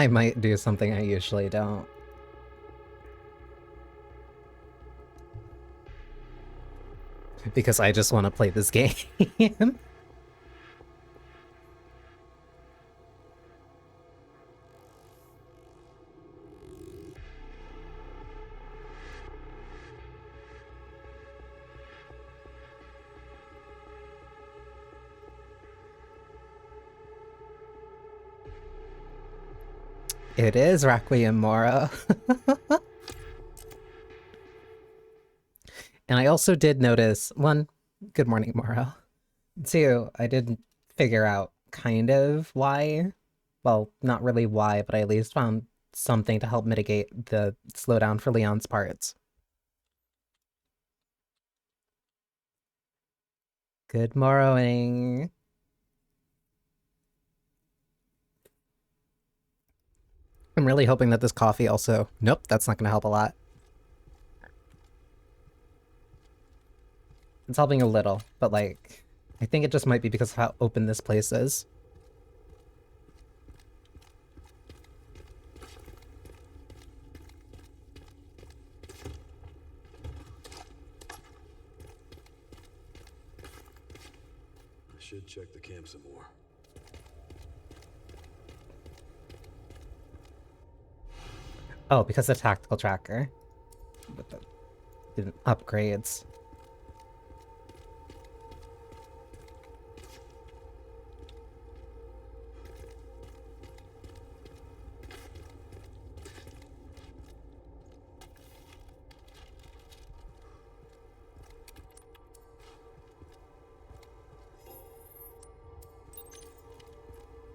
I might do something I usually don't. Because I just want to play this game. It is Requiem Mora. And I also did notice, one, good morning, Mora. Two, I did figure out kind of why. Well, not really why, but I at least found something to help mitigate the slowdown for Leon's parts. Good morrowing. I'm really hoping that this coffee also... Nope, that's not going to help a lot. It's helping a little, but like... I think it just might be because of how open this place is. I should check the camp some more. Oh, because of tactical tracker. With the upgrades.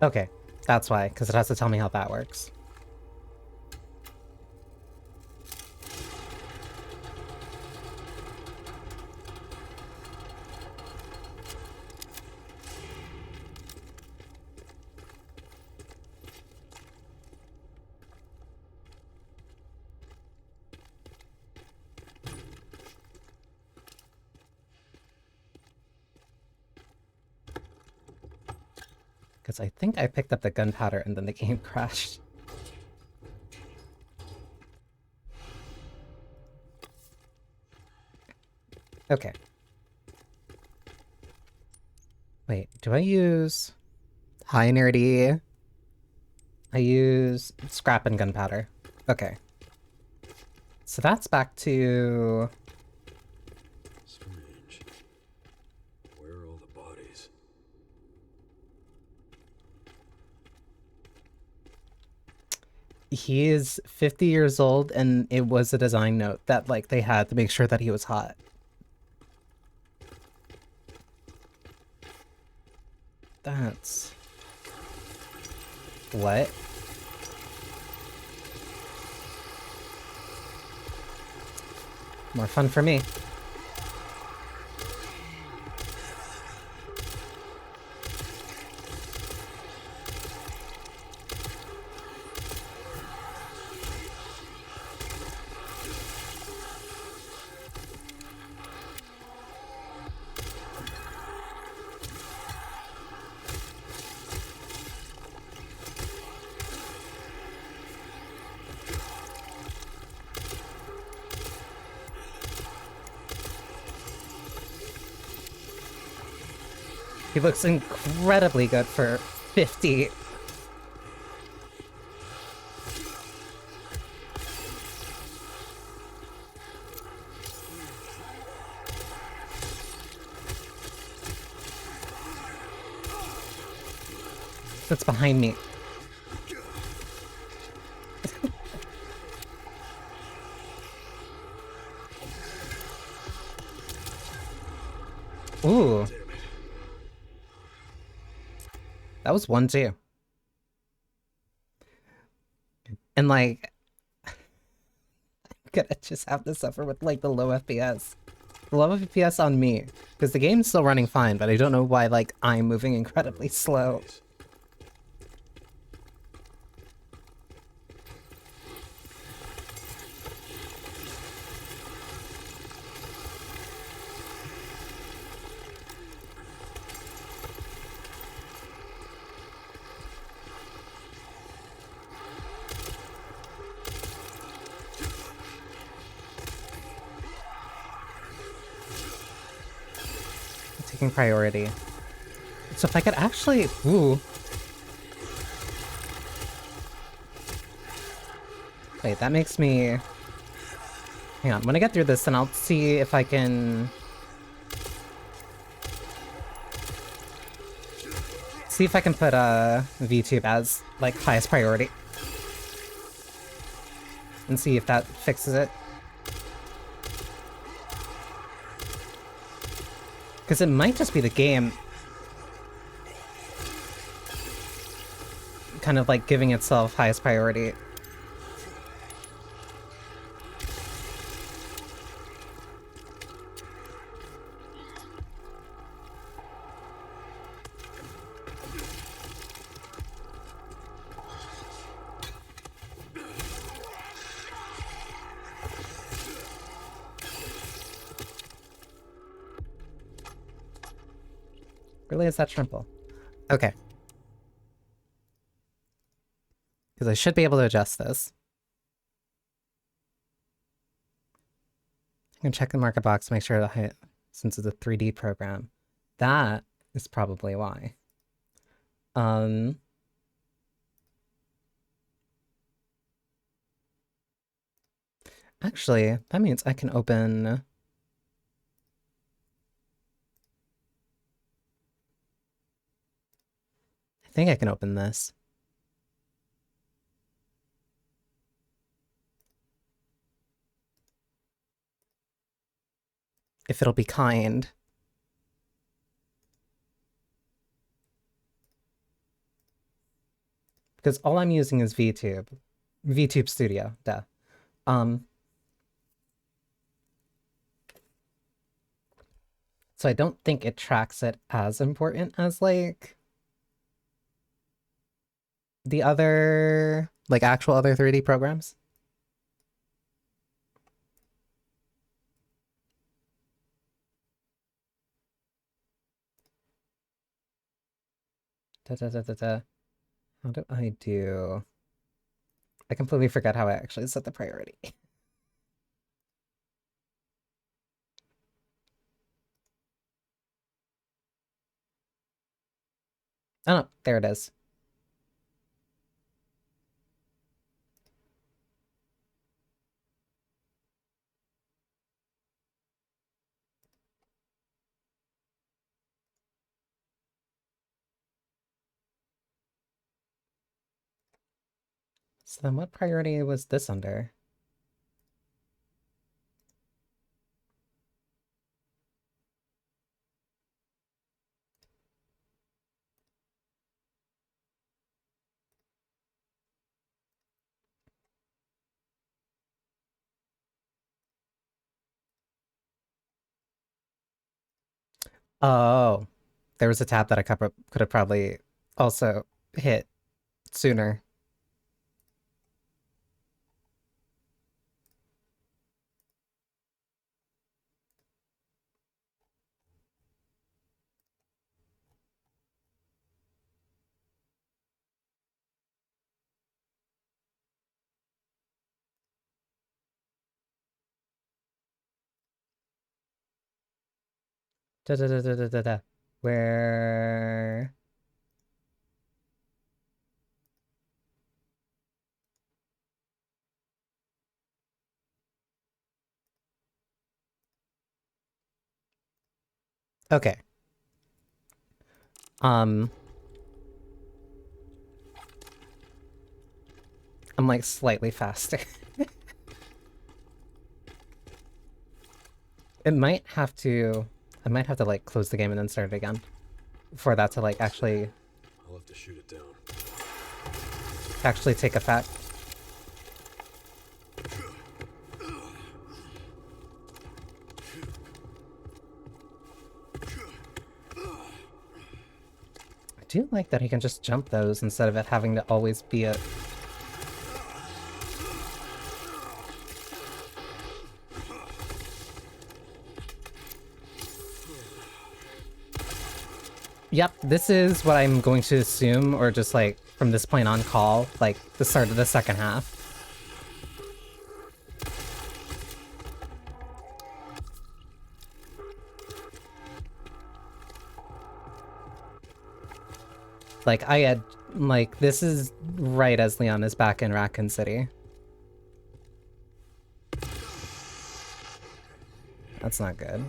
Okay, that's why, because it has to tell me how that works. Because I think I picked up the gunpowder and then the game crashed. Okay. Wait, do I use... High nerdy? I use scrap and gunpowder. Okay. So that's back to... Strange. Where are all the bodies? He is 50 years old, and it was a design note that, like, they had to make sure that he was hot. That's... What? More fun for me. He looks incredibly good for 50. That's behind me. Ooh. That was one too. And like, I'm gonna just have to suffer with like the low FPS. The low FPS on me. Because the game's still running fine, but I don't know why like I'm moving incredibly slow. taking priority. So if I could actually... Ooh. Wait, that makes me... Hang on, when I get through this, then I'll see if I can... See if I can put VTube as, like, highest priority. And see if that fixes it. Because it might just be the game kind of, like, giving itself highest priority. Really, is that simple? Okay. Because I should be able to adjust this. I can check the market box to make sure that since it's a 3D program. That is probably why. Actually, that means I can open... I think I can open this. If it'll be kind. Because all I'm using is VTube. VTube Studio, duh. So I don't think it tracks it as important as, like, the other, like, actual other 3D programs. How do I do... I completely forgot how I actually set the priority. Oh, no, there it is. So then what priority was this under? Oh, there was a tab that I could have probably also hit sooner. Da da da da da da da. Where... Okay. I'm like slightly faster. It might have to... I might have to like close the game and then start it again. For that to like actually I'll have to shoot it down. take effect. I do like that he can just jump those instead of it having to always be a... Yep, this is what I'm going to assume, or just like from this point on call, like the start of the second half. Like, I had, like, this is right as Leon is back in Raccoon City. That's not good.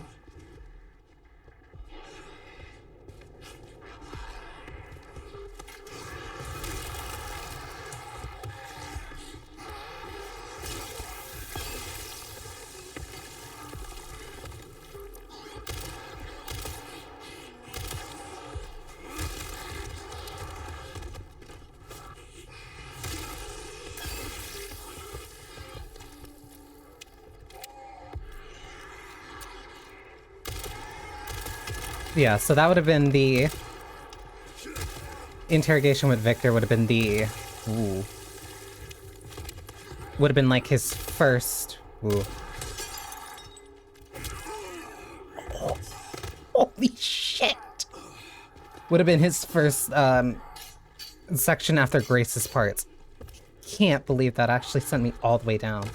Yeah, so that would have been the interrogation with Victor would have been the ooh. Would have been like his first ooh. Holy shit! Would have been his first section after Grace's parts. Can't believe that actually sent me all the way down.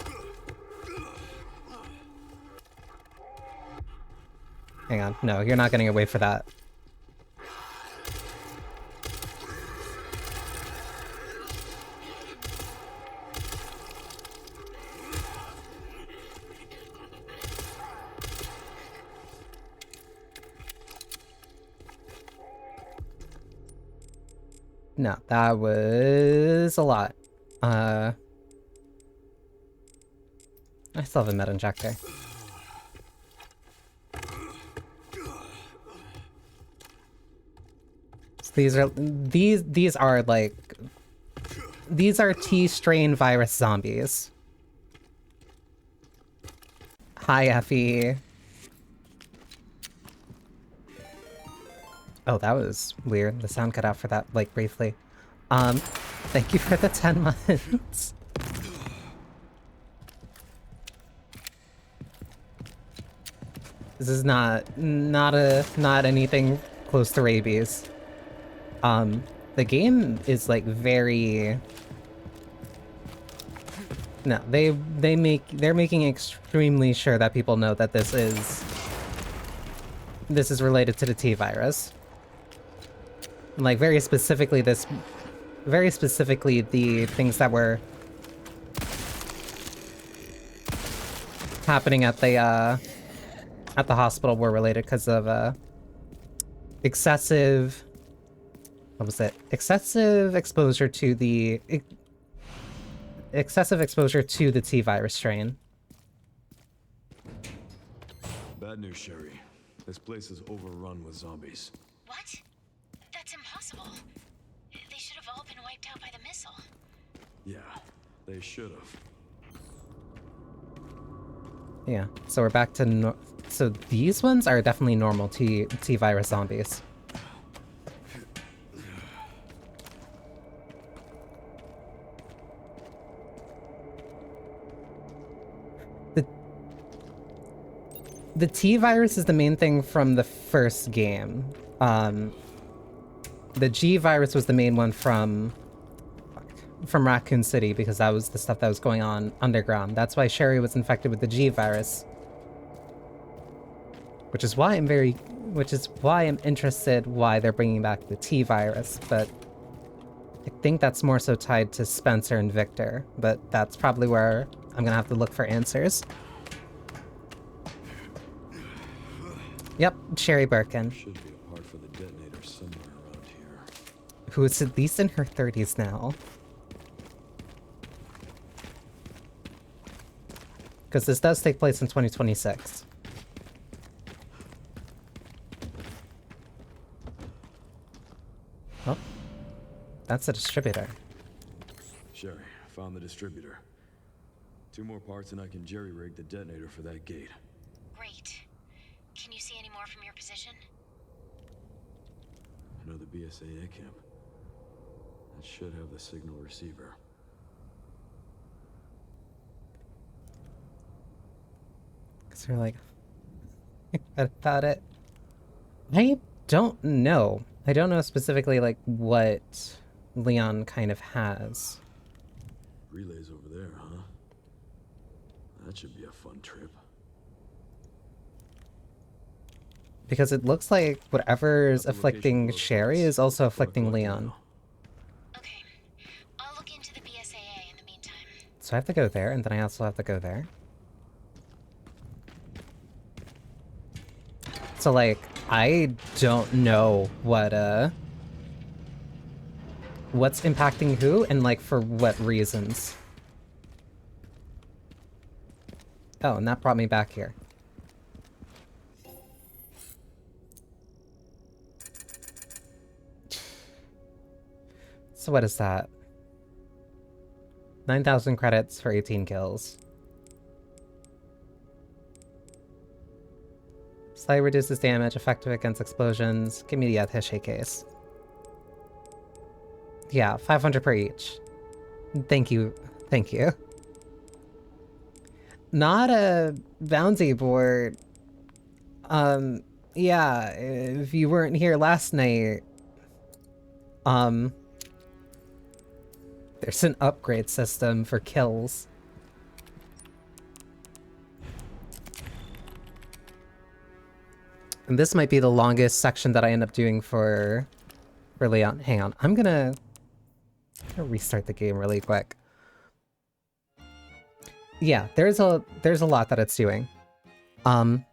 Hang on, no, you're not getting away for that. No, that was a lot. I still have a med injector. So these are like these are T-strain virus zombies. Hi, Effie. Oh, that was weird. The sound cut out for that, like, briefly. Thank you for the 10 months. This is not anything close to rabies. The game is, like, very... No, they're making extremely sure that people know that this is related to the T virus. Like, very specifically the things that were happening at the hospital were related because of excessive, what was it? Excessive exposure to the T virus strain. Bad news, Sherry. This place is overrun with zombies. What? That's impossible. They should have all been wiped out by the missile. Yeah, they should have. Yeah, so we're back to so these ones are definitely normal T virus zombies. The T virus is the main thing from the first game. The G virus was the main one from Raccoon City because that was the stuff that was going on underground. That's why Sherry was infected with the G virus. Which is why I'm interested why they're bringing back the T virus, but I think that's more so tied to Spencer and Victor, but that's probably where I'm gonna have to look for answers. Yep, Sherry Birkin. Should be a part for the detonator somewhere around here. Who is at least in her 30s now. Because this does take place in 2026. Oh, that's a distributor. Sherry, found the distributor. 2 more parts and I can jerry-rig the detonator for that gate. Great. Can you see any more from your position? I know the BSAA camp. That should have the signal receiver. Because we're like, what about it? I don't know. I don't know specifically, like, what Leon kind of has. Relays over there, huh? That should be a fun trip. Because it looks like whatever's afflicting Sherry is also afflicting Leon. so I have to go there, and then I also have to go there. So, like, I don't know what's impacting who, and, like, for what reasons. Oh, and that brought me back here. So what is that? 9,000 credits for 18 kills. Slightly reduces damage, effective against explosions. Give me the attaché case. Yeah, 500 per each. Thank you. Thank you. Not a bounty board. Yeah, if you weren't here last night, there's an upgrade system for kills. And this might be the longest section that I end up doing for Leon. Hang on, I'm gonna restart the game really quick. Yeah, there's a lot that it's doing. I'm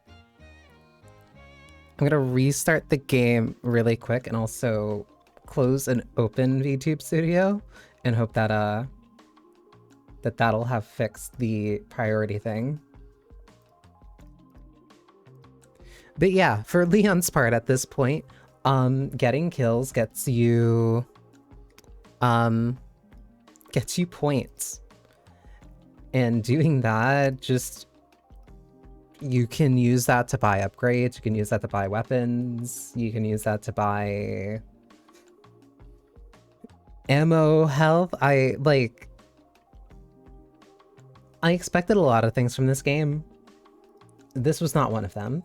gonna restart the game really quick and also close and open VTube Studio and hope that that'll have fixed the priority thing. But yeah, for Leon's part at this point, getting kills gets you points. And doing that, just you can use that to buy upgrades, you can use that to buy weapons, you can use that to buy ammo, health. I expected a lot of things from this game. This was not one of them.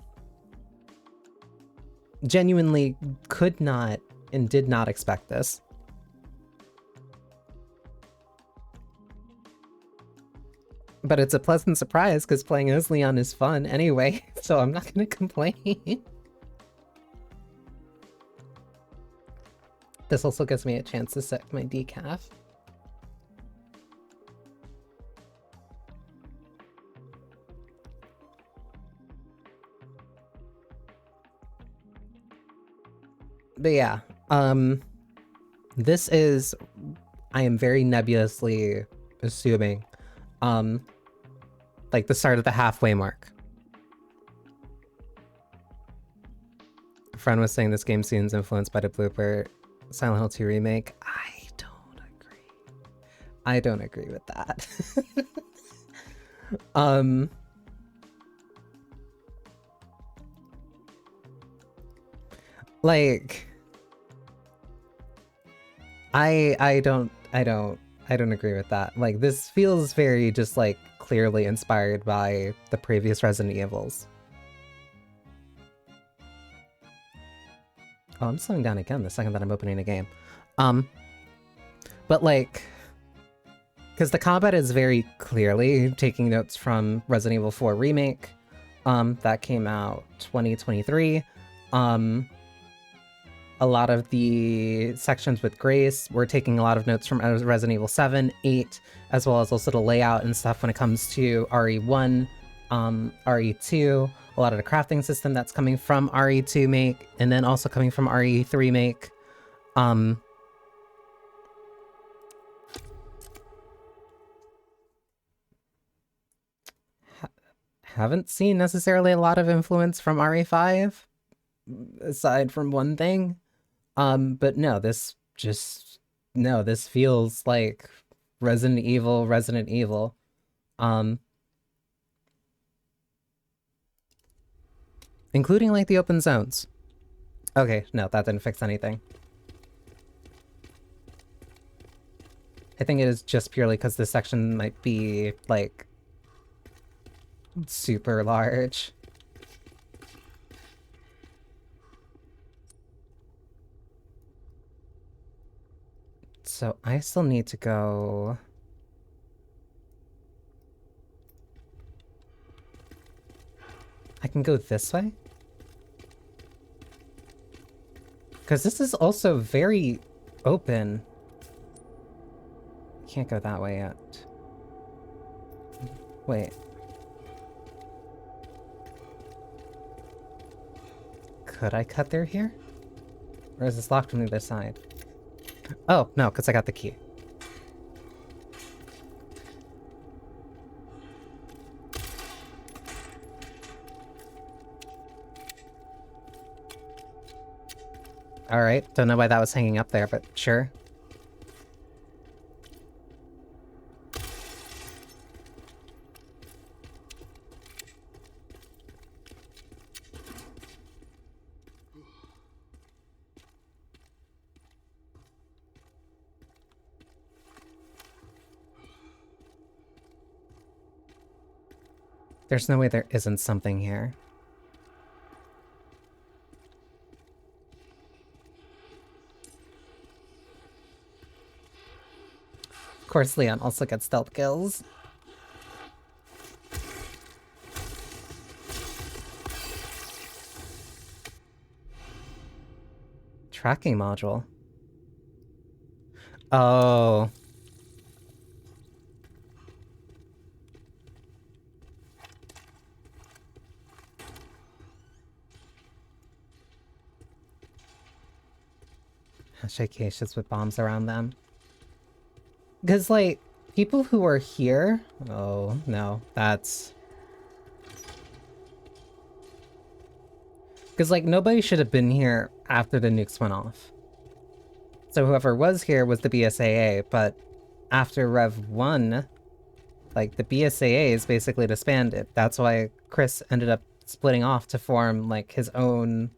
Genuinely could not and did not expect this. But it's a pleasant surprise because playing as Leon is fun anyway, so I'm not gonna complain. This also gives me a chance to set my decaf. But yeah, this is, I am very nebulously assuming, like the start of the halfway mark. A friend was saying this game seems influenced by the blooper Silent Hill 2 remake. I don't agree. I don't agree with that. Like, I don't agree with that. Like, this feels very just like clearly inspired by the previous Resident Evils. Oh, I'm slowing down again the second that I'm opening a game. But like, because the combat is very clearly taking notes from Resident Evil 4 Remake, that came out 2023. A lot of the sections with Grace, we're taking a lot of notes from Resident Evil 7, 8, as well as also the layout and stuff when it comes to RE1, RE2, a lot of the crafting system that's coming from RE2 make, and then also coming from RE3 make. Haven't seen necessarily a lot of influence from RE5, aside from one thing. But no, this feels like Resident Evil. Including like the open zones. Okay, no, that didn't fix anything. I think it is just purely because this section might be like super large. So I still need to go... I can go this way? Because this is also very open. Can't go that way yet. Wait. Could I cut through here? Or is this locked from the other side? Oh, no, because I got the key. Alright, don't know why that was hanging up there, but sure. There's no way there isn't something here. Of course, Leon also gets stealth kills. Tracking module. Oh. Shakacious with bombs around them. Because, like, people who are here... Oh, no, that's... Because, like, nobody should have been here after the nukes went off. So whoever was here was the BSAA, but after Rev 1, like, the BSAA is basically disbanded. That's why Chris ended up splitting off to form, like, his own...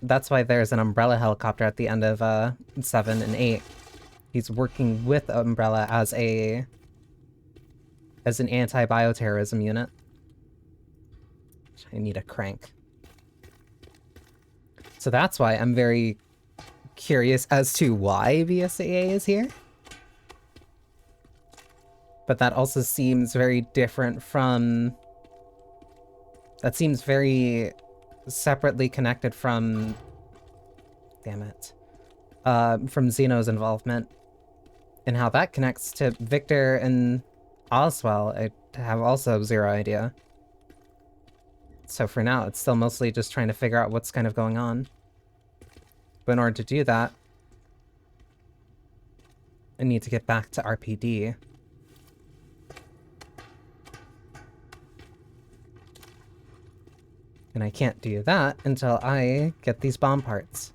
That's why there's an Umbrella helicopter at the end of 7 and 8. He's working with Umbrella as an anti-bioterrorism unit. I need a crank. So that's why I'm very curious as to why BSAA is here. But that also seems very different from... That seems very separately connected from... Damn it. From Xeno's involvement. And how that connects to Victor and Oswell, I have also zero idea. So for now, it's still mostly just trying to figure out what's kind of going on. But in order to do that, I need to get back to RPD. And I can't do that until I get these bomb parts.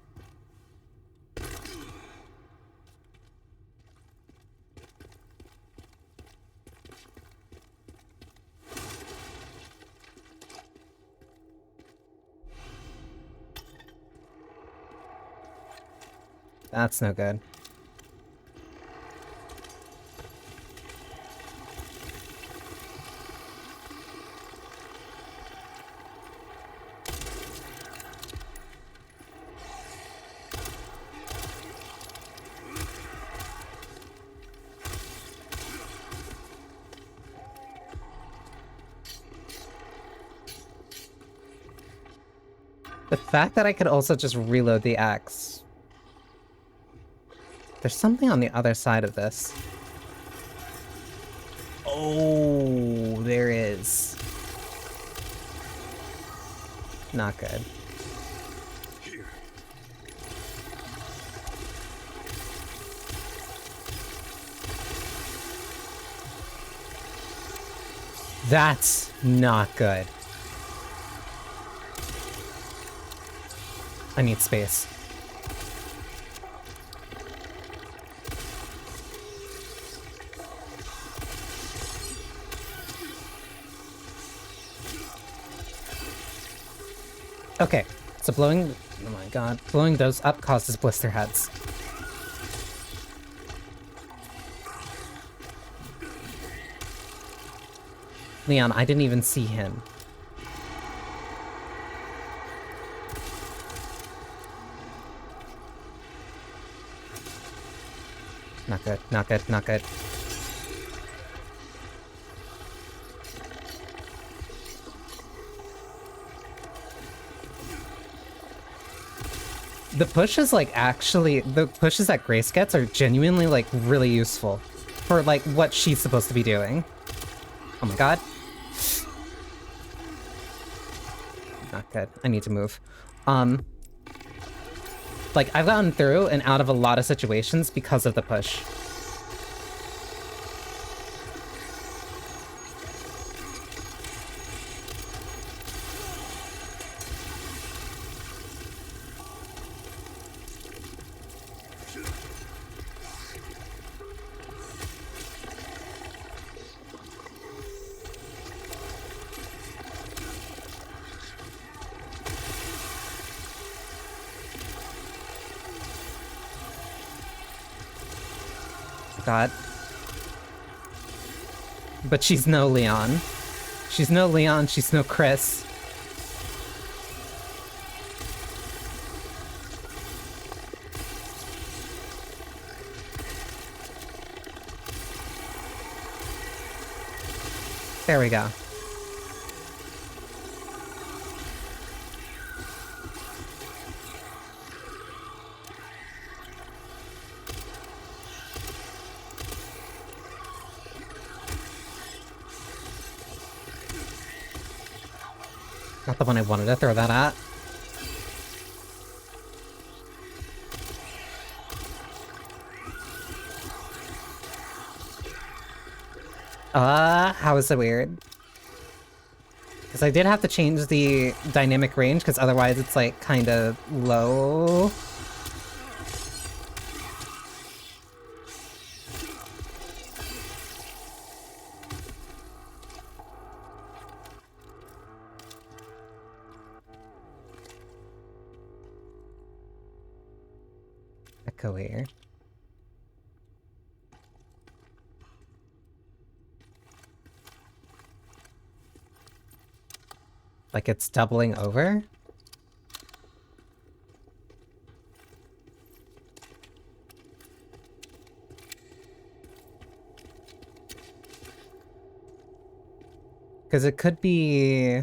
That's no good. The fact that I could also just reload the axe. There's something on the other side of this. Oh, there is. Not good. Here. That's not good. I need space. Okay, so blowing... Oh my god. Blowing those up causes blister heads. Leon, I didn't even see him. Not good, not good, not good. The pushes, like, actually, the pushes that Grace gets are genuinely, like, really useful for, like, what she's supposed to be doing. Oh my god. Not good. I need to move. Like, I've gotten through and out of a lot of situations because of the push. God. But she's no Leon. She's no Leon, she's no Chris. There we go. Not the one I wanted to throw that at. How is it weird? Because I did have to change the dynamic range, because otherwise it's like kind of low. Echo here. Like it's doubling over? Because it could be...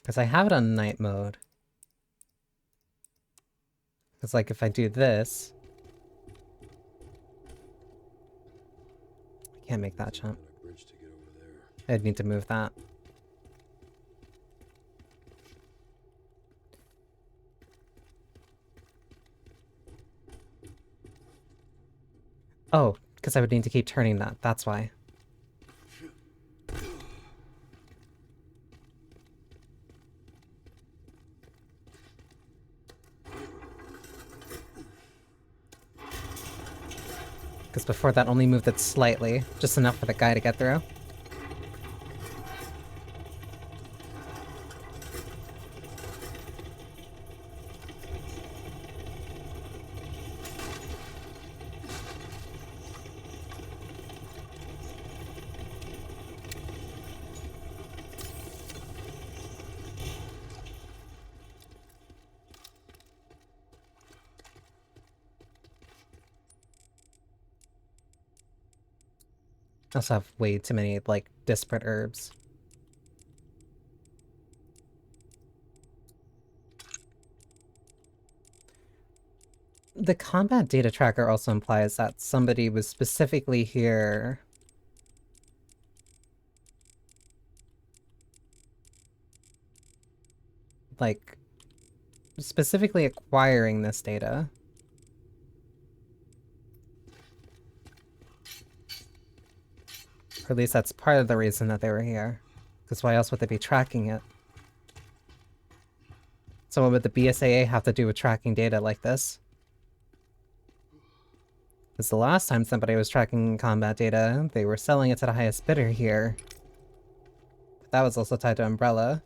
Because I have it on night mode. Because like if I do this... I can't make that jump. Bridge to get over there. I'd need to move that. Oh, because I would need to keep turning that. That's why. Because before that only moved it slightly. Just enough for the guy to get through. I also have way too many, like, disparate herbs. The combat data tracker also implies that somebody was specifically here... like, specifically acquiring this data. Or at least that's part of the reason that they were here. Because why else would they be tracking it? So what would the BSAA have to do with tracking data like this? Because the last time somebody was tracking combat data, they were selling it to the highest bidder here. But that was also tied to Umbrella.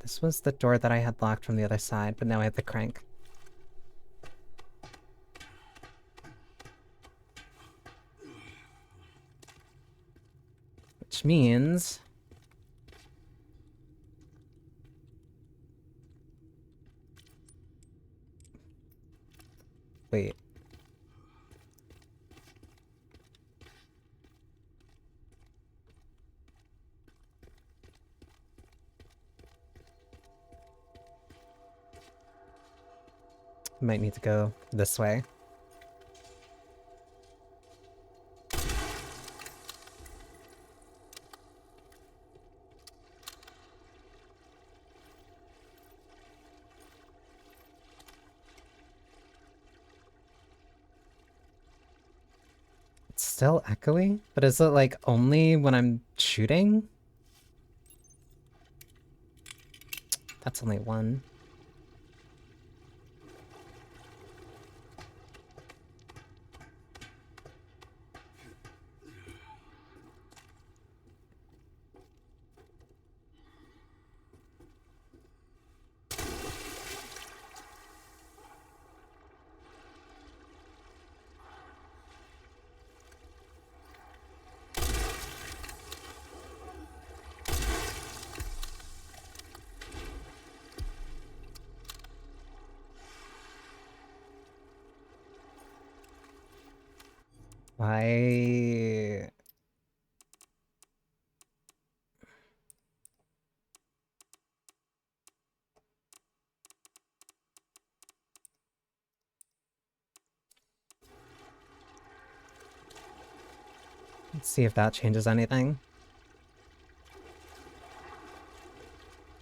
This was the door that I had locked from the other side, but now I have the crank. Which means... Wait. Might need to go this way. It's still echoey, but is it like only when I'm shooting? That's only one. Why? Let's see if that changes anything.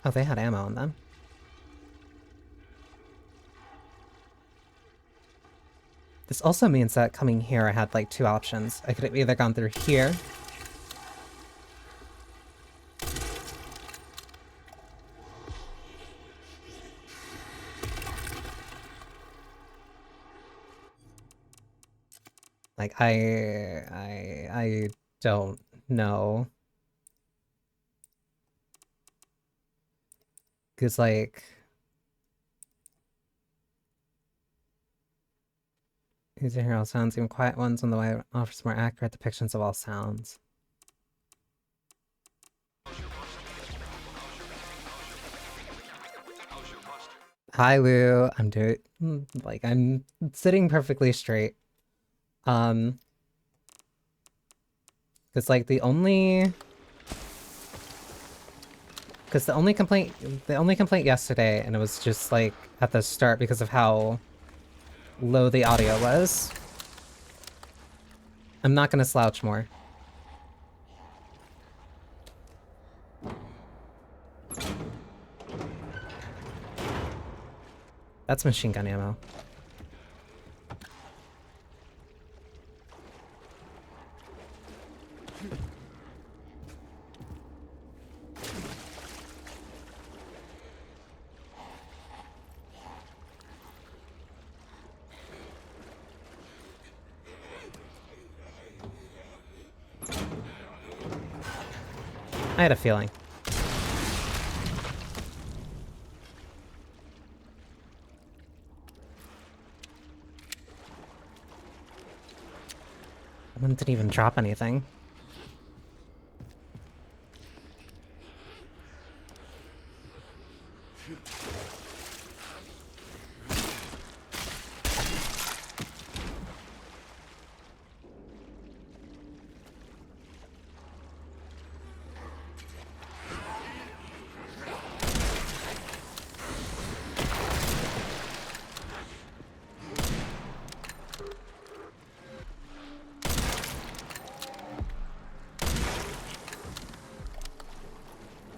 Oh, they had ammo on them. This also means that coming here I had like two options. I could have either gone through here. Like I don't know. Cause like these are hear all sounds, even quiet ones on the way offers more accurate depictions of all sounds. Hi Lou, I'm doing like I'm sitting perfectly straight. Cause like the only complaint yesterday, and it was just like at the start because of how low the audio was. I'm not gonna slouch more. That's machine gun ammo. I had a feeling. One didn't even drop anything.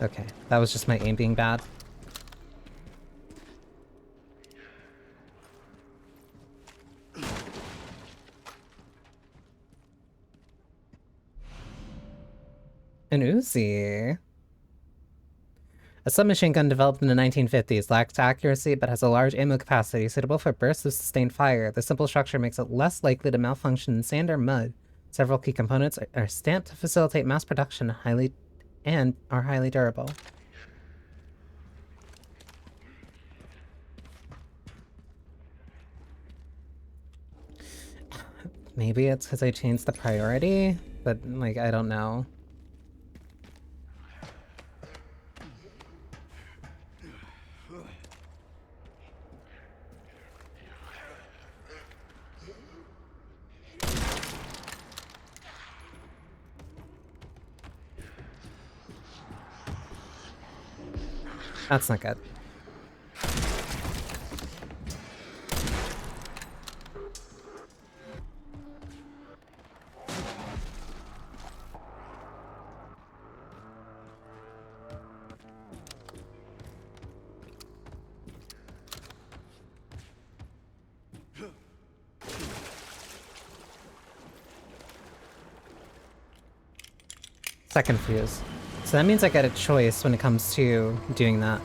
Okay, that was just my aim being bad. An Uzi. A submachine gun developed in the 1950s lacks accuracy but has a large ammo capacity suitable for bursts of sustained fire. The simple structure makes it less likely to malfunction in sand or mud. Several key components are stamped to facilitate mass production and are highly durable. Maybe it's because I changed the priority, but like I don't know. That's not good. Second fuse. So that means I get a choice when it comes to doing that.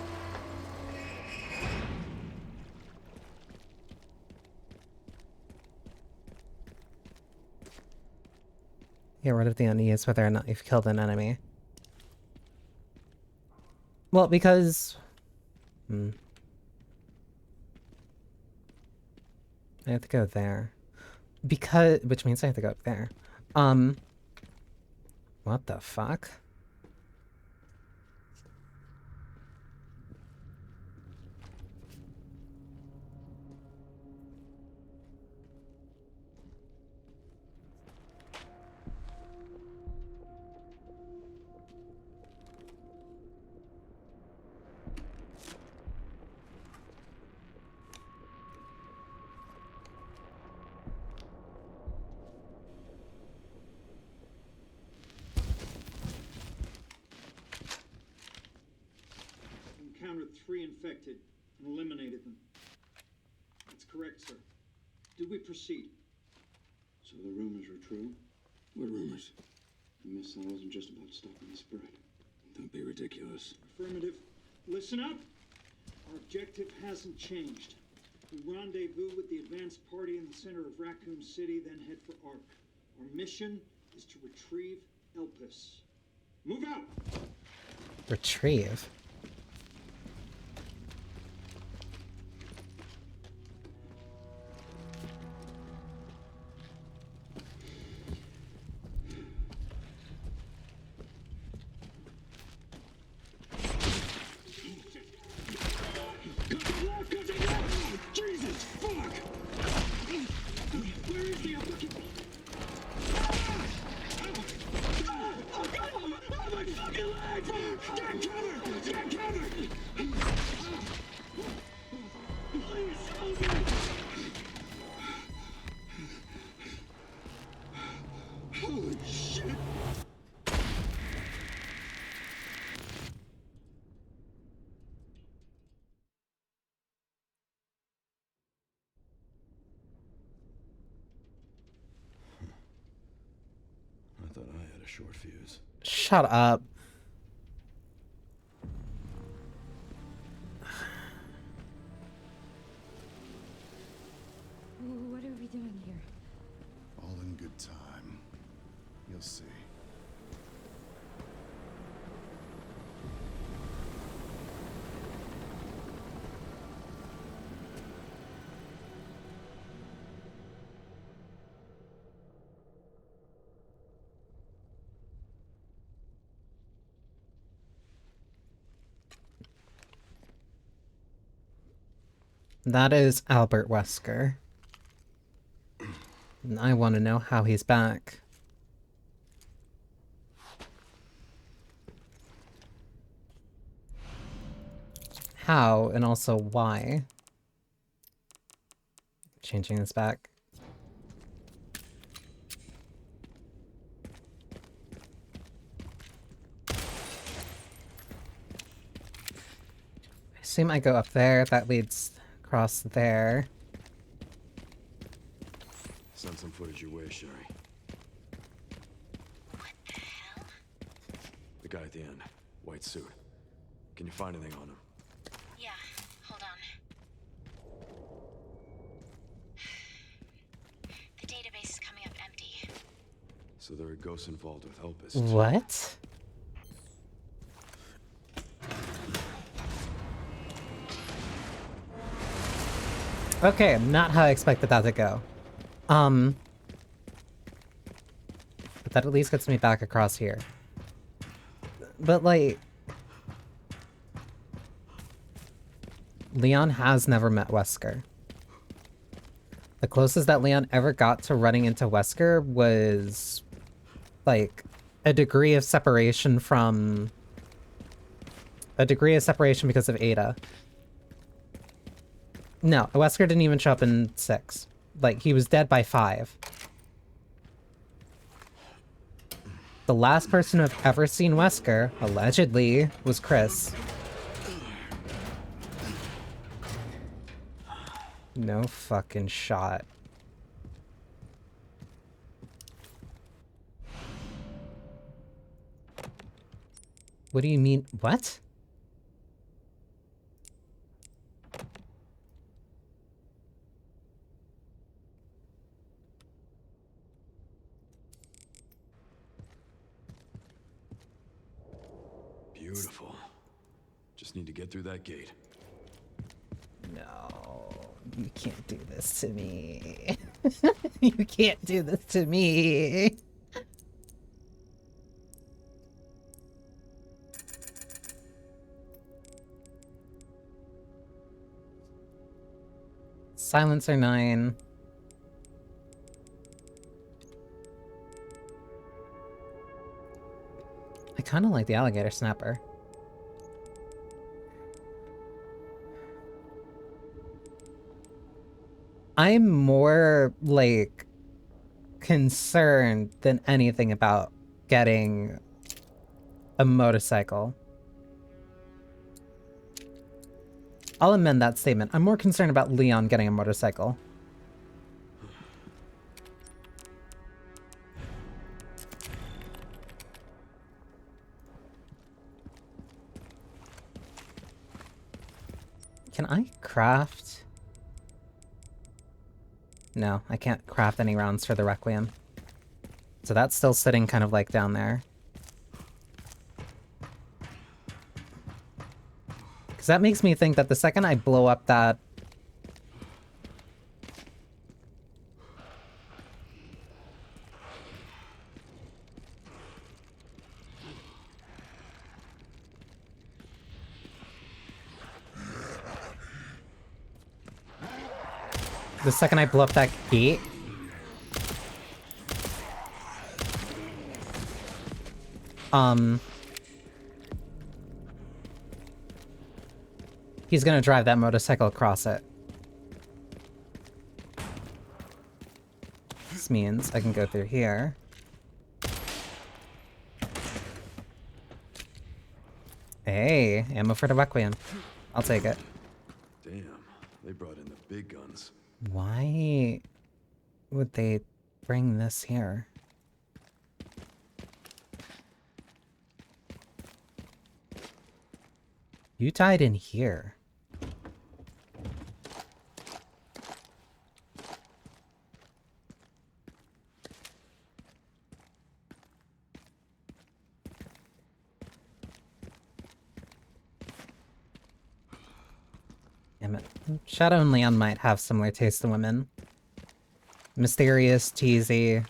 Get rid of the unease whether or not you've killed an enemy. Well, because... I have to go there. Because... Which means I have to go up there. What the fuck? Encountered 3 infected and eliminated them. That's correct, sir. Do we proceed? So the rumors were true? What rumors? The missile wasn't just about stopping the spread. Don't be ridiculous. Affirmative. Listen up. Our objective hasn't changed. We rendezvous with the advanced party in the center of Raccoon City, then head for Ark. Our mission is to retrieve Elpis. Move out! Retrieve? Jesus, fuck! Where is the fucking... Oh, my fucking leg! Get cover! Get cover! Please help me! Holy shit! I thought I had a short fuse. Shut up. What are we doing here? All in good time. You'll see. That is Albert Wesker. And I want to know how he's back. How, and also why. Changing this back. I assume I go up there, that leads across there. Send some footage your way, Sherry. What the hell? The guy at the end. White suit. Can you find anything on him? Yeah, hold on. The database is coming up empty. So there are ghosts involved with Elpis. What? Okay, not how I expected that to go. But that at least gets me back across here. But, like... Leon has never met Wesker. The closest that Leon ever got to running into Wesker was... like, a degree of separation from... a degree of separation because of Ada. No, Wesker didn't even show up in 6. Like, he was dead by 5. The last person to have ever seen Wesker, allegedly, was Chris. No fucking shot. What do you mean? What? Beautiful. Just need to get through that gate. No, you can't do this to me. You can't do this to me. Silencer 9. I kind of like the alligator snapper. I'm more, like, concerned than anything about getting a motorcycle. I'll amend that statement. I'm more concerned about Leon getting a motorcycle. Can I craft? No, I can't craft any rounds for the Requiem. So that's still sitting kind of like down there. Because that makes me think that the second I blow up that... The second I blow up that gate... He's gonna drive that motorcycle across it. This means I can go through here. Hey, ammo for the Requiem. I'll take it. Damn, they brought in the big guns. Why would they bring this here? You died in here. Damn it. Shadow and Leon might have similar taste in women. Mysterious, teasy.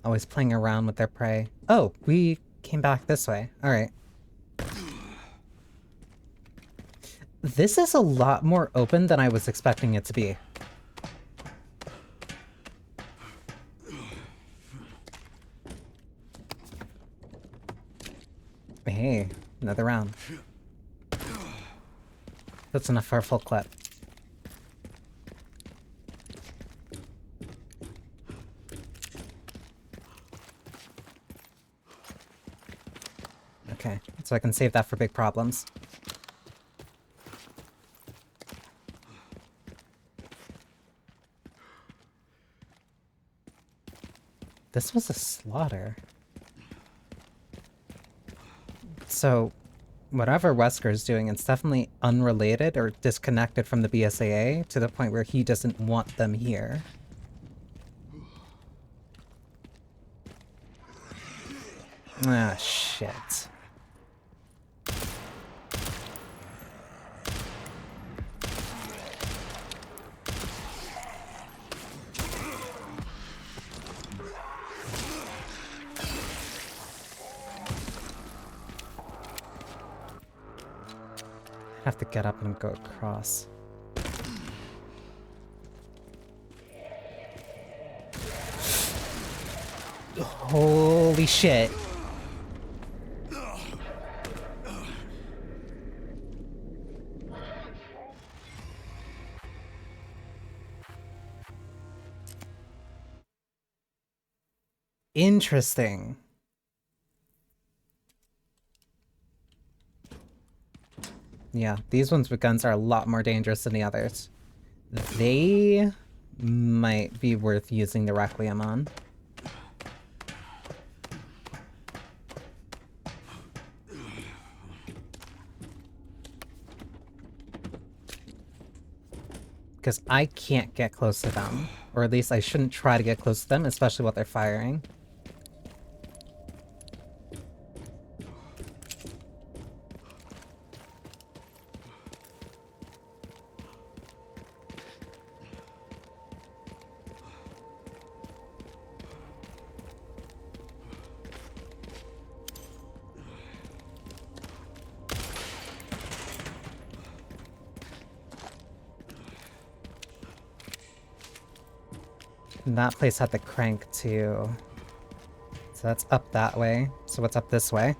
Always playing around with their prey. Oh, we came back this way. Alright. This is a lot more open than I was expecting it to be. Hey, another round. That's enough for a full clip. Okay, so I can save that for big problems. This was a slaughter. So, whatever Wesker's doing, it's definitely unrelated or disconnected from the BSAA to the point where he doesn't want them here. Ah, shit. I have to get up and go across. Holy shit. Interesting. Yeah, these ones with guns are a lot more dangerous than the others. They might be worth using the Requiem on. Because I can't get close to them. Or at least I shouldn't try to get close to them, especially what they're firing. And that place had the crank too. So that's up that way. So what's up this way?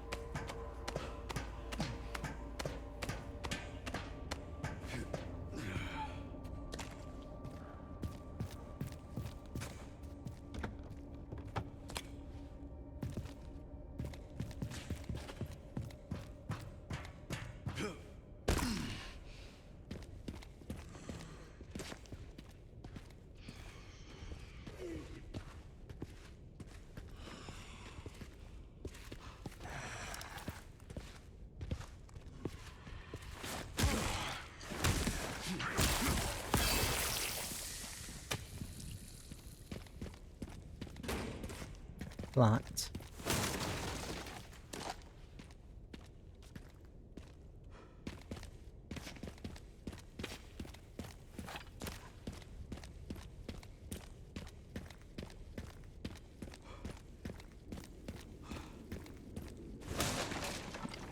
Locked.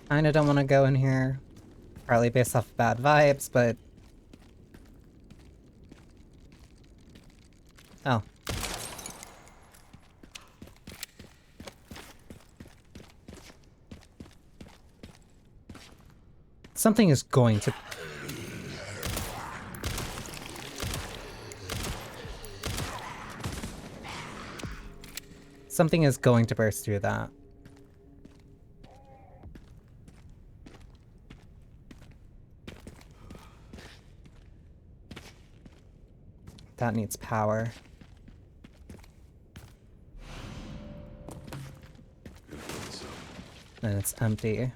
Kinda don't want to go in here. Partly based off bad vibes, but... Oh. Something is going to... Something is going to burst through that. That needs power. And it's empty.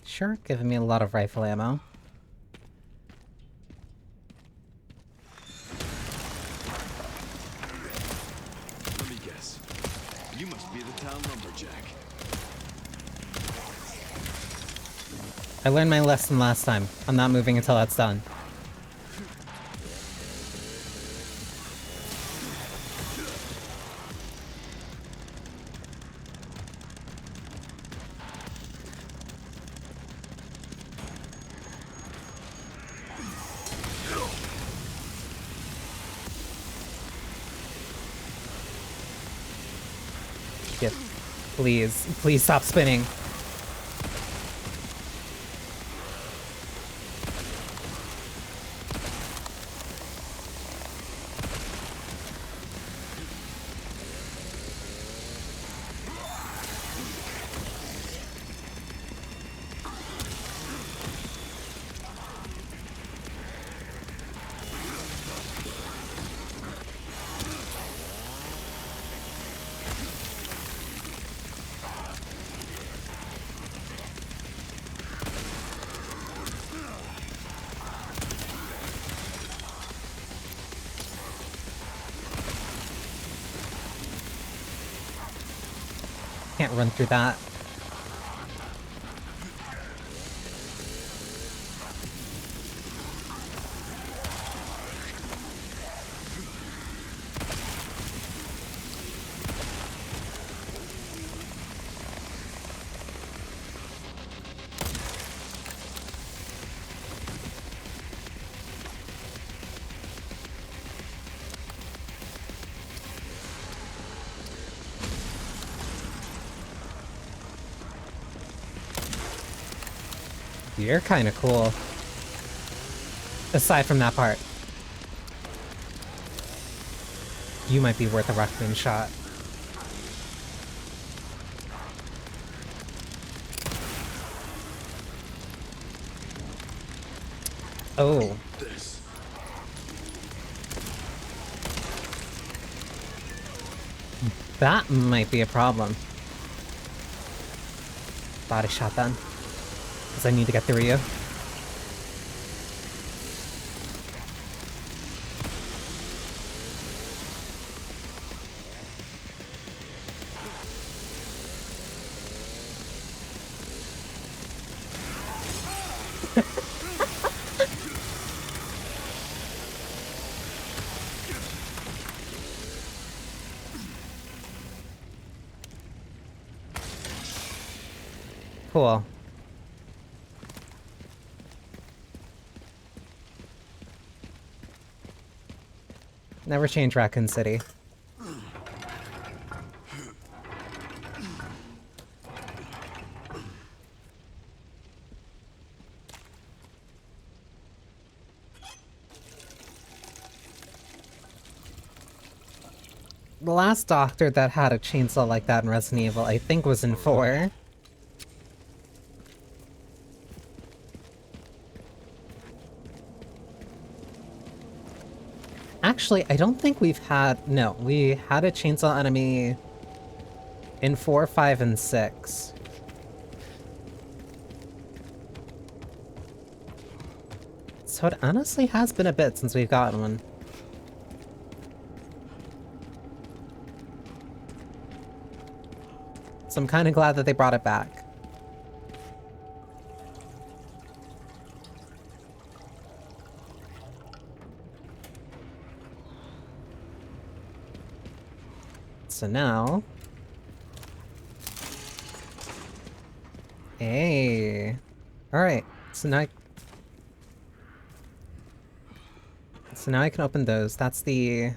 Sure, giving me a lot of rifle ammo. Let me guess. You must be the town lumberjack. I learned my lesson last time. I'm not moving until that's done. Get, please, please stop spinning. Can't run through that. You're kind of cool. Aside from that part. You might be worth a Requiem shot. Oh. This. That might be a problem. body shot then. Because I need to get through you. Cool. Never change Raccoon City. The last doctor that had a chainsaw like that in Resident Evil, I think, was in 4. Actually, I don't think we've had... No, we had a chainsaw enemy in 4, 5, and 6. So it honestly has been a bit since we've gotten one. So I'm kind of glad that they brought it back. So now... Hey. Alright, so now I can open those. That's the...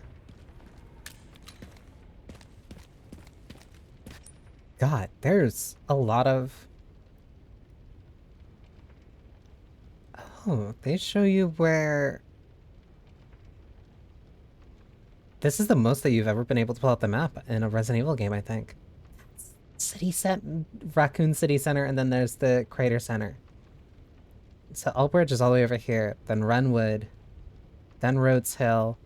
God, there's a lot of... Oh, they show you where... This is the most that you've ever been able to pull out the map in a Resident Evil game, I think. Raccoon City Center, and then there's the Crater Center. So Elbridge is all the way over here, then Renwood, then Rhodes Hill,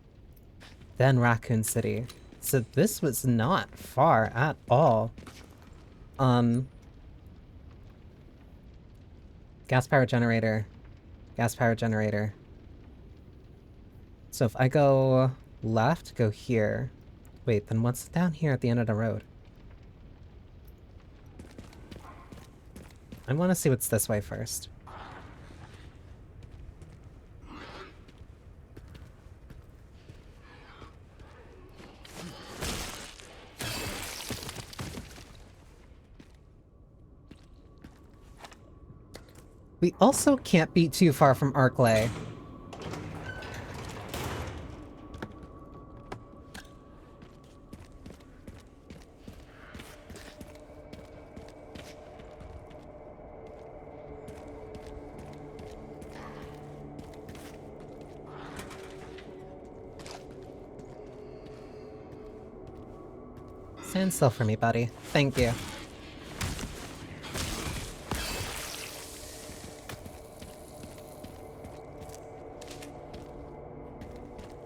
then Raccoon City. So this was not far at all. Gas power generator. Gas power generator. So if I go left, go here. Wait, then what's down here at the end of the road? I want to see what's this way first. We also can't be too far from Arklay. Stand still for me, buddy. Thank you.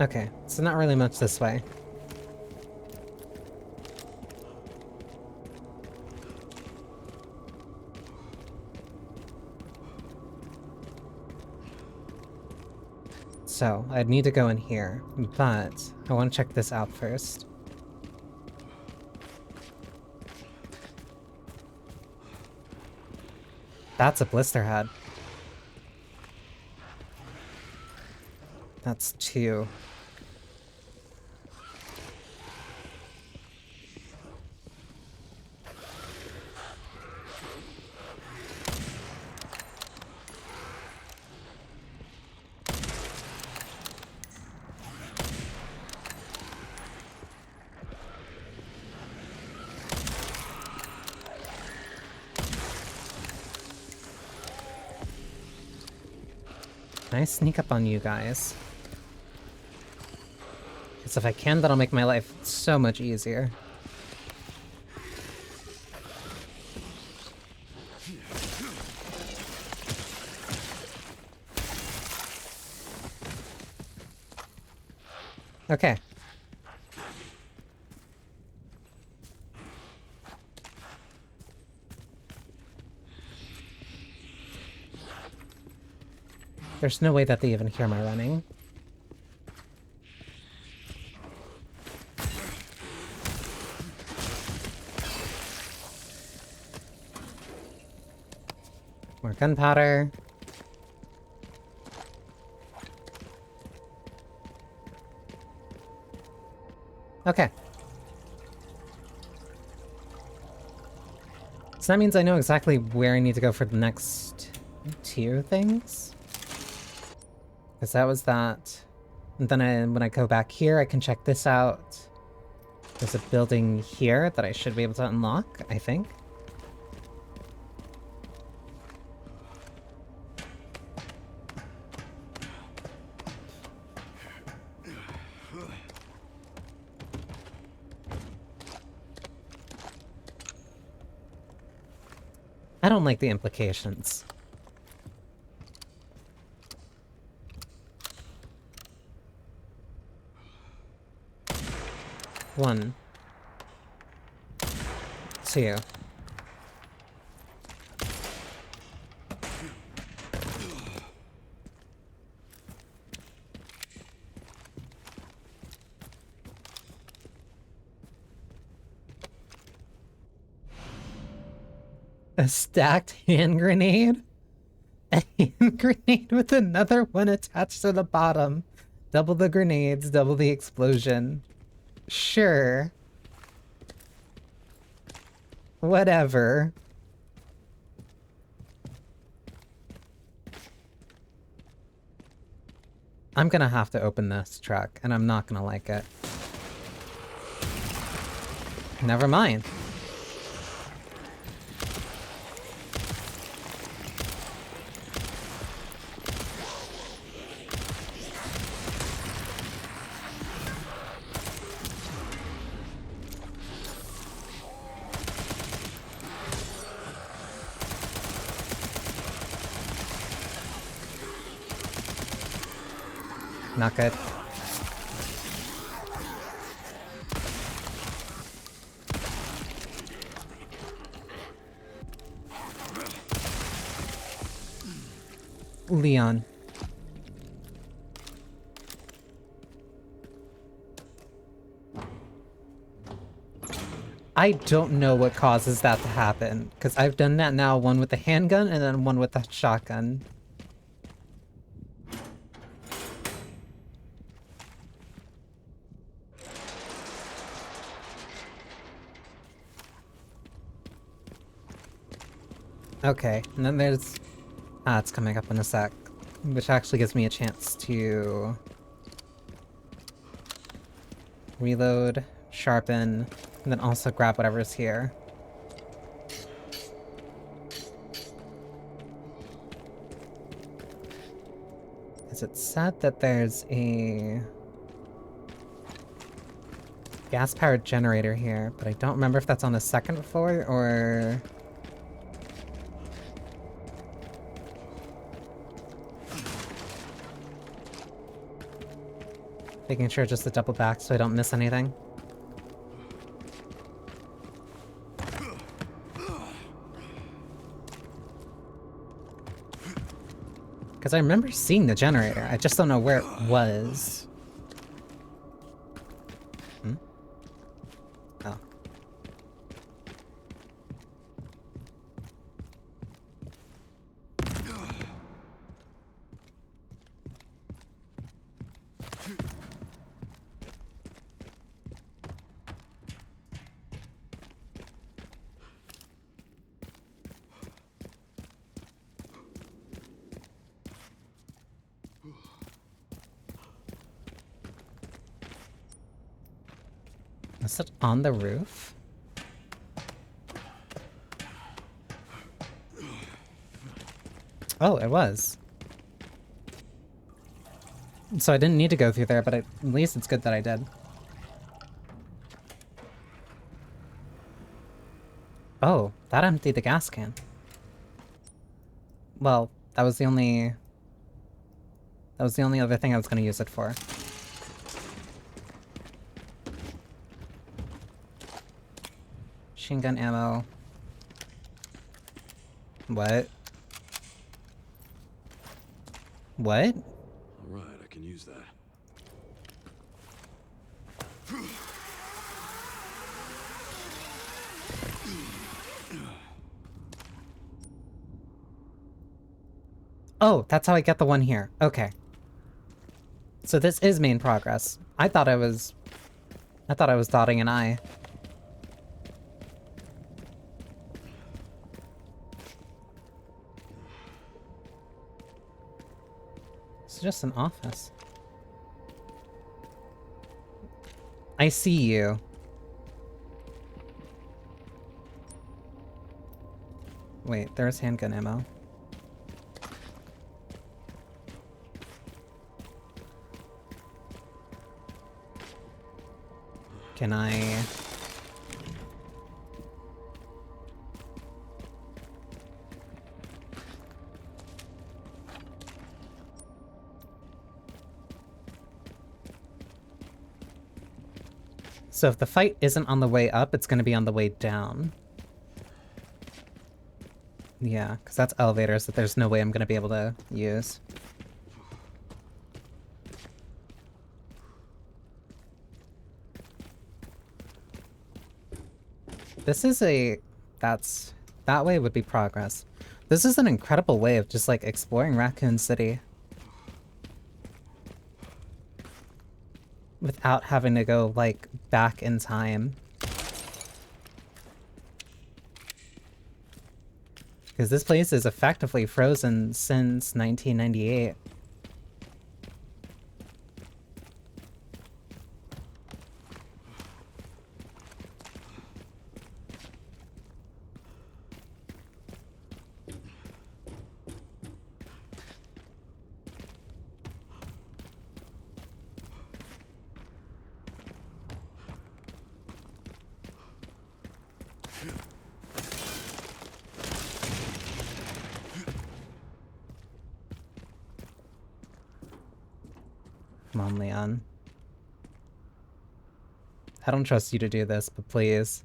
Okay, so not really much this way. So, I'd need to go in here, but I want to check this out first. That's a blister head. That's 2. Can I sneak up on you guys? Because if I can, that'll make my life so much easier. Okay. There's no way that they even hear my running. More gunpowder. Okay. So that means I know exactly where I need to go for the next tier things. Because that was that. And then when I go back here, I can check this out. There's a building here that I should be able to unlock, I think. I don't like the implications. One. Two. A stacked hand grenade? A hand grenade with another one attached to the bottom. Double the grenades, double the explosion. Sure. Whatever. I'm gonna have to open this truck, and I'm not gonna like it. Never mind. Not good. Leon. I don't know what causes that to happen, because I've done that now, one with the handgun and then one with the shotgun. Okay, and then there's... Ah, it's coming up in a sec. Which actually gives me a chance to... reload, sharpen, and then also grab whatever's here. Because it said that there's a... gas-powered generator here, but I don't remember if that's on the second floor or... Making sure just to double back so I don't miss anything. Because I remember seeing the generator, I just don't know where it was. Hmm? Oh. Was it on the roof? Oh, it was. So I didn't need to go through there, but at least it's good that I did. Oh, that emptied the gas can. Well, that was the only... That was the only other thing I was going to use it for. Machine gun ammo. What? What? Alright, I can use that. Oh, that's how I get the one here. Okay. So this is main progress. I thought I was dotting an I. It's just an office. I see you. Wait, there's handgun ammo. Can I... So if the fight isn't on the way up, it's gonna be on the way down. Yeah, because that's elevators that there's no way I'm gonna be able to use. This is a... That way would be progress. This is an incredible way of just, like, exploring Raccoon City. Without having to go, like, back in time. Because this place is effectively frozen since 1998. Come on, Leon. I don't trust you to do this, but please.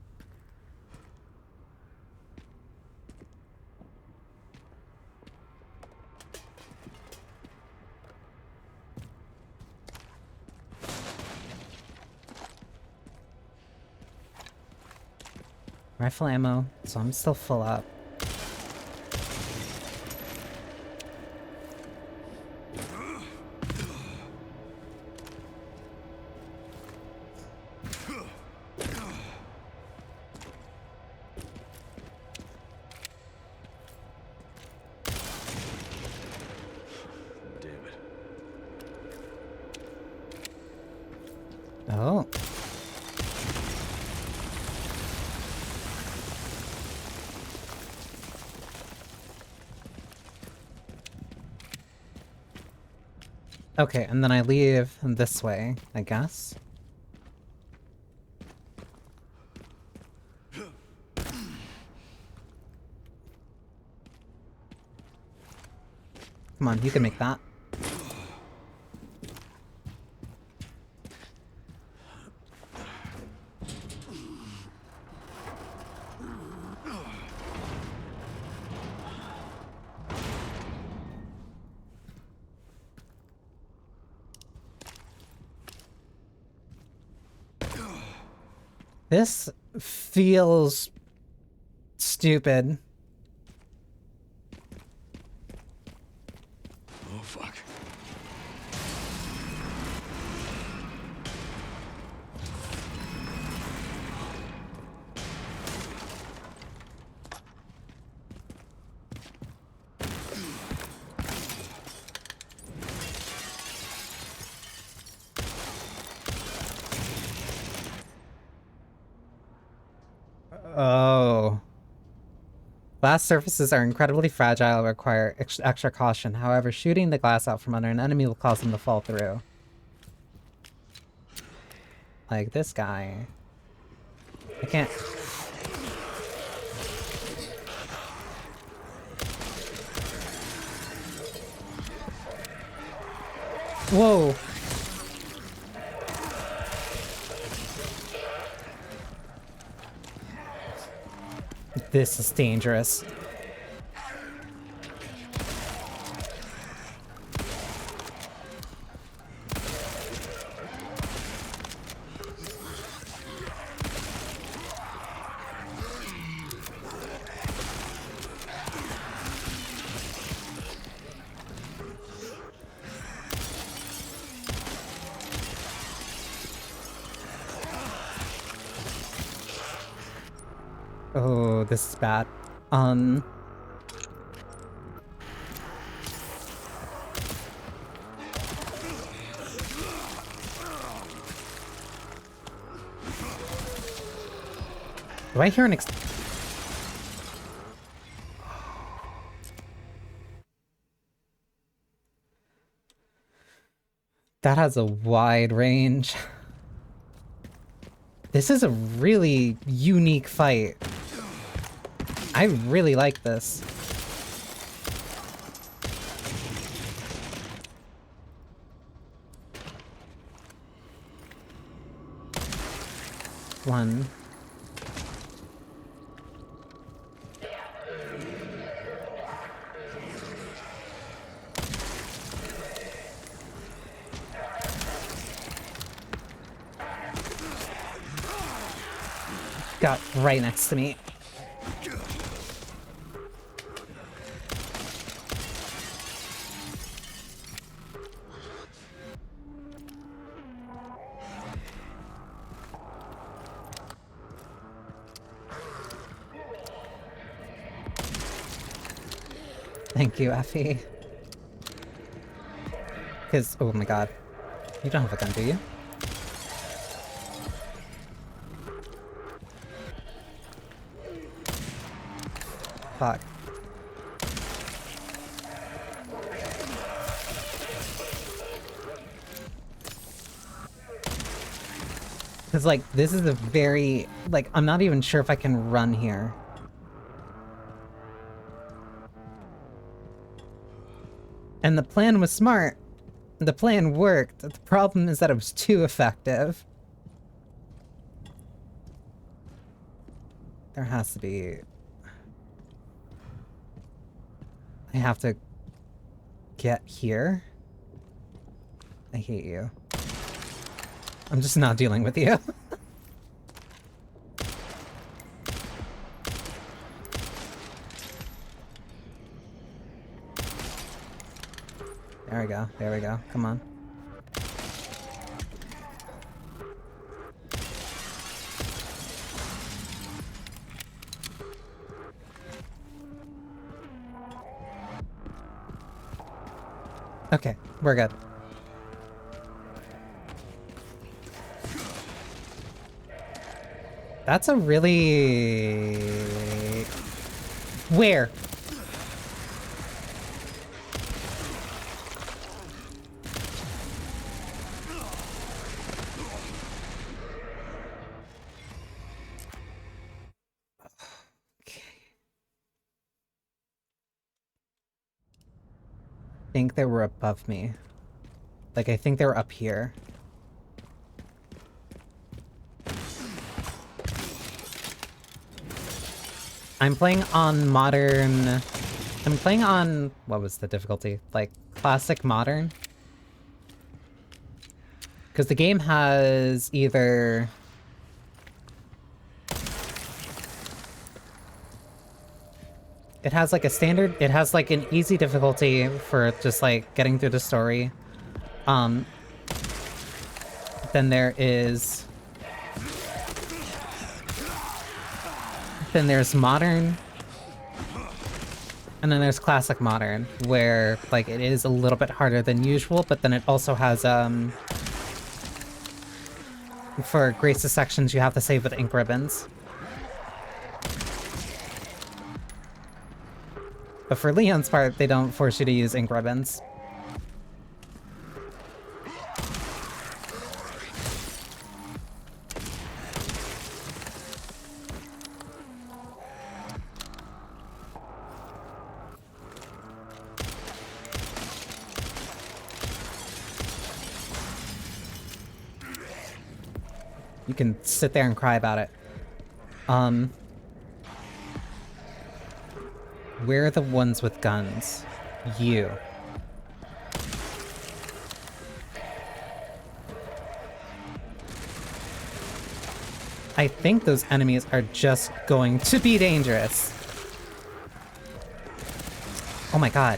Rifle ammo, so I'm still full up. Damn it. Oh. Okay, and then I leave this way, I guess. Come on, you can make that. This feels stupid. Oh, fuck. Oh. Glass surfaces are incredibly fragile and require extra caution. However, shooting the glass out from under an enemy will cause them to fall through. Like this guy. I can't... Whoa! This is dangerous. Oh, this is bad. Um... Do I hear an That has a wide range. This is a really unique fight. I really like this. One. Got right next to me. Thank you, Effie. Because, oh my god. You don't have a gun, do you? Fuck. Because, like, this is a very... Like, I'm not even sure if I can run here. And the plan was smart. The plan worked. The problem is that it was too effective. There has to be... I have to get here. I hate you. I'm just not dealing with you. There we go. There we go. Come on. Okay, we're good. That's a really... Where? I think they were above me. Like, I think they were up here. I'm playing on modern... I'm playing on... What was the difficulty? Like, classic modern? Because the game has either... It has like a standard, it has like an easy difficulty for just like getting through the story. Then there's modern. And then there's classic modern, where like it is a little bit harder than usual, but then it also has for Grace's sections you have to save with ink ribbons. But for Leon's part, they don't force you to use ink ribbons. You can sit there and cry about it. Where are the ones with guns? You. I think those enemies are just going to be dangerous. Oh my god.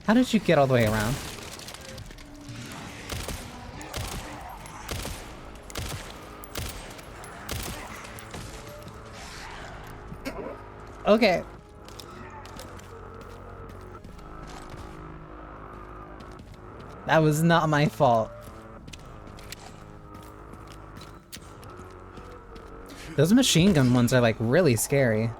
How did you get all the way around? Okay. That was not my fault. Those machine gun ones are like really scary.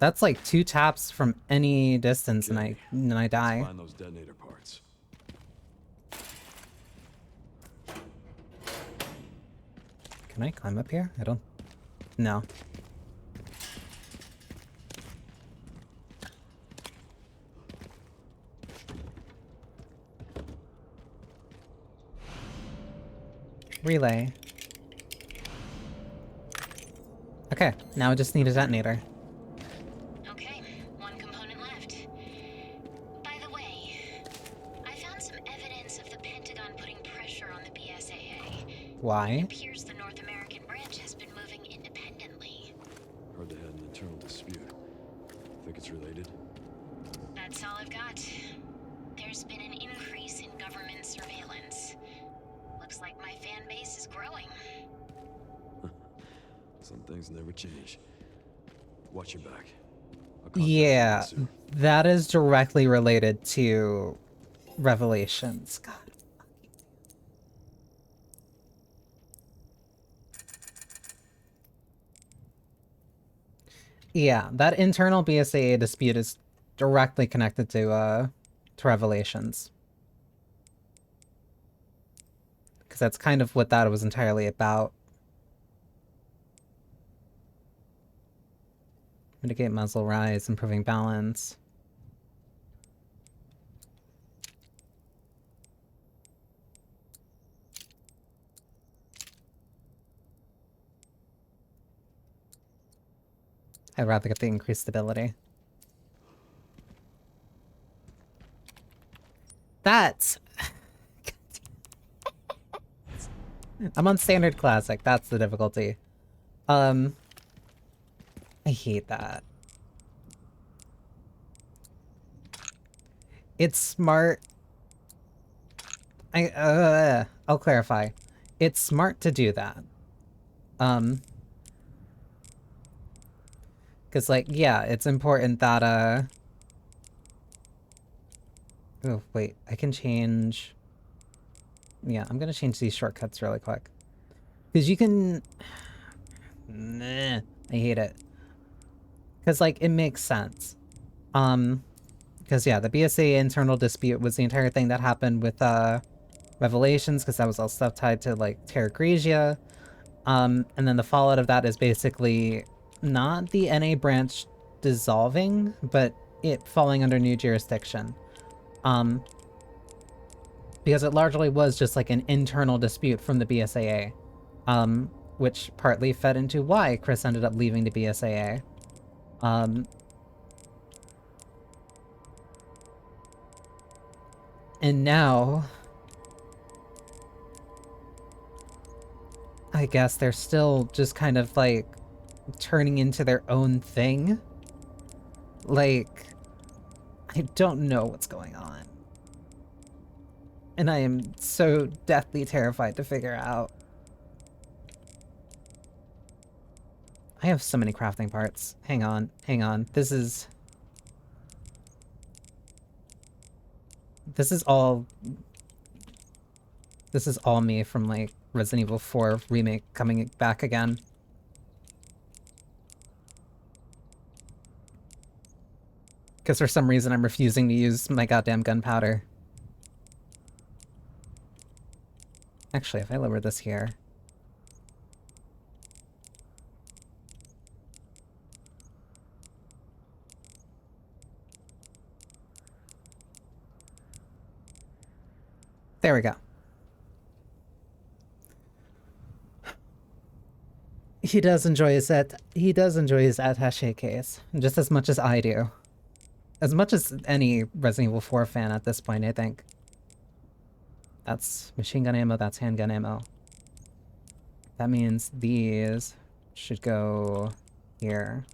That's like 2 taps from any distance and I Let's die. find those detonator parts. Can I climb up here? I don't... No. Relay. Okay, now I just need a detonator. Okay, one component left. By the way, I found some evidence of the Pentagon putting pressure on the BSAA. It Why? appears the North American branch has been moving independently. Heard they had an internal dispute. Think it's related? That's all I've got. There's been an increase in government surveillance. Looks like my fan base is growing. Some things never change. Watch your back. I'll contact Yeah, you soon. that is directly related to Revelations. God. Yeah, that internal BSAA dispute is directly connected to Revelations. Because that's kind of what that was entirely about. Mitigate muzzle rise, improving balance. I'd rather get the increased stability. That's... I'm on standard classic, that's the difficulty. I hate that. It's smart. I'll clarify. It's smart to do that. Cause like, yeah, it's important that, oh, wait, I can change... Yeah, I'm gonna change these shortcuts really quick. Cause you can... Nah, I hate it. Cause like, it makes sense. Because yeah, the BSA internal dispute was the entire thing that happened with, Revelations, because that was all stuff tied to, like, Terra Grigia. And then the fallout of that is basically not the NA branch dissolving, but it falling under new jurisdiction. Because it largely was just like an internal dispute from the BSAA, which partly fed into why Chris ended up leaving the BSAA. And now, I guess they're still just kind of like turning into their own thing. Like, I don't know what's going on. And I am so deathly terrified to figure out. I have so many crafting parts. Hang on, hang on. This is all... This is all me from, like, Resident Evil 4 Remake coming back again. Because for some reason I'm refusing to use my goddamn gunpowder. Actually, if I lower this here... There we go. He does enjoy his attaché case, just as much as I do. As much as any Resident Evil 4 fan at this point, I think. That's machine gun ammo, that's handgun ammo. That means these should go here.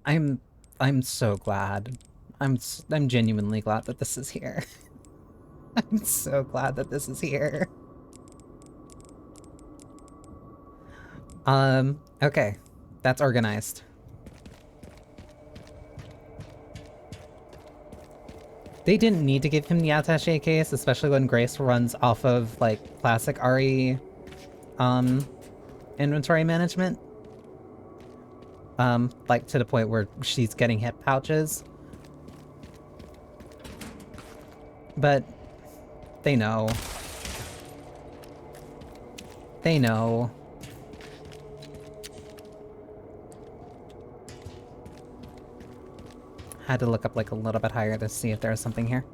I'm I'm so glad. I'm genuinely glad that this is here. I'm so glad that this is here. Okay. That's organized. They didn't need to give him the attaché case, especially when Grace runs off of, like, classic RE, inventory management. Like, to the point where she's getting hip pouches. But they know. They know. Had to look up, like, a little bit higher to see if there was something here.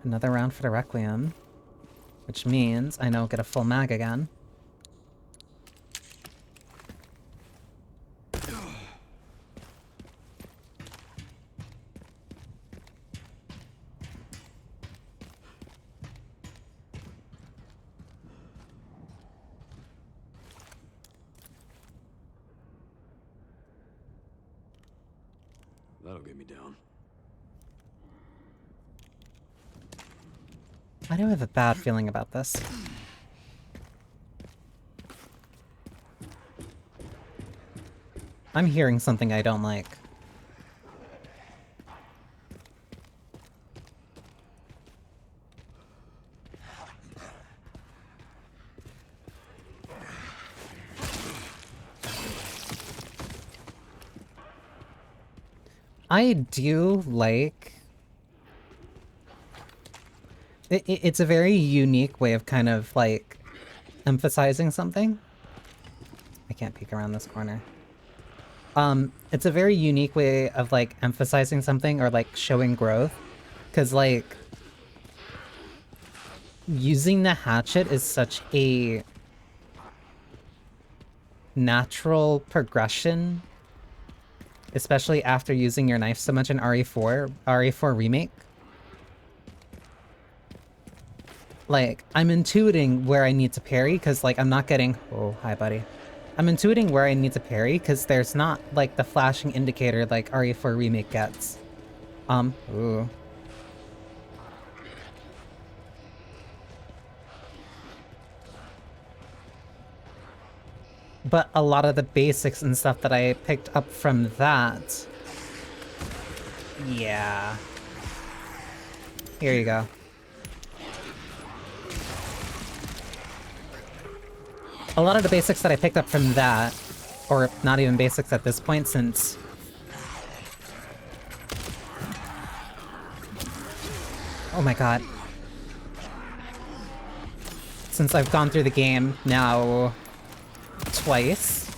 Another round for the Requiem. Which means I now get a full mag again. That'll get me down. I do have a bad feeling about this. I'm hearing something I don't like. I do like... It's a very unique way of kind of, like, emphasizing something. I can't peek around this corner. It's a very unique way of, like, emphasizing something or, like, showing growth. Because, like, using the hatchet is such a natural progression, especially after using your knife so much in RE4 Remake. Like, I'm intuiting where I need to parry, because, like, I'm not getting... Oh, hi, buddy. I'm intuiting where I need to parry, because there's not, like, the flashing indicator like RE4 Remake gets. Ooh. But a lot of the basics and stuff that I picked up from that... Yeah. Here you go. A lot of the basics that I picked up from that, or not even basics at this point since... Oh my god. Since I've gone through the game now twice.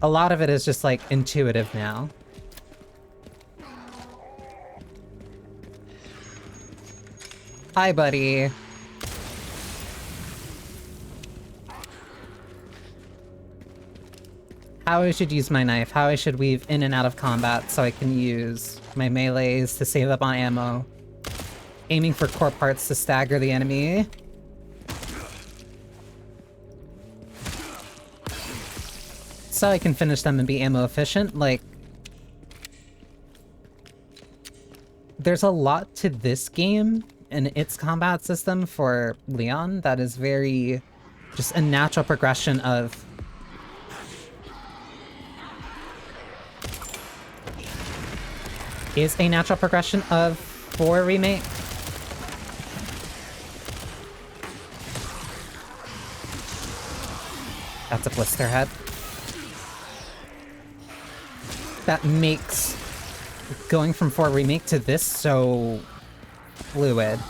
A lot of it is just like intuitive now. Hi, buddy. How I should use my knife, how I should weave in and out of combat so I can use my melees to save up on ammo. Aiming for core parts to stagger the enemy. So I can finish them and be ammo efficient, like... There's a lot to this game and its combat system for Leon that is very... just a natural progression of... is a natural progression of 4 Remake. That's a blister head. That makes going from 4 Remake to this so fluid.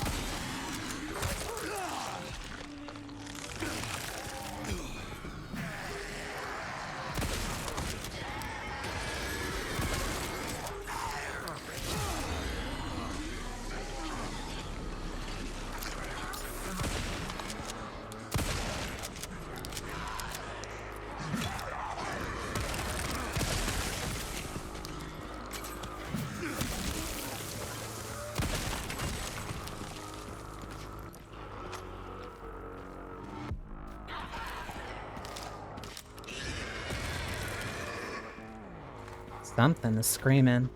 Something is screaming.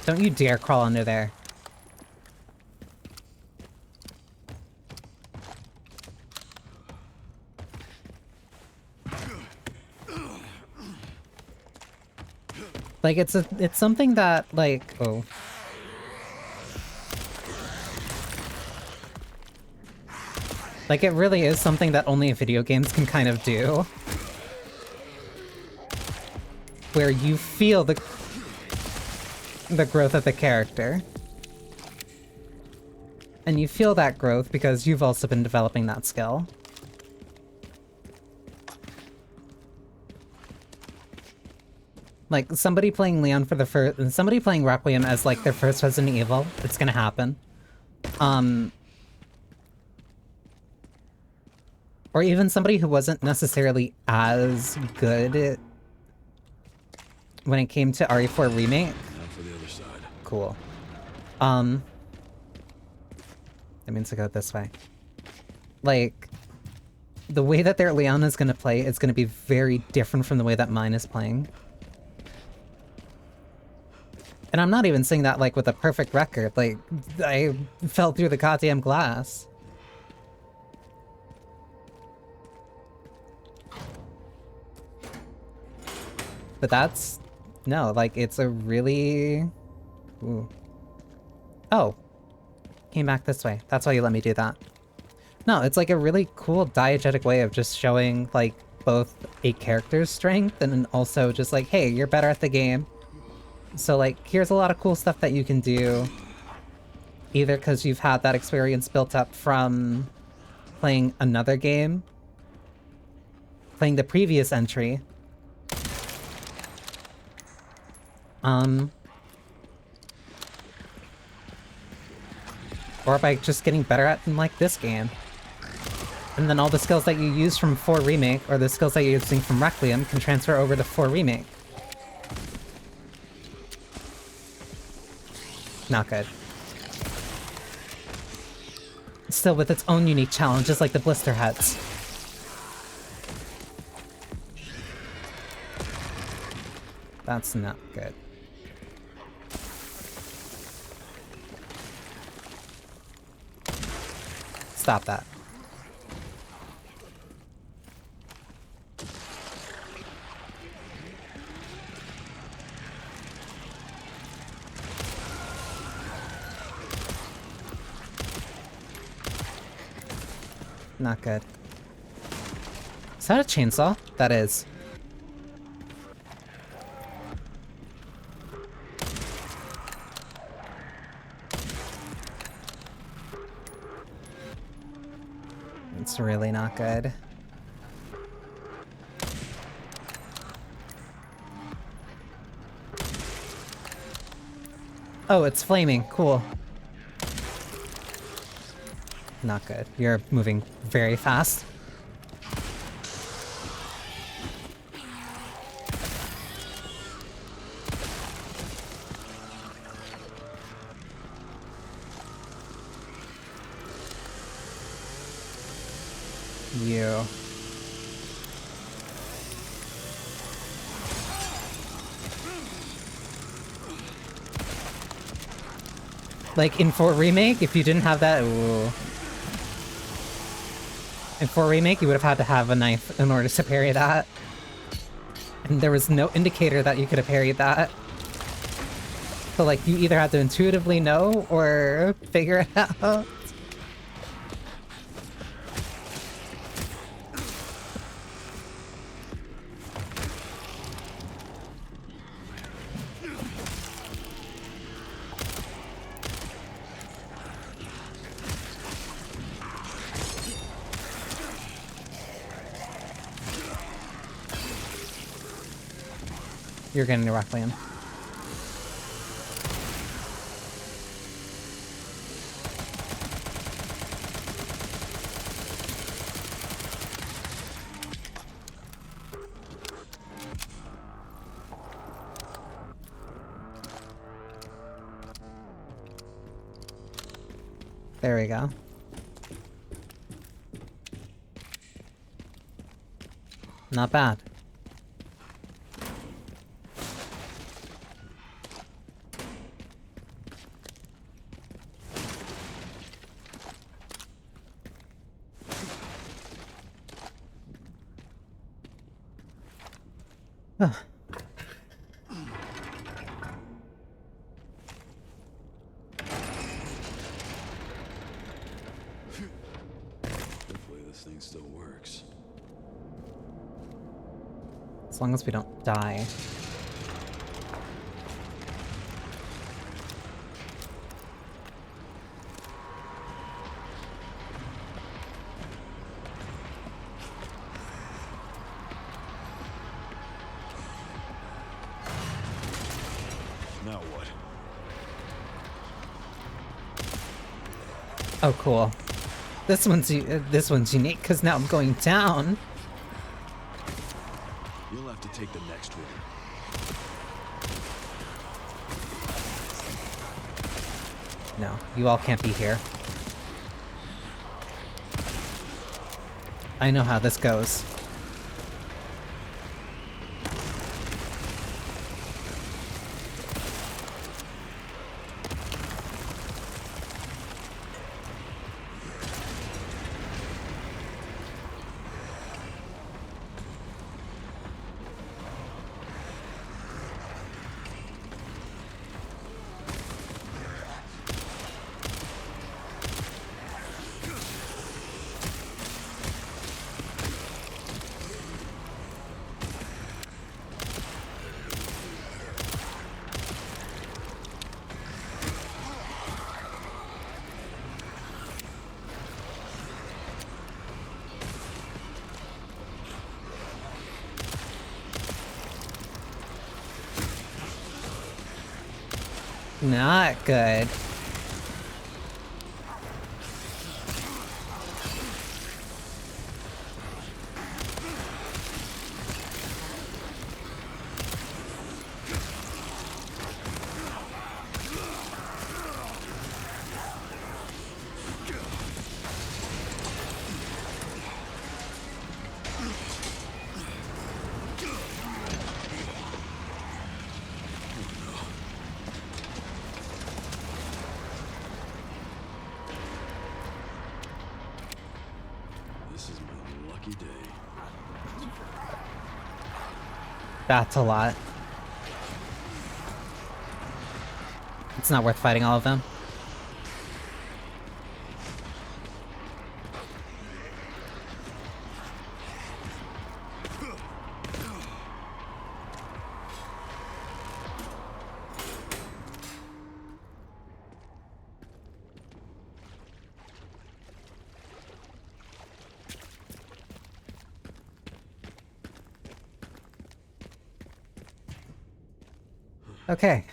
Don't you dare crawl under there. Like, it's something that, like, oh. Like, it really is something that only video games can kind of do. Where you feel the growth of the character. And you feel that growth because you've also been developing that skill. Like, somebody playing Leon for the first... Somebody playing Requiem as, like, their first Resident Evil. It's gonna happen. Or even somebody who wasn't necessarily as good when it came to RE4 Remake. Now for the other side. Cool. That means to go this way. Like, the way that their Leon is gonna play is gonna be very different from the way that mine is playing. And I'm not even saying that, like, with a perfect record. Like, I fell through the goddamn glass. But that's... No, like, it's a really... Ooh. Oh. Came back this way. That's why you let me do that. No, it's like a really cool diegetic way of just showing, like, both a character's strength and then also just like, hey, you're better at the game. So, like, here's a lot of cool stuff that you can do. Either because you've had that experience built up from playing another game, playing the previous entry, or by just getting better at, like, this game. And then all the skills that you use from 4 Remake, or the skills that you're using from Requiem, can transfer over to 4 Remake. Not good. Still with its own unique challenges like the blister heads. That's not good. Stop that. Not good. Is that a chainsaw? That is. It's really not good. Oh, it's flaming. Cool. Not good. You're moving very fast. You. Like, in 4 Remake, if you didn't have that... Ooh. In 4 Remake, you would have had to have a knife in order to parry that. And there was no indicator that you could have parried that. So, like, you either had to intuitively know or figure it out. You're getting a Requiem. There we go. Not bad. Hopefully this thing still works. As long as we don't die. Now what? Oh, cool. This one's unique because now I'm going down. You'll have to take the next one. No, you all can't be here. I know how this goes. Not good. This is my lucky day. That's a lot. It's not worth fighting all of them. Okay.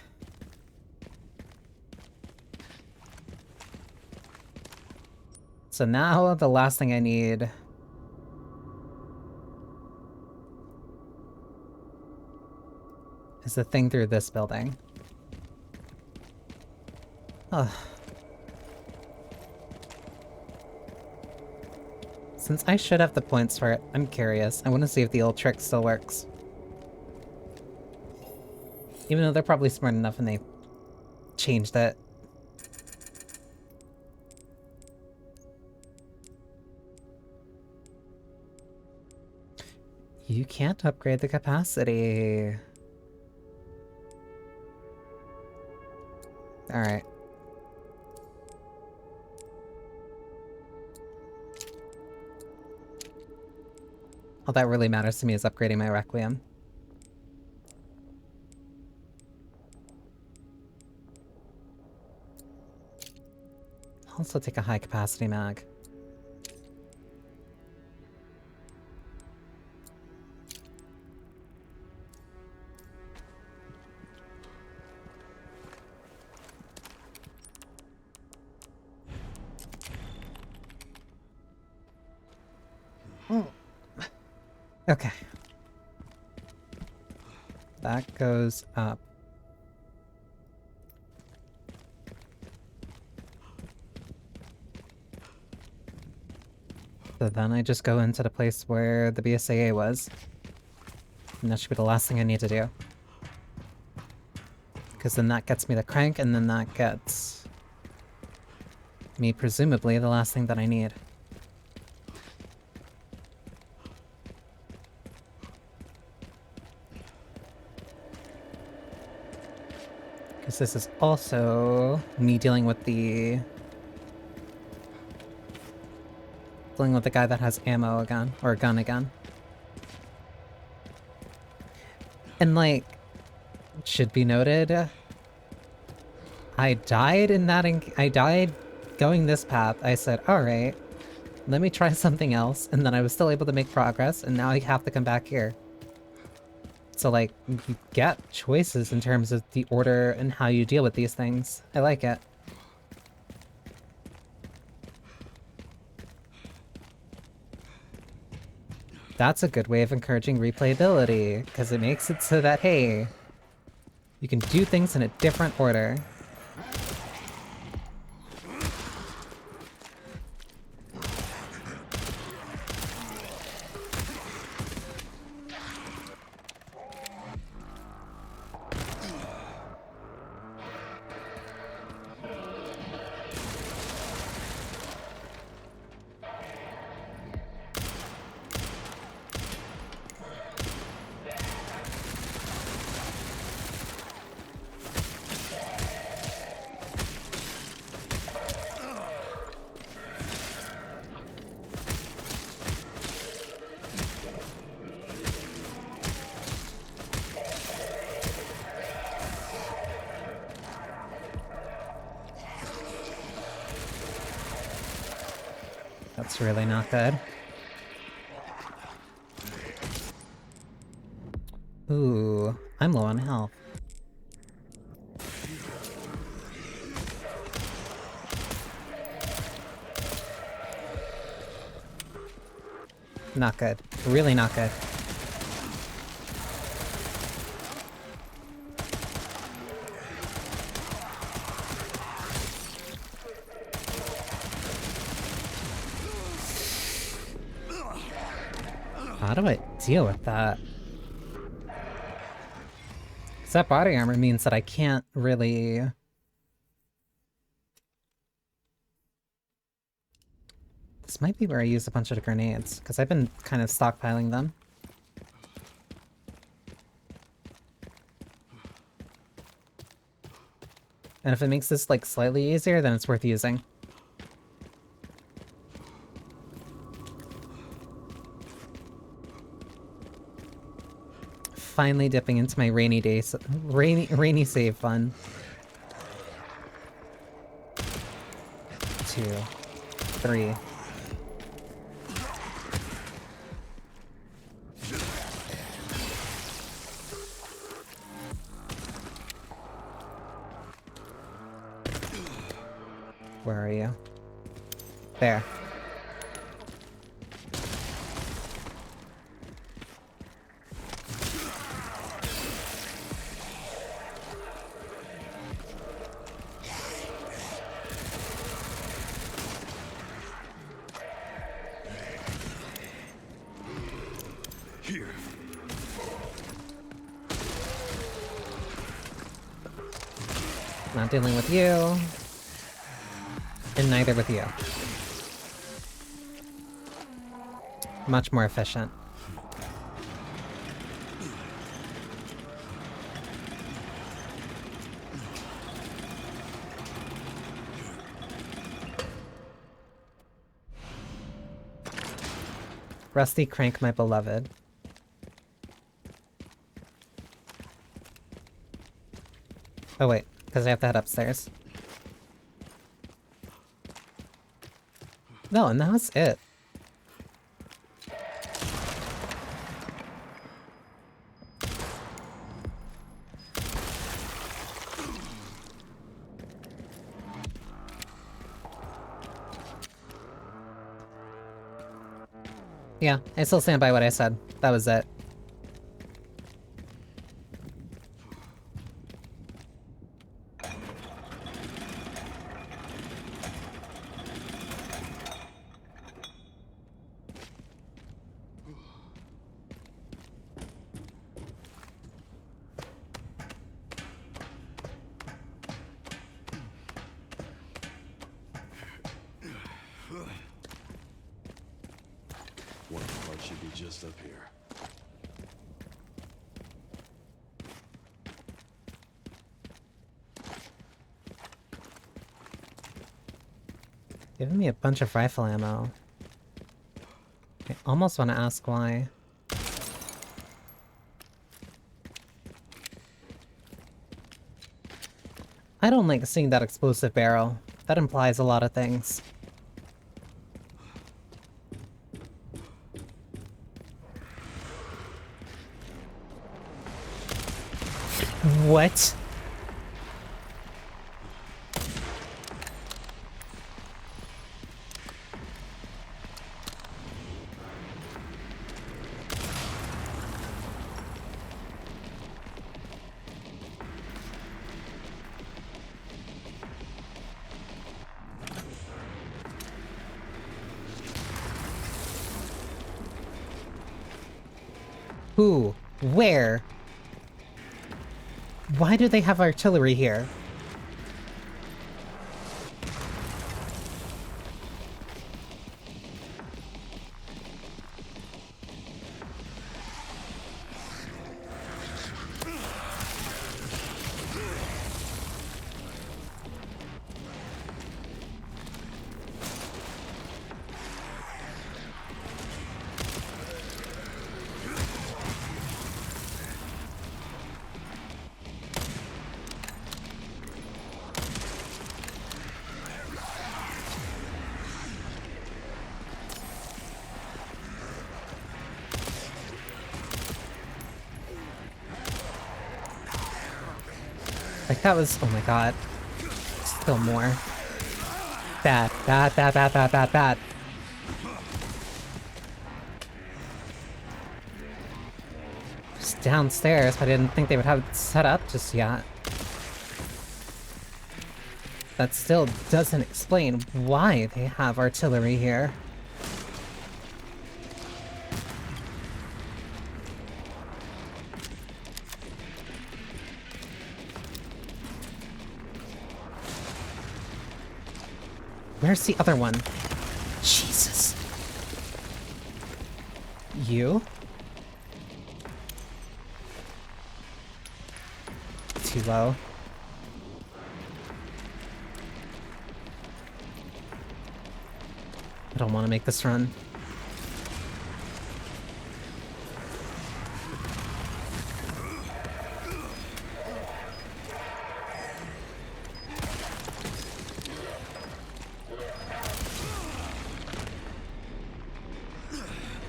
So now the last thing I need is the thing through this building. Ugh. Since I should have the points for it, I'm curious. I want to see if the old trick still works. Even though they're probably smart enough and they changed it. You can't upgrade the capacity. Alright. All that really matters to me is upgrading my Requiem. I'll also take a high capacity mag. Okay. That goes up. So then I just go into the place where the BSAA was. And that should be the last thing I need to do. Because then that gets me the crank, and then that gets me presumably the last thing that I need. Because this is also me dealing with the guy that has ammo again, or a gun again. And like, should be noted, I died in that, I died going this path. I said, alright, let me try something else, and then I was still able to make progress, and now I have to come back here. So like, you get choices in terms of the order and how you deal with these things. I like it. That's a good way of encouraging replayability, because it makes it so that, hey, you can do things in a different order. That's really not good. Ooh, I'm low on health. Not good. Really not good. How do I deal with that? Because that body armor means that I can't really... This might be where I use a bunch of grenades, because I've been kind of stockpiling them. And if it makes this, like, slightly easier, then it's worth using. Finally dipping into my rainy save fun. 2, 3. Where are you? There. Here. Not dealing with you. And neither with you. Much more efficient. Rusty Crank, my beloved. Oh wait, because I have to head upstairs. No, and that was it. Yeah, I still stand by what I said. That was it. One of the parts should be just up here. Giving me a bunch of rifle ammo. I almost want to ask why. I don't like seeing that explosive barrel. That implies a lot of things. What? Who? Where? Why do they have artillery here? Like that was, oh my god. Still more. Bad, bad, bad, bad, bad, bad, bad. Just downstairs, but I didn't think they would have it set up just yet. That still doesn't explain why they have artillery here. Where's the other one? Jesus. You? Too low. I don't want to make this run.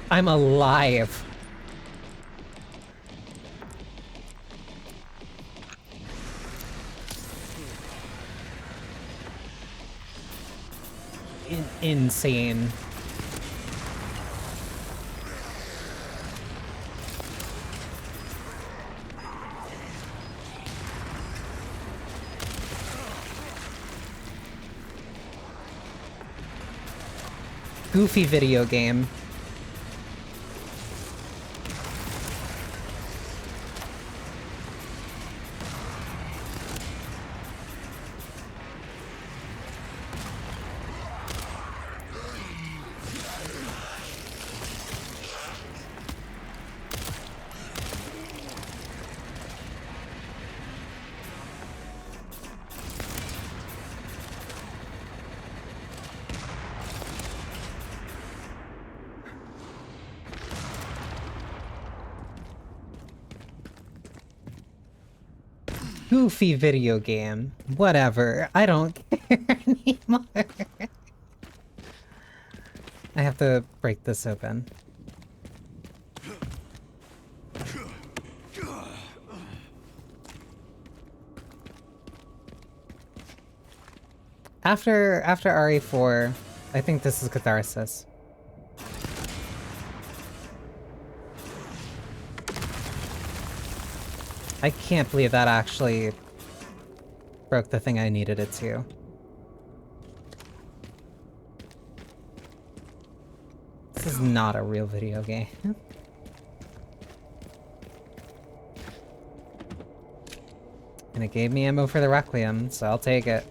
I'm alive. Insane. Goofy video game. Goofy video game. Whatever. I don't care anymore. I have to break this open. After RE4, I think this is catharsis. I can't believe that actually broke the thing I needed it to. This is not a real video game. And it gave me ammo for the Requiem, so I'll take it.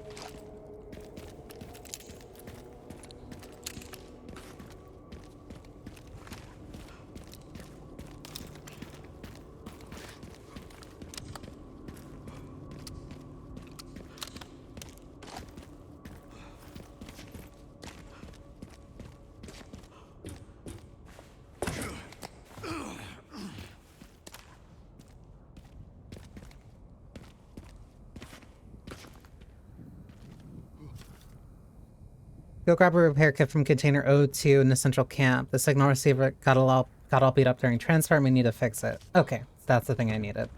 Go grab a repair kit from container O2 in the central camp. The signal receiver got all beat up during transfer and we need to fix it. Okay, that's the thing I needed.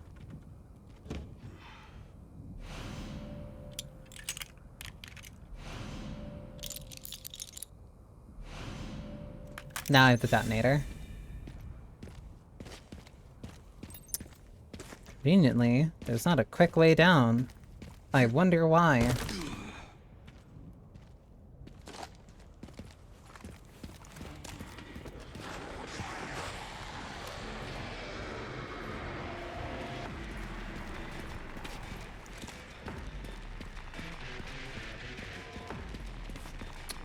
Now I have the detonator. Conveniently, there's not a quick way down. I wonder why.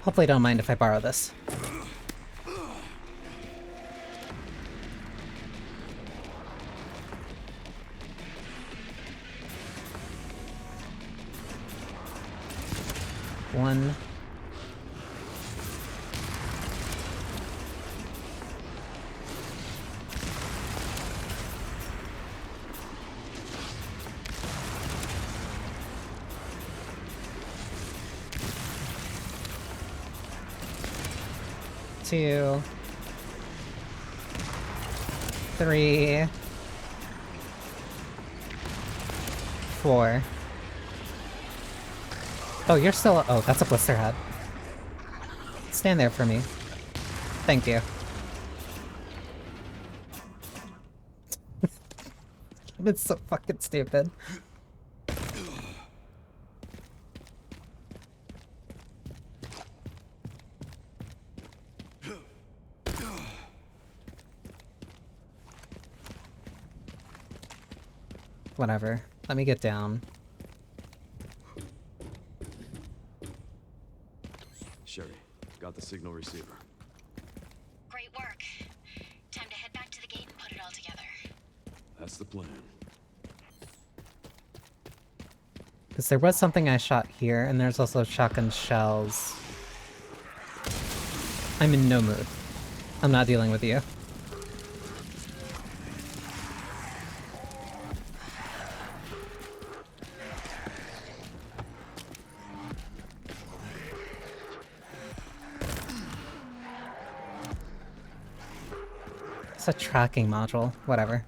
Hopefully don't mind if I borrow this. One. Two. Three. Four. Oh, you're still- oh, that's a blister head. Stand there for me. Thank you. It's so fucking stupid. Whatever. Let me get down. Sherry, got the signal receiver. Great work. Time to head back to the gate and put it all together. That's the plan. Because there was something I shot here, and there's also shotgun shells. I'm in no mood. I'm not dealing with you. It's a tracking module. Whatever.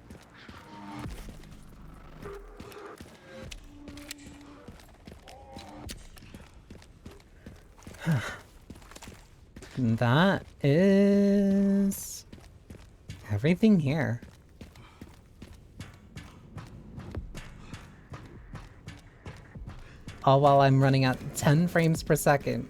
That is everything here. All while I'm running at 10 frames per second.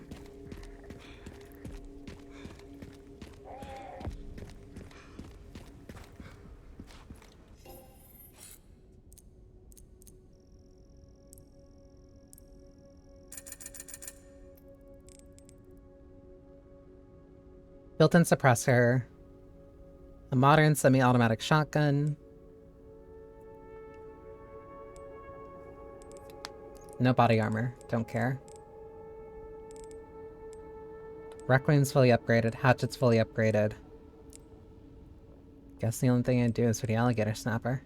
Built-in suppressor. A modern semi-automatic shotgun. No body armor. Don't care. Requiem's fully upgraded. Hatchet's fully upgraded. Guess the only thing I'd do is for the alligator snapper.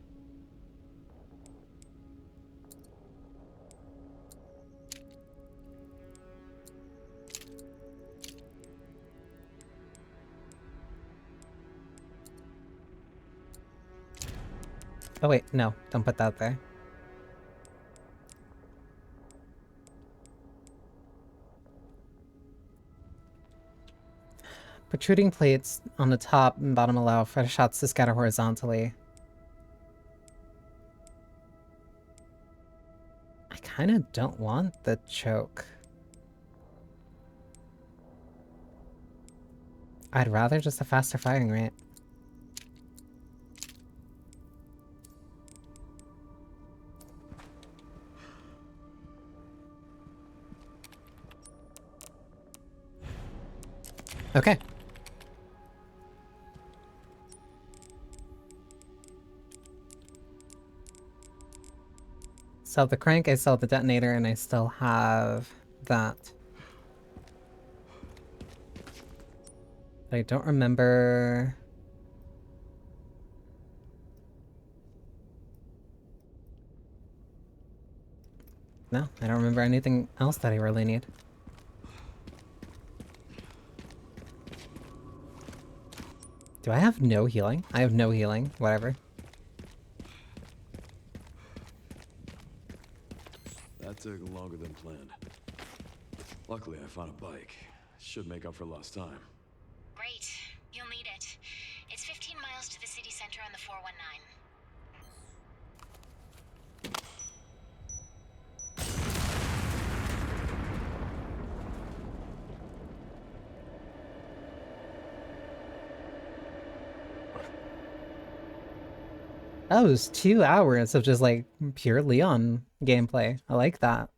Oh wait, no. Don't put that there. Protruding plates on the top and bottom allow for shots to scatter horizontally. I kind of don't want the choke. I'd rather just a faster firing rate. Okay. Sell the crank, I sell the detonator, and I still have that. But I don't remember... No, I don't remember anything else that I really need. Do I have no healing? I have no healing. Whatever. That took longer than planned. Luckily, I found a bike. Should make up for lost time. Great. You'll need it. It's 15 miles to the city center on the 419. That was 2 hours of just like pure Leon gameplay. I like that.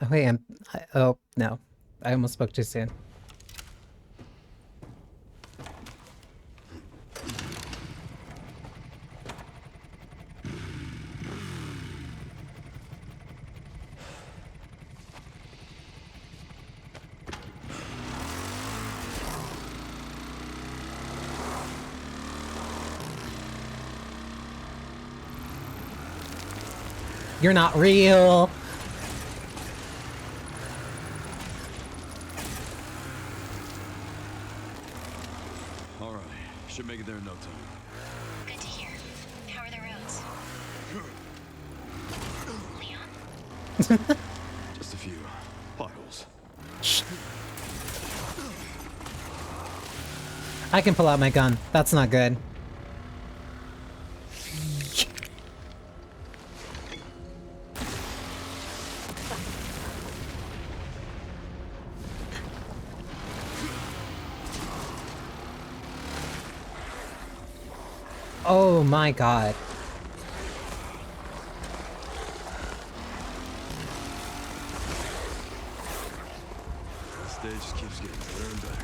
Oh wait, oh no. I almost spoke too soon. You're not real. All right, should make it there in no time. Good to hear. How are the roads? Leon? Just a few potholes. I can pull out my gun. That's not good. Oh my god. This stage just keeps getting better and better.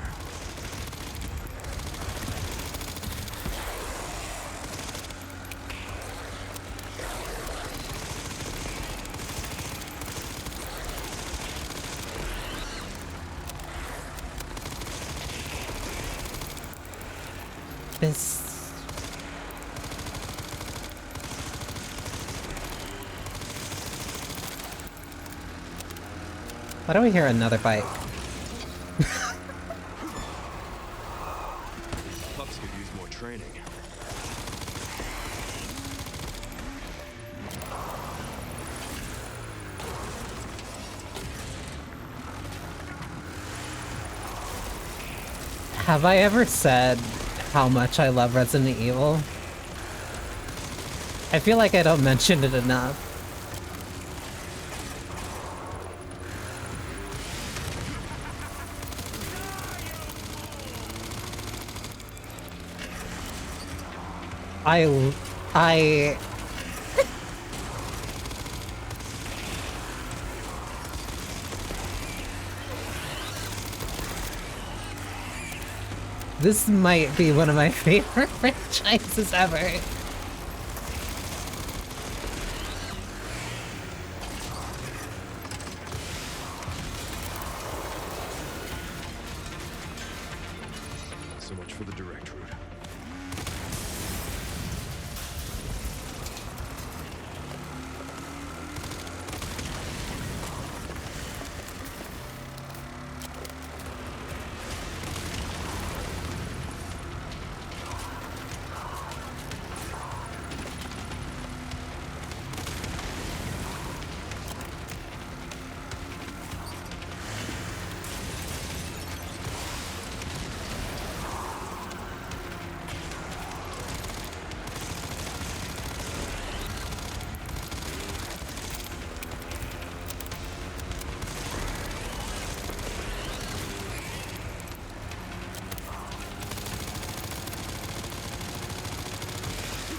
This... Why do we hear another bike? Pups could use more training. Have I ever said how much I love Resident Evil? I feel like I don't mention it enough. I... This might be one of my favorite franchises ever. So much for the direct route.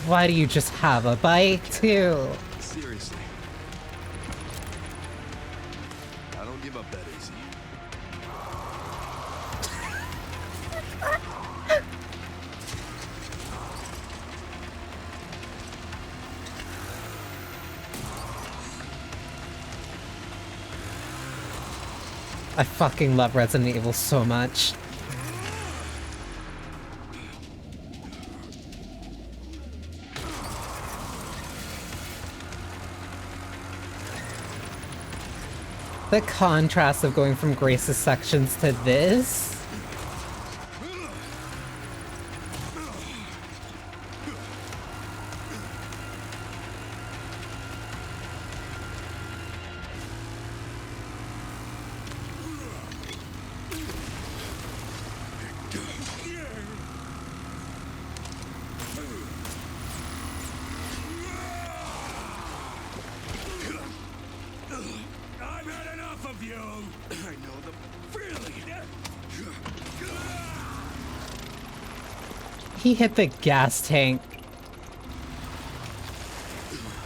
Why do you just have a bike too? Seriously. I don't give up that easy. I fucking love Resident Evil so much. The contrast of going from Grace's sections to this. I've had enough of you! I know the feeling! He hit the gas tank.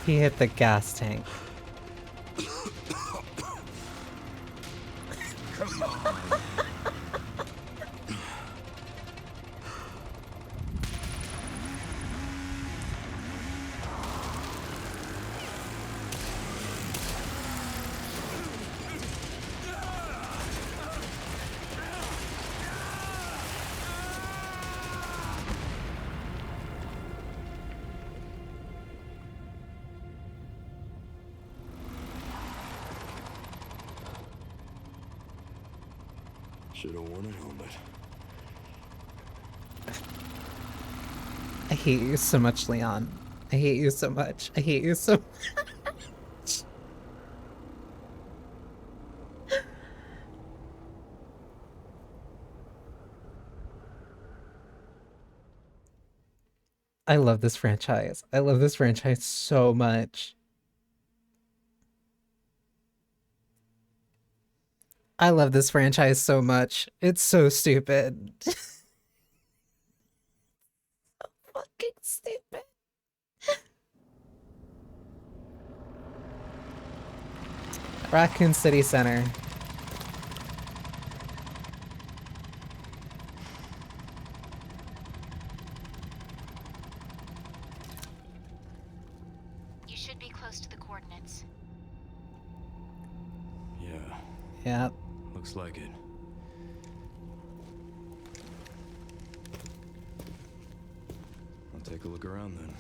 He hit the gas tank. Come on! Should've worn a helmet. I hate you so much, Leon. I hate you so much. I hate you so much. I love this franchise. I love this franchise so much. I love this franchise so much. It's so stupid. Fucking stupid. Raccoon City Center. You should be close to the coordinates. Yeah, Yeah. looks like it. I'll take a look around then.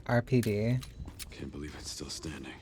RPD. Can't believe it's still standing.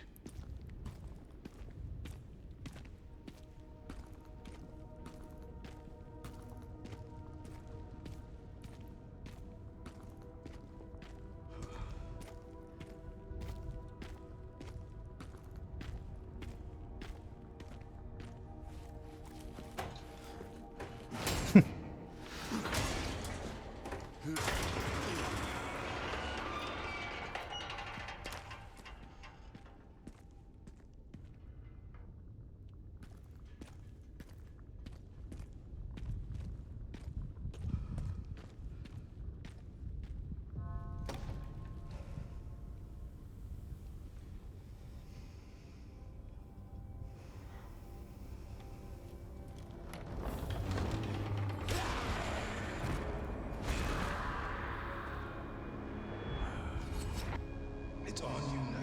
It's on you now.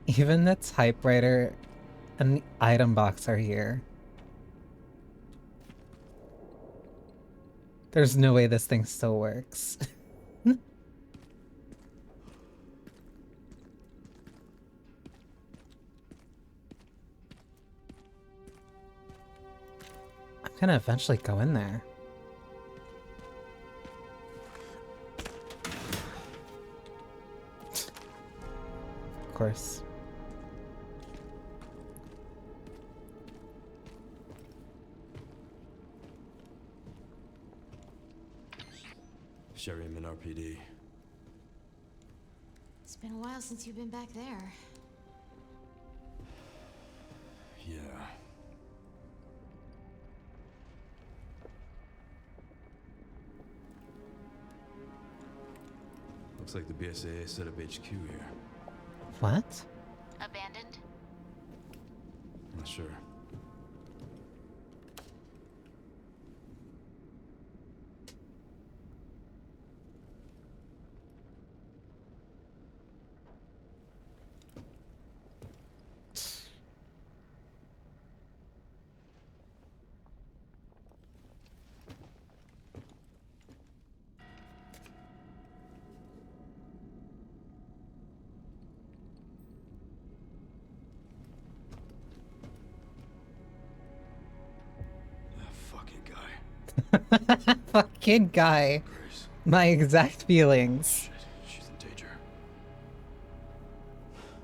Even the typewriter and the item box are here. There's no way this thing still works. I'm gonna eventually go in there. Of course. Sherry, I'm in RPD. It's been a while since you've been back there. Yeah. Looks like the BSAA set up HQ here. What? Abandoned? Not sure. That fucking guy. Fucking guy. Grace. My exact feelings. Shit, she's in danger.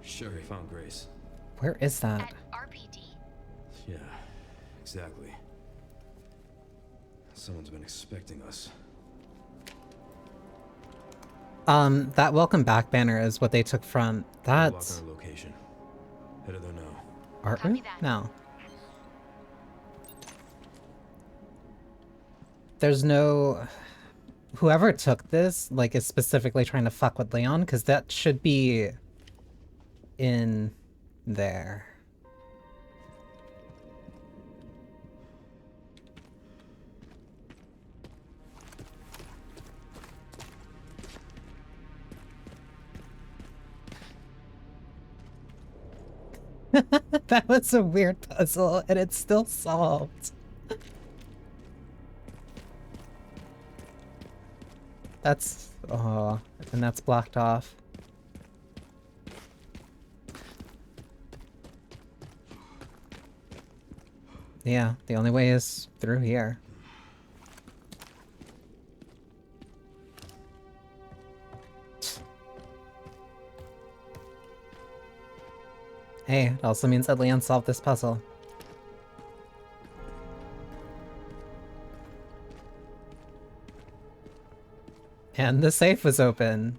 Sherry found Grace. Where is that? At RPD? Yeah, exactly. Someone's been expecting us. That welcome back banner is what they took from. That's Lock on our location. Headed there now. art Copy room? that. No. There's no... Whoever took this, like, is specifically trying to fuck with Leon, because that should be in there. That was a weird puzzle, and it's still solved. That's... oh, and that's blocked off. Yeah, the only way is through here. Hey, it also means that Leon solved this puzzle. And the safe was open.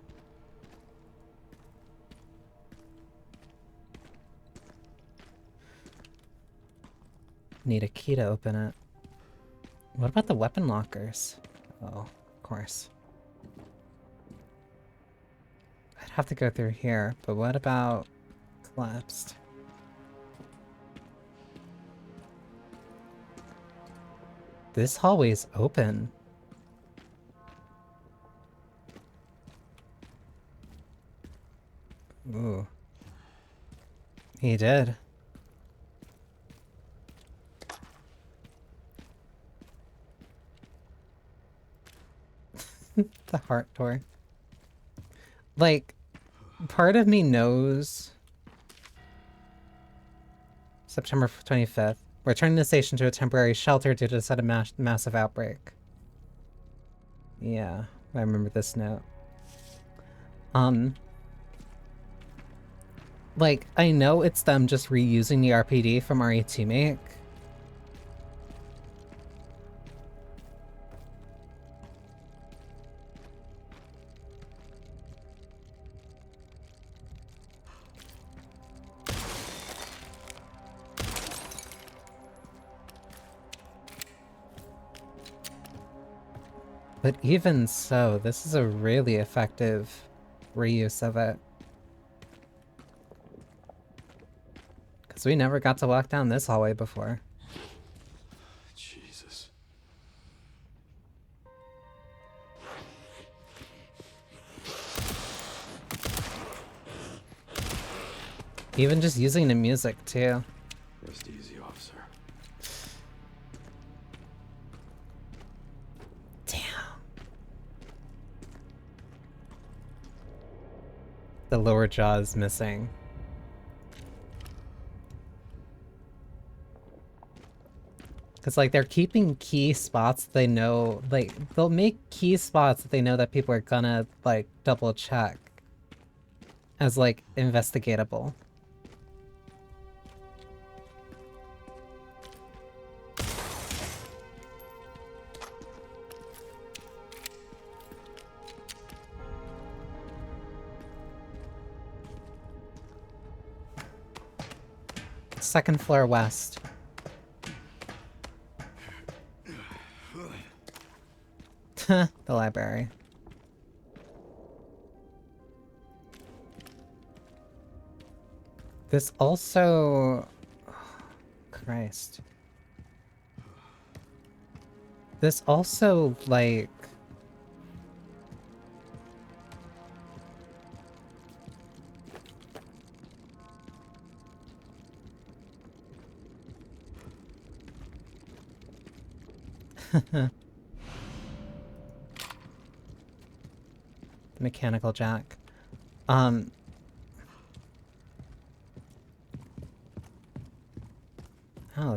Need a key to open it. What about the weapon lockers? Oh, of course. I'd have to go through here, but what about collapsed? This hallway's open. Ooh. He did. The heart door. Like, part of me knows... September 25th. We're turning the station to a temporary shelter due to a sudden massive outbreak. Yeah, I remember this note. Like, I know it's them just reusing the RPD from RE2 Make. But even so, this is a really effective reuse of it. Because we never got to walk down this hallway before. Jesus. Even just using the music, too. Rest easy, officer. Damn. The lower jaw is missing. Because, like, they're keeping key spots they know, like, they'll make key spots that they know that people are gonna, like, double check as, like, investigatable. second floor west. The library. This also... Christ. This also, like... Mechanical jack. Oh,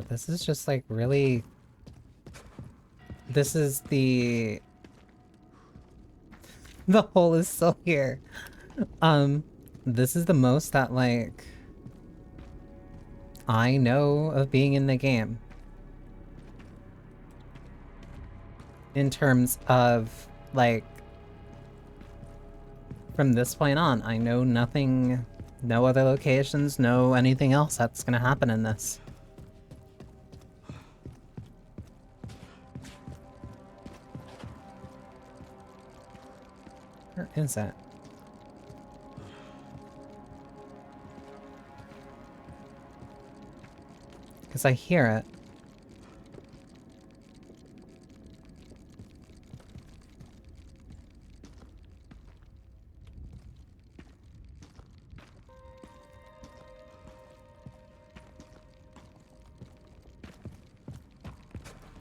this is just like really... This is the... The hole is still here. This is the most that, like... I know of being in the game. In terms of, like... From this point on, I know nothing... No other locations, no anything else that's gonna happen in this. Where is it? Because I hear it.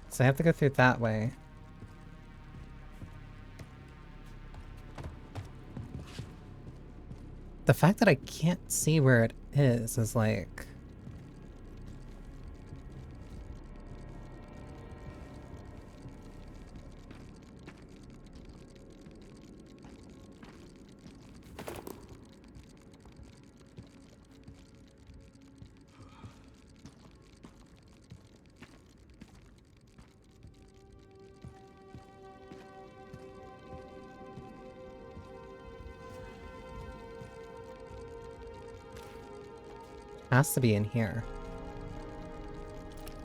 So I have to go through that way. The fact that I can't see where it is like... Has to be in here.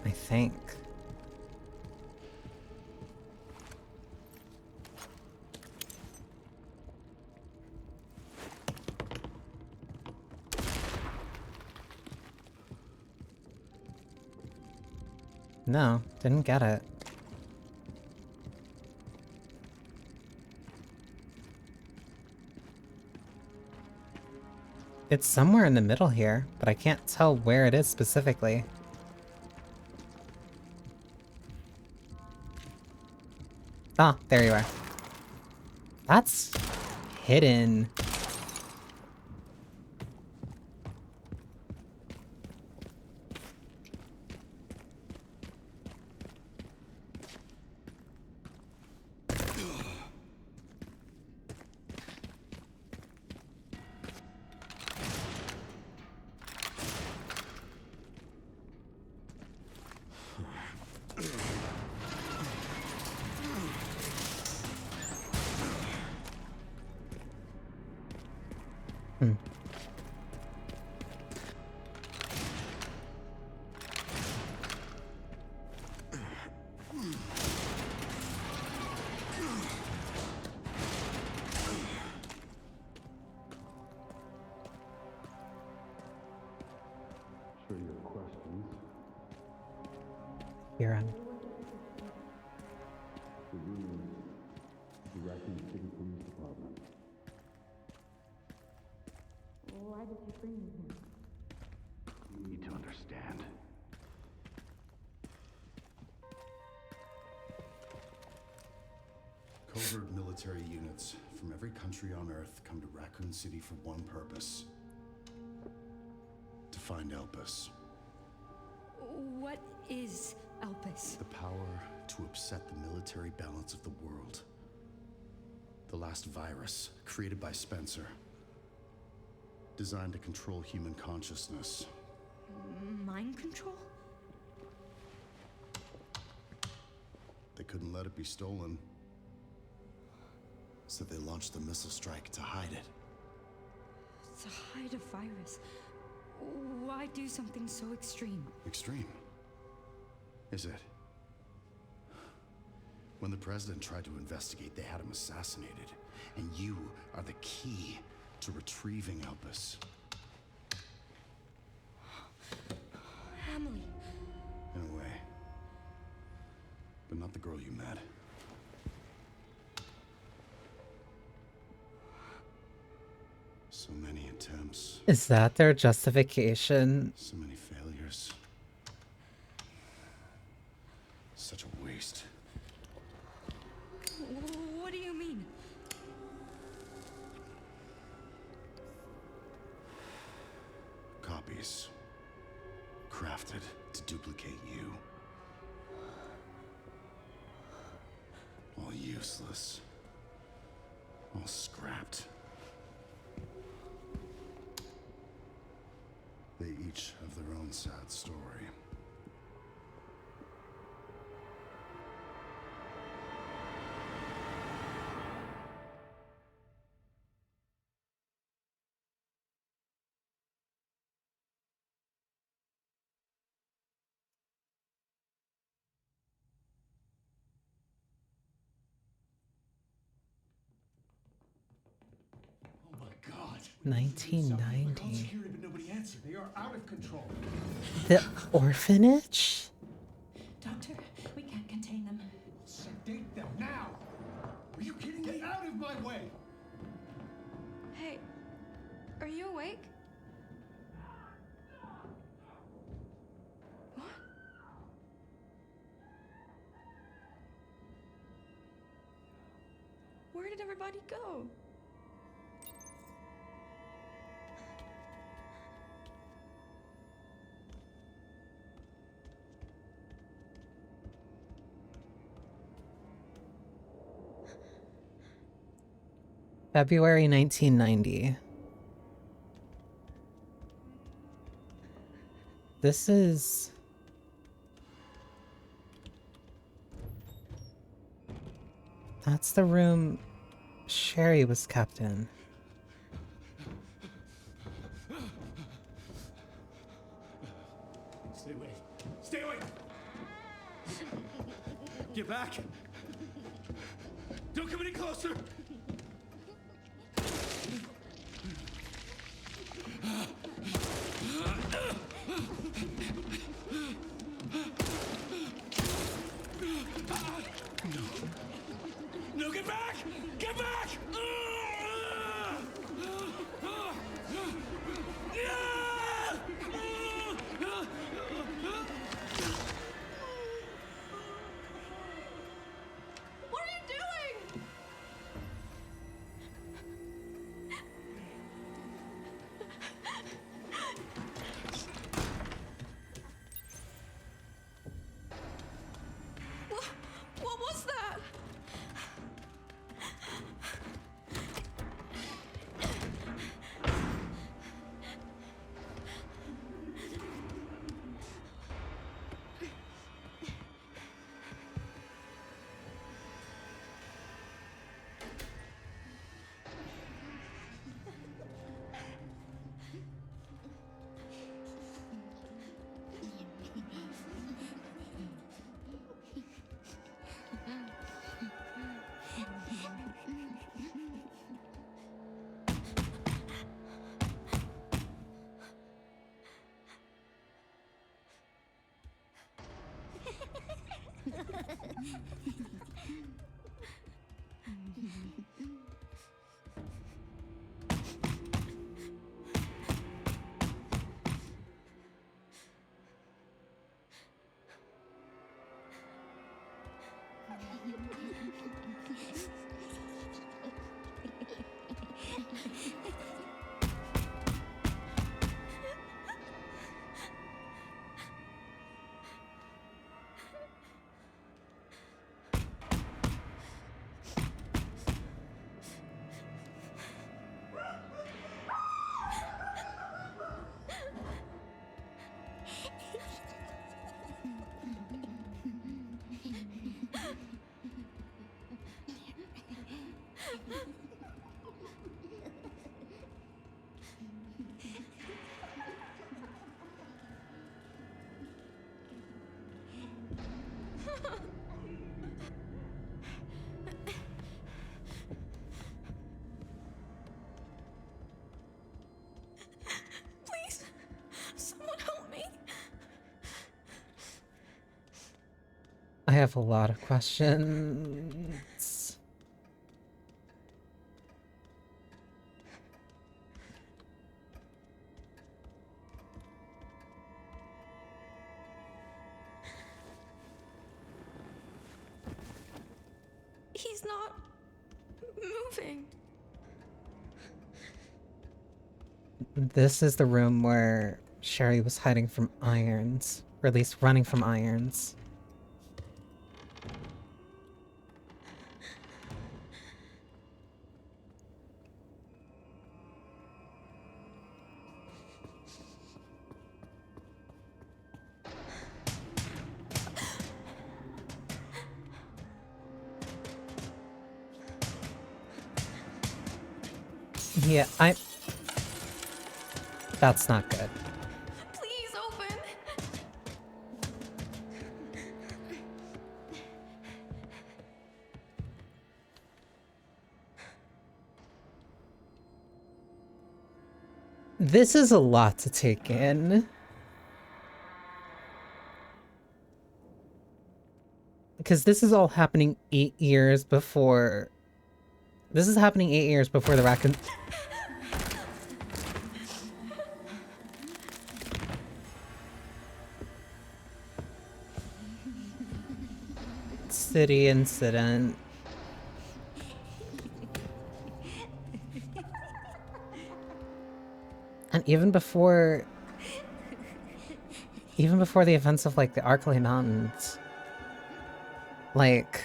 I think. No, didn't get it. It's somewhere in the middle here, but I can't tell where it is specifically. Ah, there you are. That's hidden. Here I'm. Why did you bring me here? You need to understand. Covert military units from every country on Earth come to Raccoon City for one purpose. To find Elpis. What is Elpis? The power to upset the military balance of the world. The last virus, created by Spencer. Designed to control human consciousness. Mind control? They couldn't let it be stolen. So they launched the missile strike to hide it. To hide a virus. Why do something so extreme? Extreme? Is it? When the president tried to investigate, they had him assassinated. And you are the key to retrieving Elpis. Emily. In a way. But not the girl you met. So many attempts, Is that their justification? so many failures. Such a waste. What do you mean? Copies. Crafted to duplicate you. All useless. All scrapped. They each have their own sad story. Oh my God. 1990. Security, but nobody answered. They are out of control. The orphanage? Doctor, we can't contain them. Sedate them now. Are you kidding me? Get out of my way. Hey, are you awake? What? Where did everybody go? February 1990. This is... That's the room Sherry was kept in. Stay away. Stay away. Get back. Don't come any closer. No, get back! Get back! What are you doing? What was that? have a lot of questions. He's not moving. This is the room where Sherry was hiding from Irons, or at least running from Irons. Yeah, that's not good. Please open. This is a lot to take in. Because this is all happening 8 years before... This is happening 8 years before the Raccoon... City incident. And even before the events of, like, the Arklay Mountains. Like...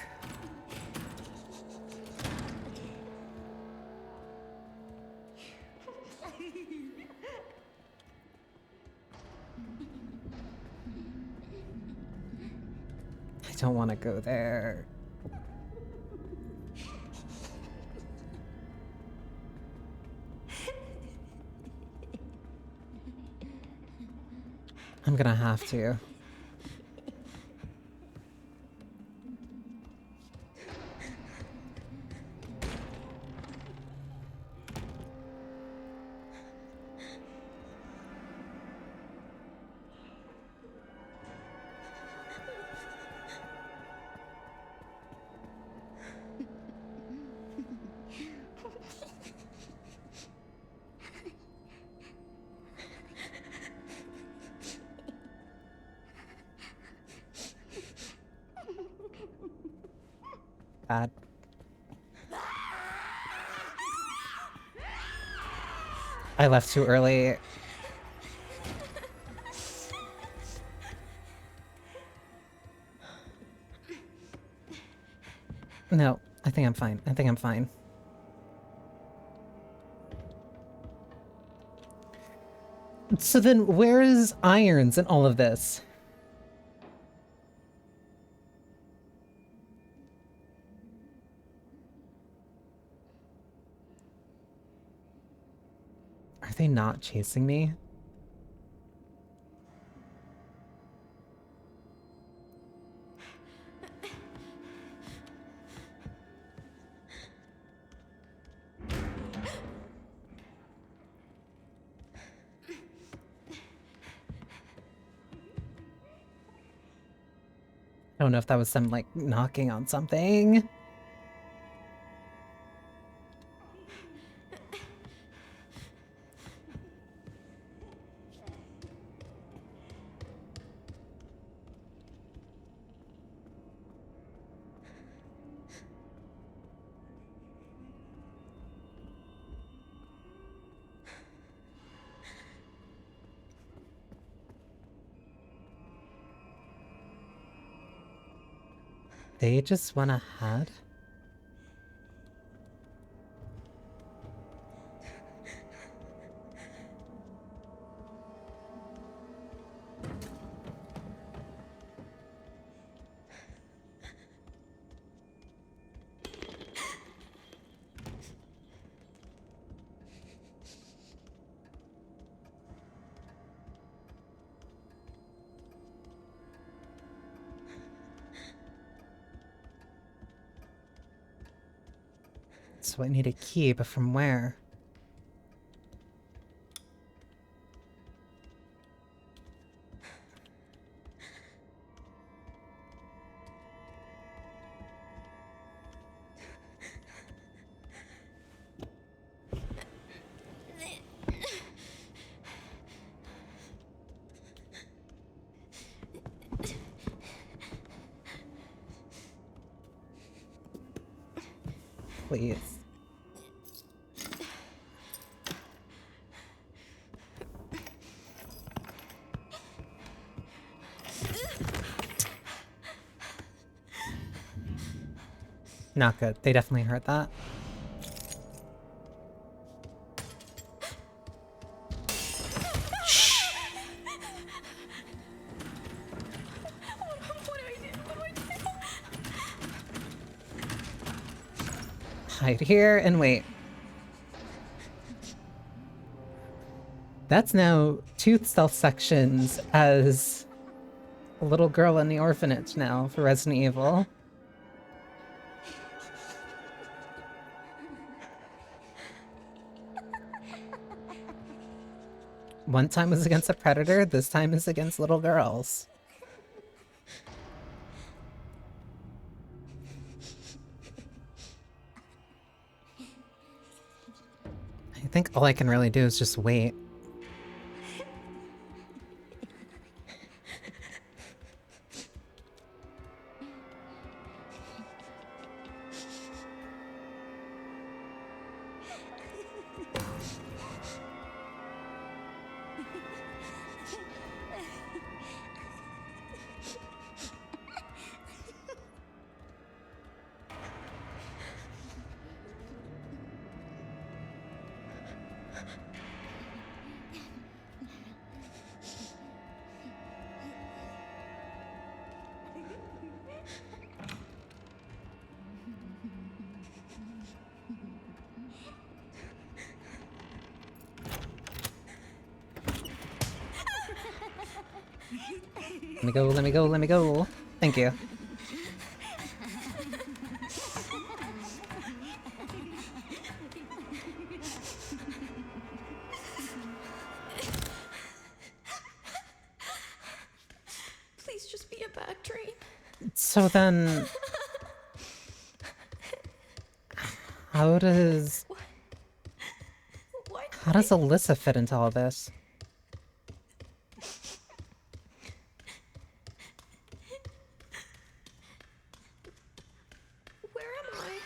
I don't want to go there. I'm gonna have to. Bad. I left too early. No, I think I'm fine. I think I'm fine. So then, where is Irons in all of this? Are they not chasing me? I don't know if that was them, like, knocking on something. They just went ahead? So I need a key, but from where? please. Not good. They definitely heard that. Hide here and wait. That's now 2 stealth sections as a little girl in the orphanage now for Resident Evil. One time was against a predator, this time is against little girls. I think all I can really do is just wait. Let me go, let me go, let me go. Thank you. Please just be a bad dream. So then... How does... Why How does Alyssa fit into all this? Where am I?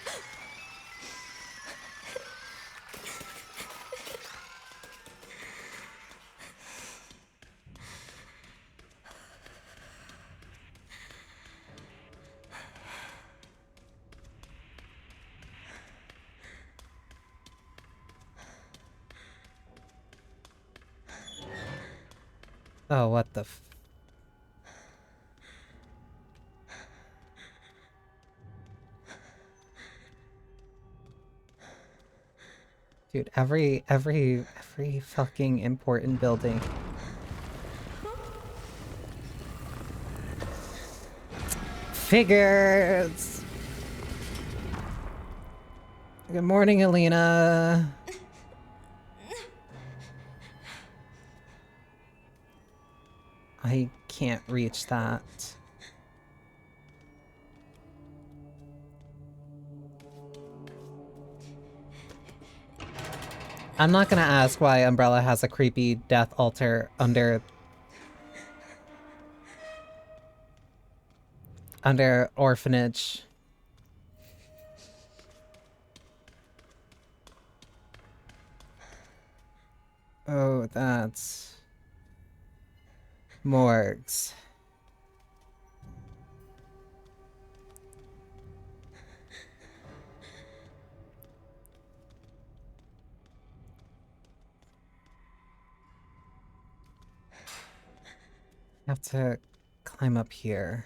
Oh, what the f... Dude, every fucking important building. Figures! Good morning, Alina. I can't reach that. I'm not gonna ask why Umbrella has a creepy death altar under orphanage. Oh, that's... morgues. I have to climb up here.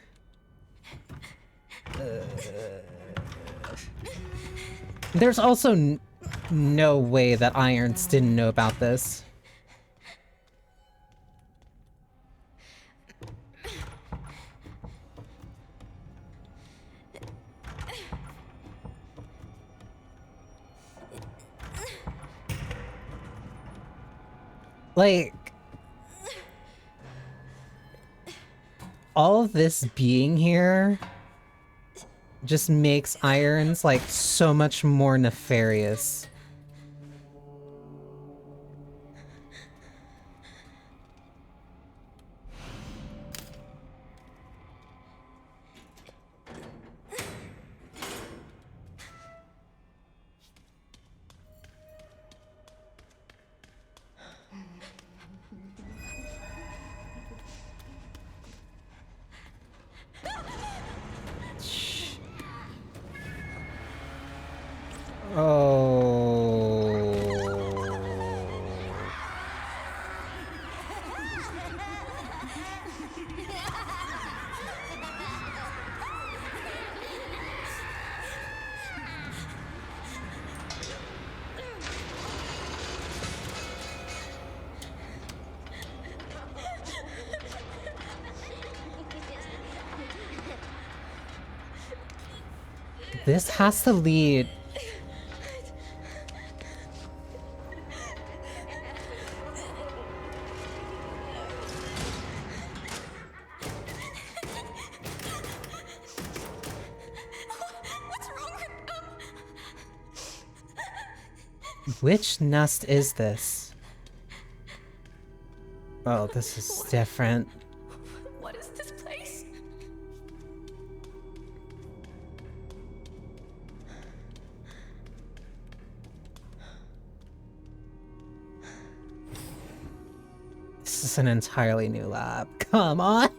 There's also no way that Irons didn't know about this. Like, all of this being here just makes Irons, like, so much more nefarious. This has to lead. What's wrong with them? Which nest is this? Oh, this is different. What is this place? This is an entirely new lab. Come on!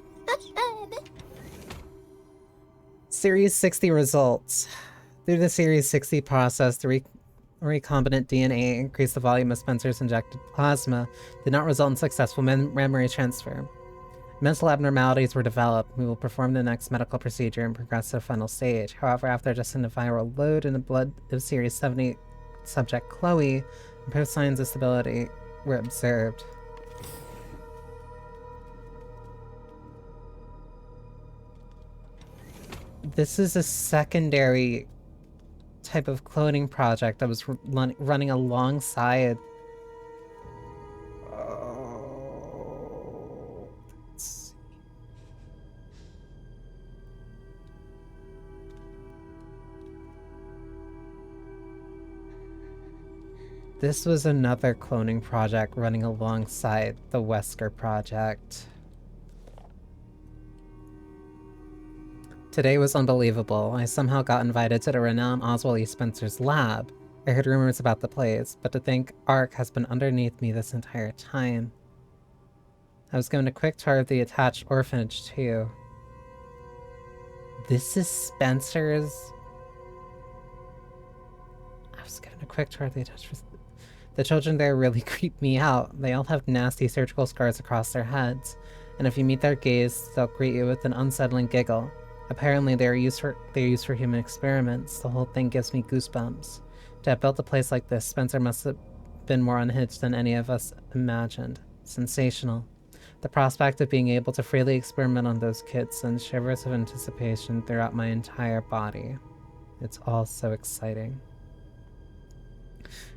Series 60 results. Through the Series 60 process, the recombinant DNA increased the volume of Spencer's injected plasma, did not result in successful memory transfer. Mental abnormalities were developed. We will perform the next medical procedure and progress to the final stage. However, after adjusting the viral load in the blood of Series 70 subject Chloe, improved signs of stability were observed. This is a secondary type of cloning project that was running alongside. This was another cloning project running alongside the Wesker project. Today was unbelievable. I somehow got invited to the renowned Oswald E. Spencer's lab. I heard rumors about the place, but to think ARC has been underneath me this entire time. I was given a quick tour of the attached orphanage, too. This is Spencer's... I was given a quick tour of the attached... The children there really creep me out. They all have nasty surgical scars across their heads, and if you meet their gaze, they'll greet you with an unsettling giggle. Apparently they're used for human experiments. The whole thing gives me goosebumps. To have built a place like this, Spencer must have been more unhinged than any of us imagined. Sensational. The prospect of being able to freely experiment on those kids sends shivers of anticipation throughout my entire body. It's all so exciting.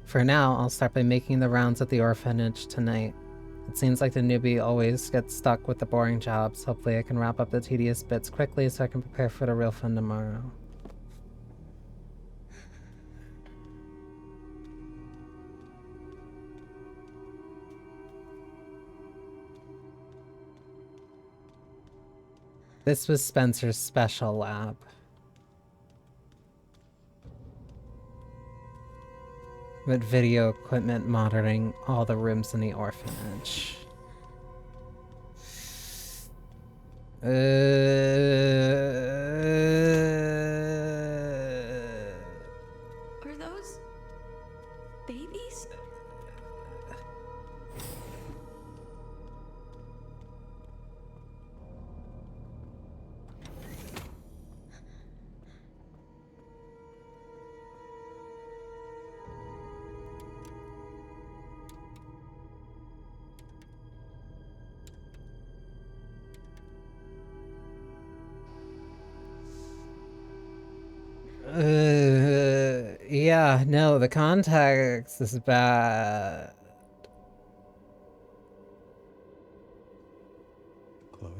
For now, I'll start by making the rounds at the orphanage tonight. It seems like the newbie always gets stuck with the boring jobs. Hopefully I can wrap up the tedious bits quickly so I can prepare for the real fun tomorrow. This was Spencer's special lab. With video equipment monitoring all the rooms in the orphanage. Are those babies? Yeah, no, the context is bad. Chloe?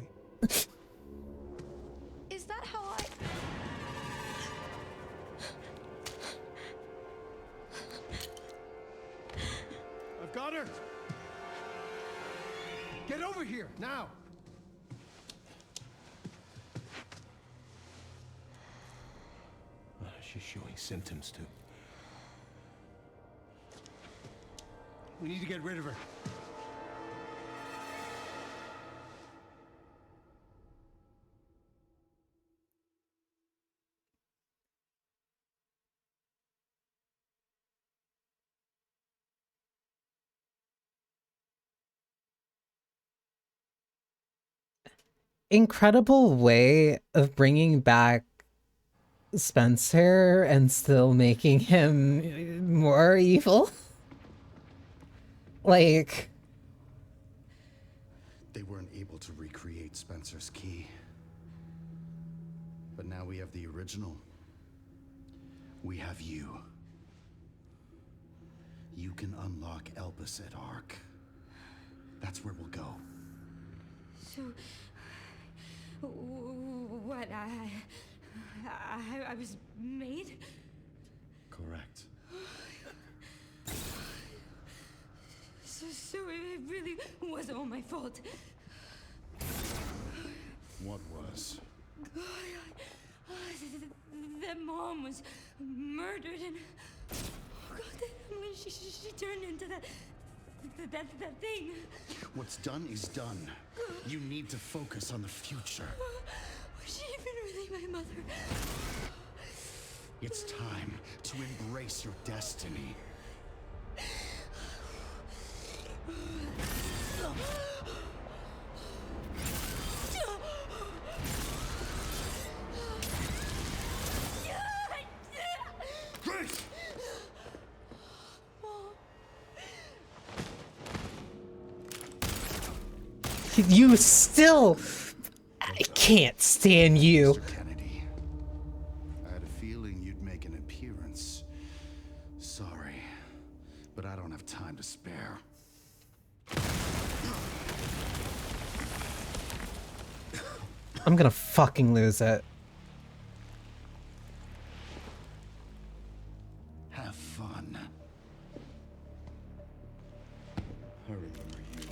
Is that how I... I've got her! Get over here, now! She's showing symptoms too. We need to get rid of her. Incredible way of bringing back Spencer and still making him more evil. Like... They weren't able to recreate Spencer's key. But now we have the original. we have you. You can unlock Elpis at Ark. That's where we'll go. So, what? I was made? Correct. So it really was all my fault. What was? That mom was murdered, and when she turned into that thing. What's done is done. You need to focus on the future. Was she even really my mother? It's time to embrace your destiny. Grace! You still... I can't stand you. Mr. Kennedy, I had a feeling you'd make an appearance. Sorry, but I don't have time to spare. I'm gonna fucking lose it. Have fun. I remember you.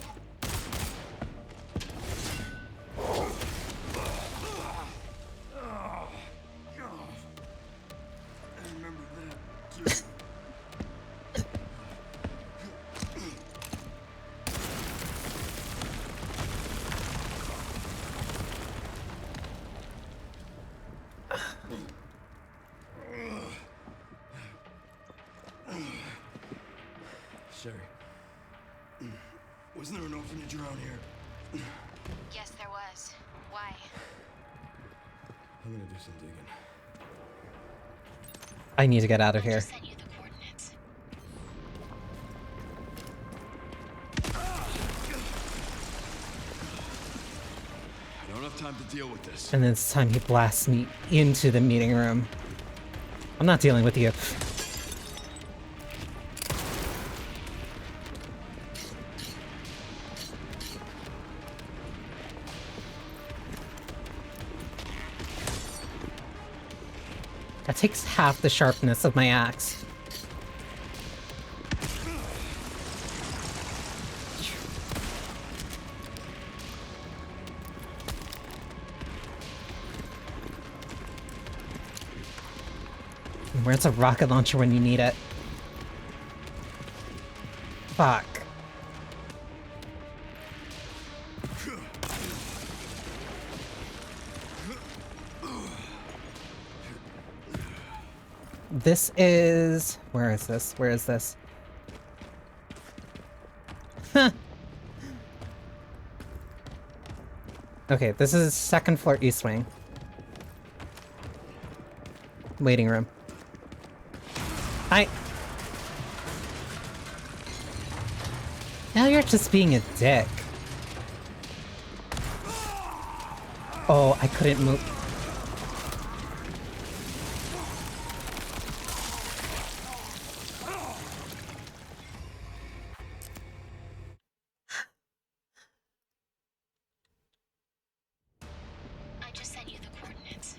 I remember that, too. Sherry, Wasn't there an orphanage around here? Yes, there was. Why? I'm gonna do some digging. I need to get out of I here. just sent you the coordinates. I don't have time to deal with this. And then this time he blasts me into the meeting room. I'm not dealing with you. That takes half the sharpness of my axe. Where's a rocket launcher when you need it? Fuck. This is... Where is this? Where is this? Huh. Okay, this is second floor east wing. Waiting room. Hi. Now you're just being a dick. Oh, I couldn't move. I just sent you the coordinates.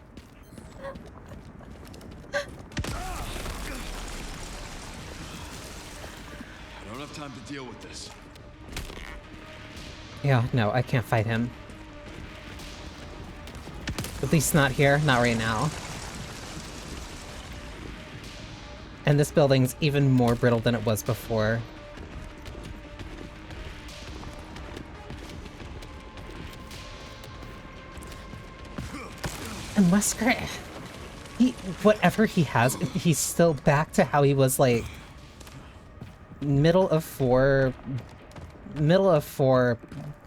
I don't have time to deal with this. Yeah, no, I can't fight him. At least not here, not right now. And this building's even more brittle than it was before. And Wesker, whatever he has, he's still back to how he was like middle of four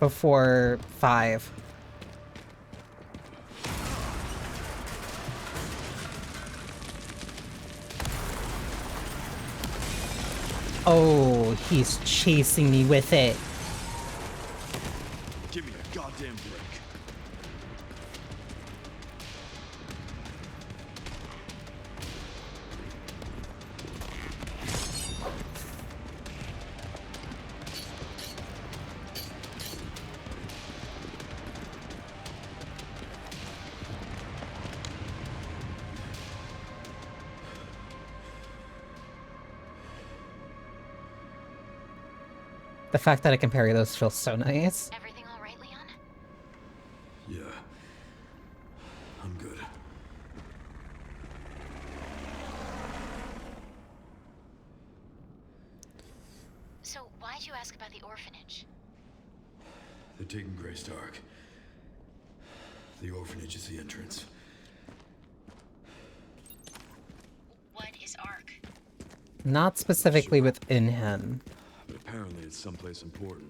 before 5. Oh, he's chasing me with it. Give me a goddamn break. The fact that I can parry those feels so nice. Everything all right, Leon? Yeah. I'm good. So, why'd you ask about the orphanage? They're taking Grace to Ark. The orphanage is the entrance. What is Ark? Not specifically within him. But apparently it's someplace important.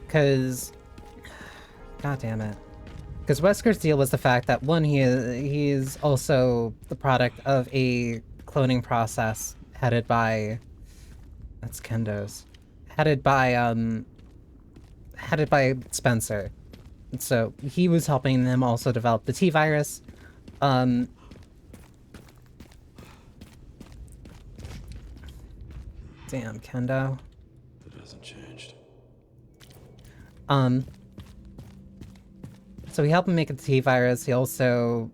Because... God damn it. Because Wesker's deal was the fact that, one, he's also the product of a cloning process headed by... That's Kendo's. Headed by Spencer. And so he was helping them also develop the T-virus. Damn, Kendo. That hasn't changed. So he helped him make a T-virus. He also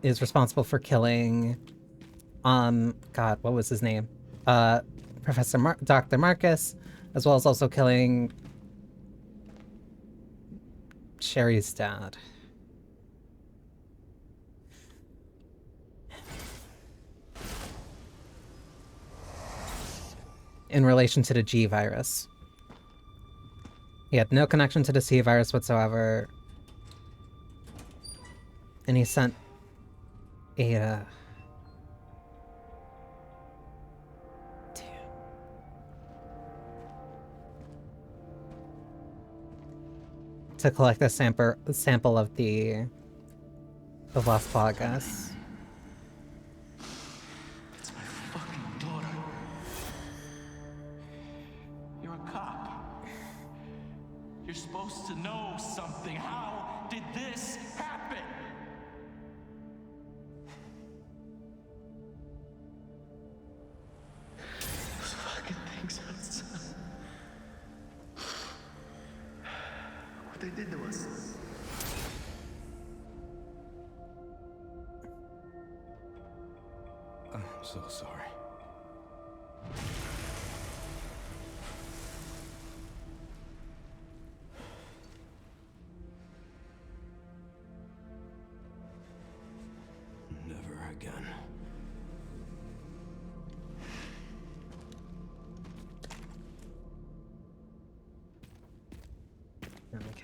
is responsible for killing, God, what was his name? Dr. Marcus, as well as also killing Sherry's dad. In relation to the G virus. He had no connection to the C virus whatsoever. And he sent Ada. Damn. To collect a sample of the Las Plagas. It's my fucking daughter. You're a cop. You're supposed to know something. How did this happen? Those fucking things outside. What they did to us. I'm so sorry. Never again.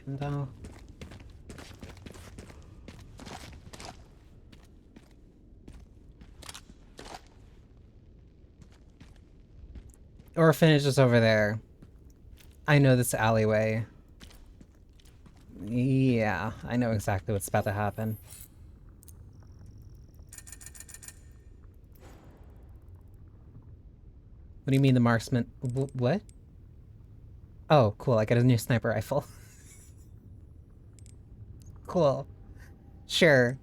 Kendo. Orphanage is over there. I know this alleyway. Yeah, I know exactly what's about to happen. What do you mean the marksman? What? Oh, cool. I got a new sniper rifle. Cool. Sure.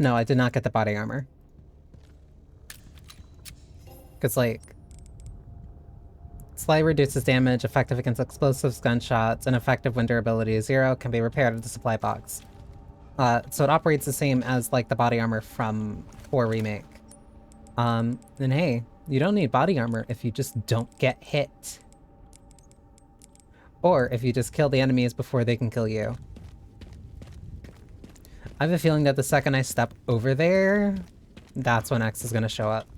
No, I did not get the body armor. Because, like, slightly reduces damage, effective against explosives, gunshots, and effective when durability is 0, can be repaired at the supply box. So it operates the same as, like, the body armor from 4 Remake. And hey, you don't need body armor if you just don't get hit. Or if you just kill the enemies before they can kill you. I have a feeling that the second I step over there, that's when X is gonna show up.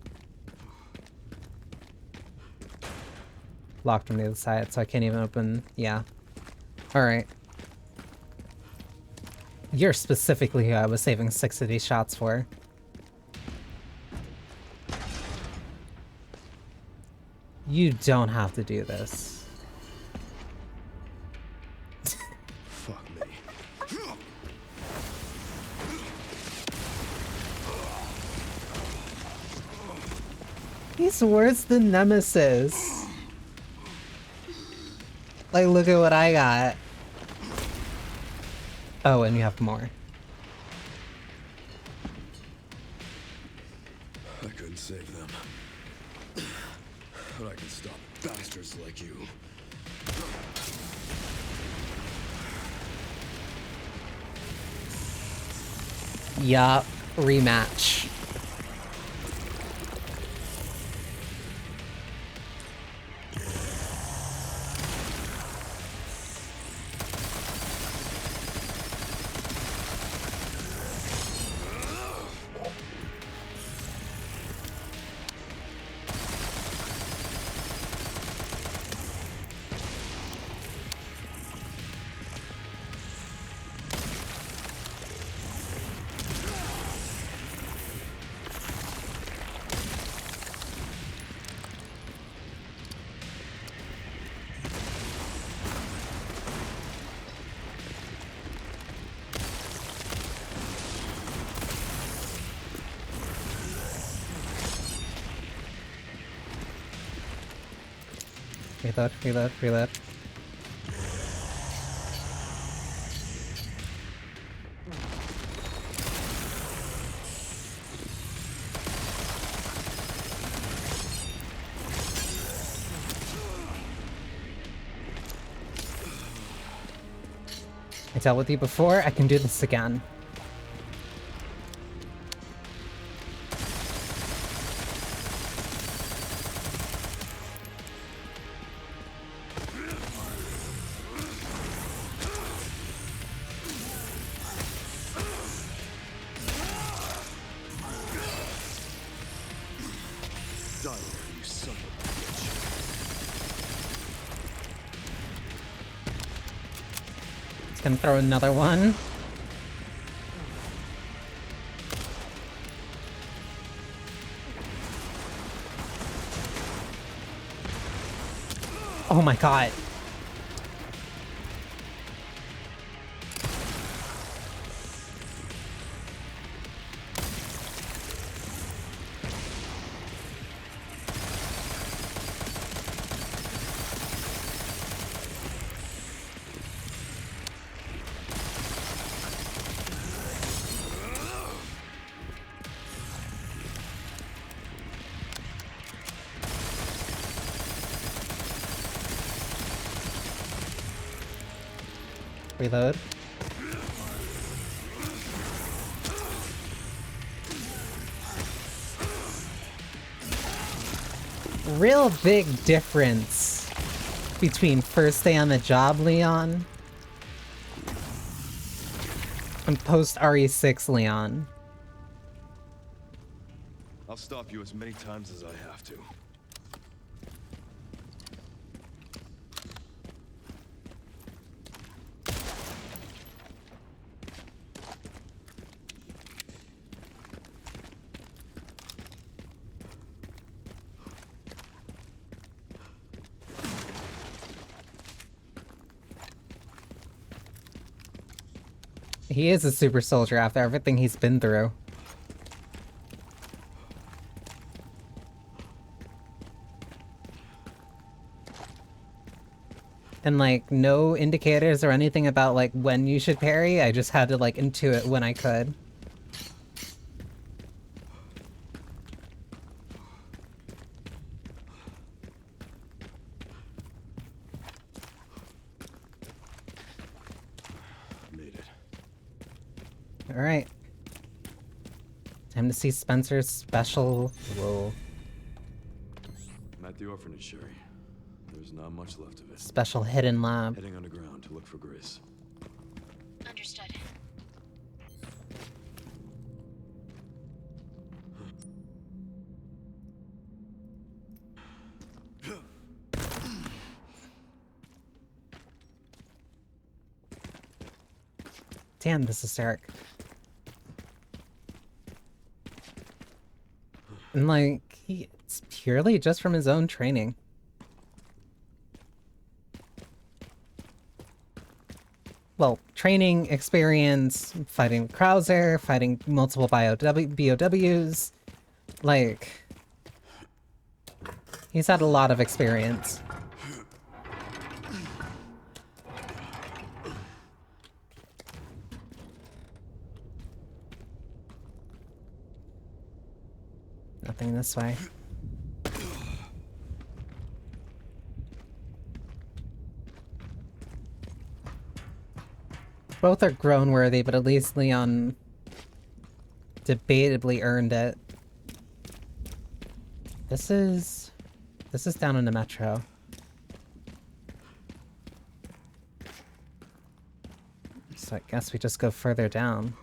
Locked from the other side, so I can't even open... Yeah. Alright. You're specifically who I was saving 6 of these shots for. You don't have to do this. Fuck me. He's worse than Nemesis. Like, look at what I got. Oh, and you have more. I couldn't save them. But I can stop bastards like you. Yup, rematch. Reload, reload, reload. I dealt with you before, I can do this again. Die there, you son of a bitch. It's gonna throw another one. Oh my god. Reload. Real big difference between first day on the job Leon and post RE6 Leon. I'll stop you as many times as I have to. He is a super soldier after everything he's been through. And like no indicators or anything about like when you should parry, I just had to like intuit when I could. Made it. Alright. Time to see Spencer's special role. I'm at the orphanage, Sherry. There's not much left of it. Special hidden lab. Heading underground to look for Grace. Understood. Damn, this is Eric. And like, it's purely just from his own training. Well, training, experience, fighting Krauser, fighting multiple BOWs. Like, he's had a lot of experience. Nothing this way. Both are groan worthy, but at least Leon debatably earned it. This is down in the metro. So I guess we just go further down.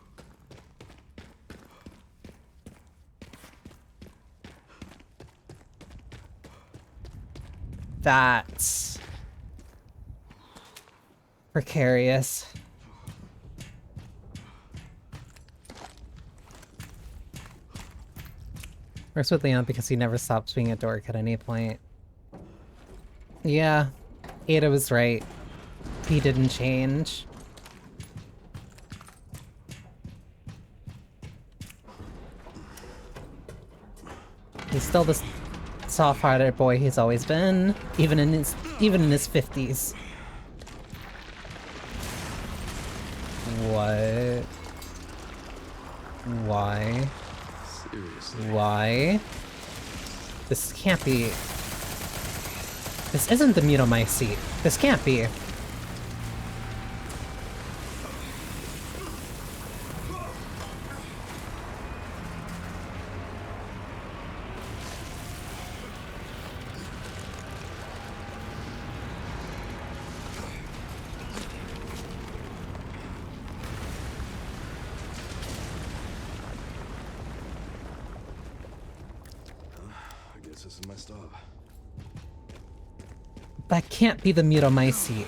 That's precarious. Works with Leon because he never stops being a dork at any point. Yeah, Ada was right. He didn't change. He's still the soft-hearted boy he's always been, even in his 50s. What? Why? Seriously. Why? This can't be... This isn't the mute on my seat. This can't be. I guess this is my stop. That can't be the mute on my seat.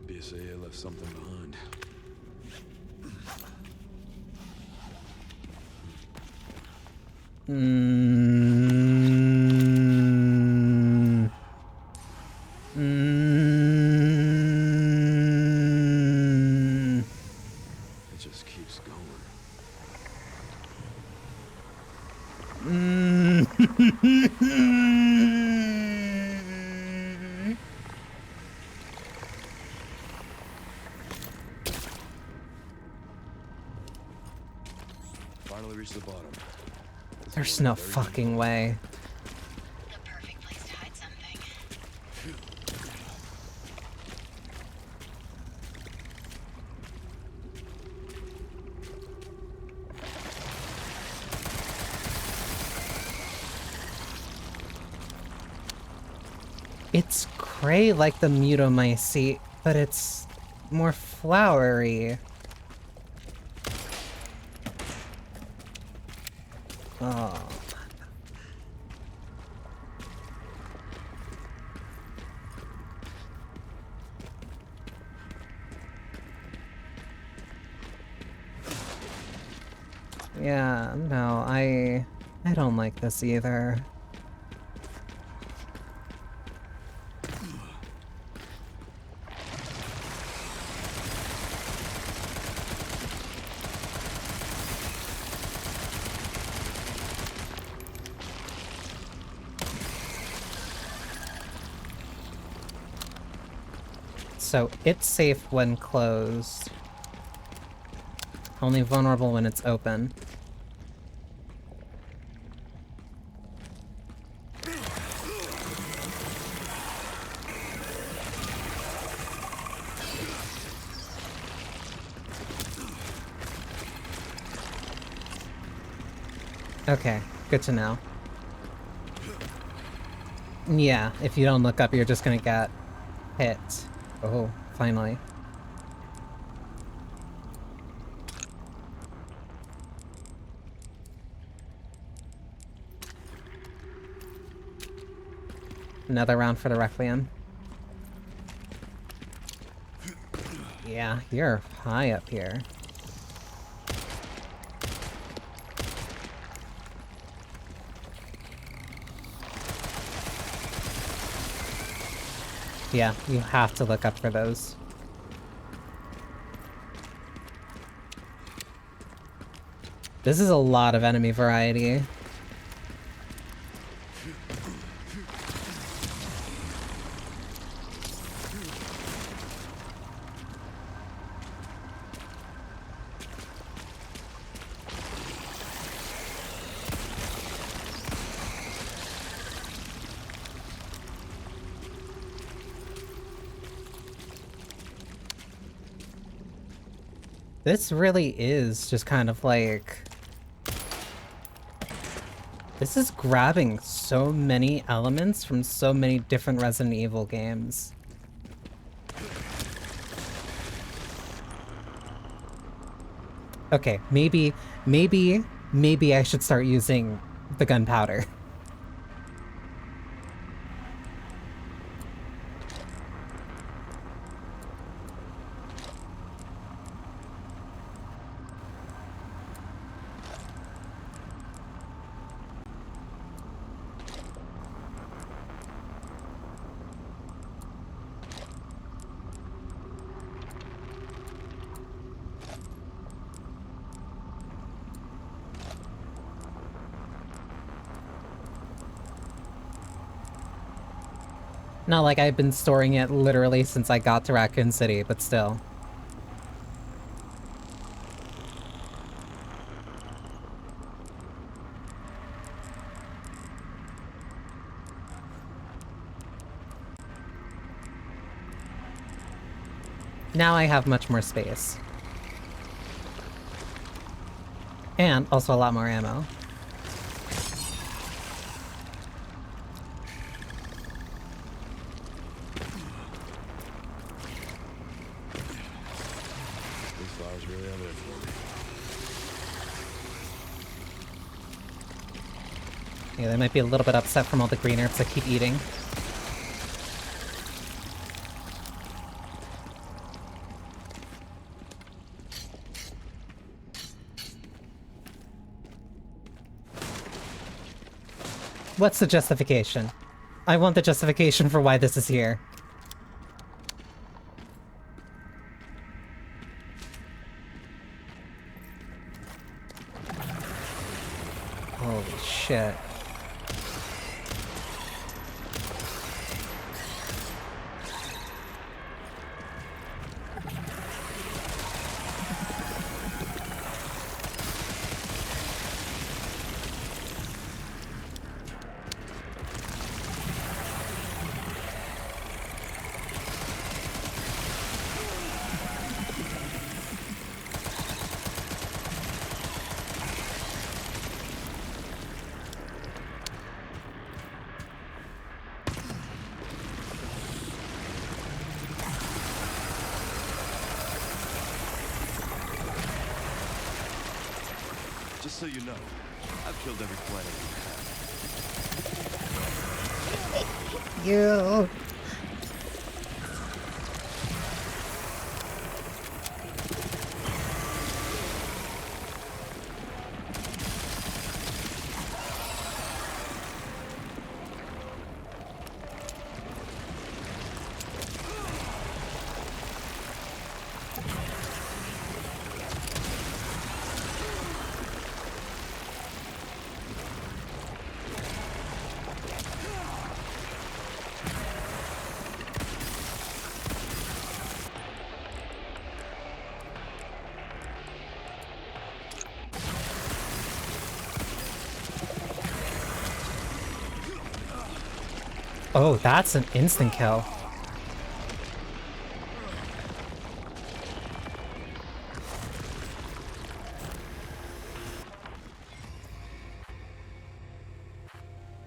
BSAA left something behind. It just keeps going. Finally reached the bottom. There's no fucking way. The perfect place to hide something. It's gray like the Mutomycete, but it's more flowery. Oh. Yeah, no, I don't like this either. So it's safe when closed. Only vulnerable when it's open. Okay, good to know. Yeah, if you don't look up, you're just gonna get hit. Oh, finally. Another round for the Requiem. Yeah, you're high up here. Yeah, you have to look up for those. This is a lot of enemy variety. This really is just kind of like... This is grabbing so many elements from so many different Resident Evil games. Okay, maybe I should start using the gunpowder. Not like I've been storing it literally since I got to Raccoon City, but still. Now I have much more space. And also a lot more ammo. This file's really evident for me. Yeah, they might be a little bit upset from all the green herbs I keep eating. What's the justification? I want the justification for why this is here. Holy shit. Just so you know, I've killed every planet you have. You. Oh, that's an instant kill.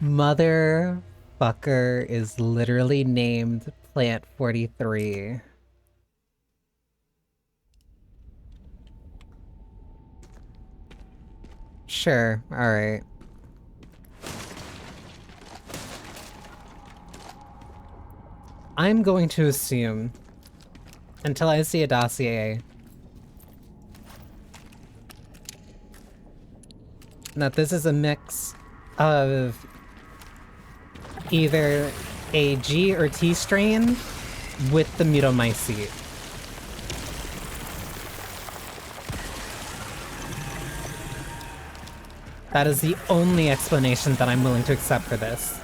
Motherfucker is literally named Plant 43. Sure, alright. I'm going to assume Until I see a dossier. That this is a mix of either a G or T strain with the mutomycete. That is the only explanation that I'm willing to accept for this.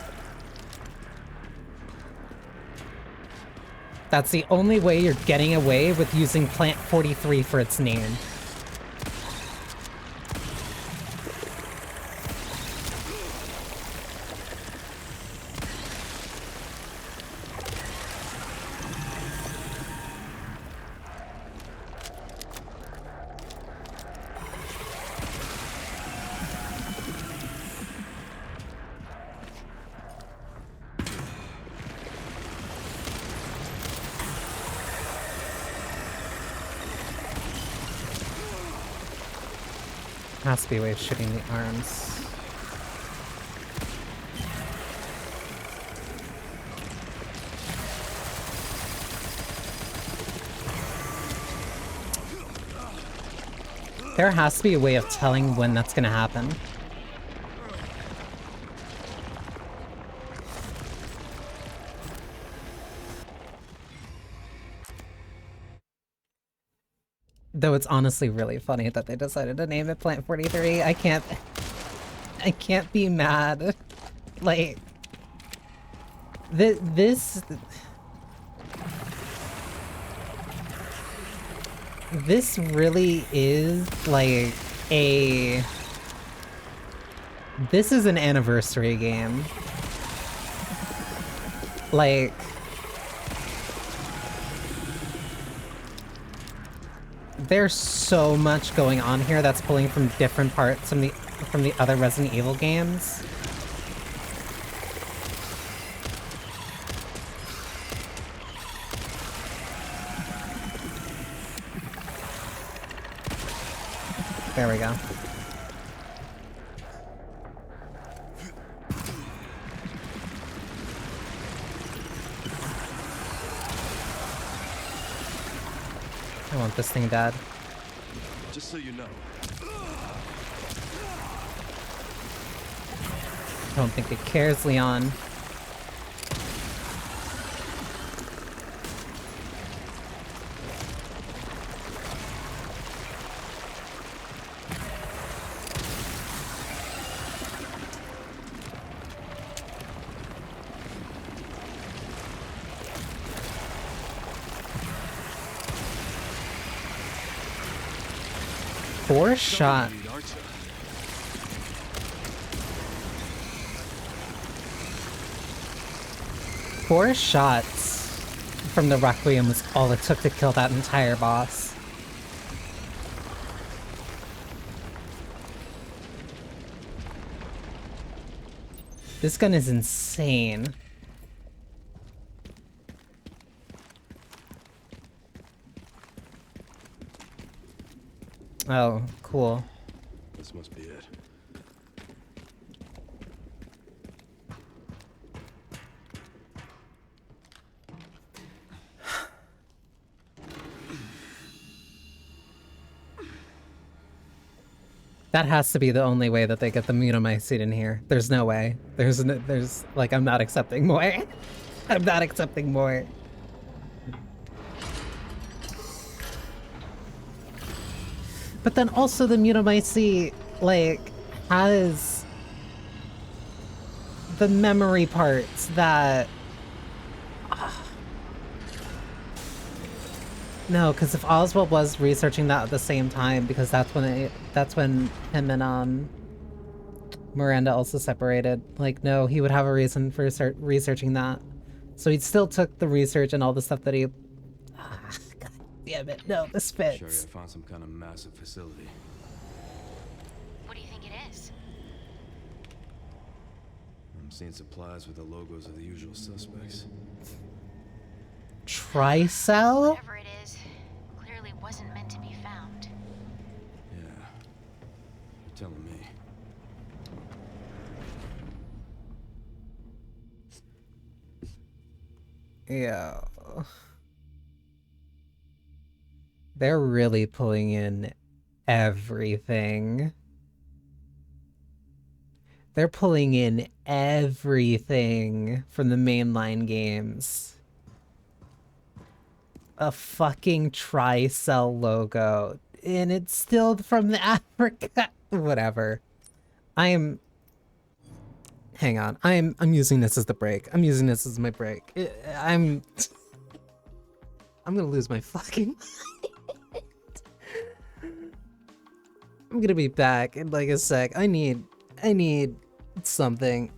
That's the only way you're getting away with using Plant 43 for its name. Has to be a way of shooting the arms. There has to be a way of telling when that's gonna happen. Though it's honestly really funny that they decided to name it Plant 43. I can't be mad. Like, this really is like this is an anniversary game. Like, there's so much going on here that's pulling from different parts from the other Resident Evil games. There we go. I want this thing dead. Just so you know. Don't think it cares, Leon. Four shot. Four shots from the Requiem was all it took to kill that entire boss. This gun is insane. Oh, cool. This must be it. That has to be the only way that they get the mutomycete in here. There's no way. There's like, I'm not accepting more. I'm not accepting more. But then also the mutomycete, like, has the memory parts that... No, because if Oswald was researching that at the same time, because that's when him and Miranda also separated. Like, no, he would have a reason for researching that. So he still took the research and all the stuff that he... God damn it, no, this fits. Sure, I found some kind of massive facility. What do you think it is? I'm seeing supplies with the logos of the usual suspects. Tricell? Whatever it is, clearly wasn't meant to be found. Yeah. You're telling me. Yeah. They're really pulling in everything. They're pulling in everything from the mainline games. A fucking Tricell logo. And it's still from the Africa. Whatever. Hang on. I'm using this as the break. I'm using this as my break. I'm gonna lose my fucking mind. I'm gonna be back in like a sec. I need something.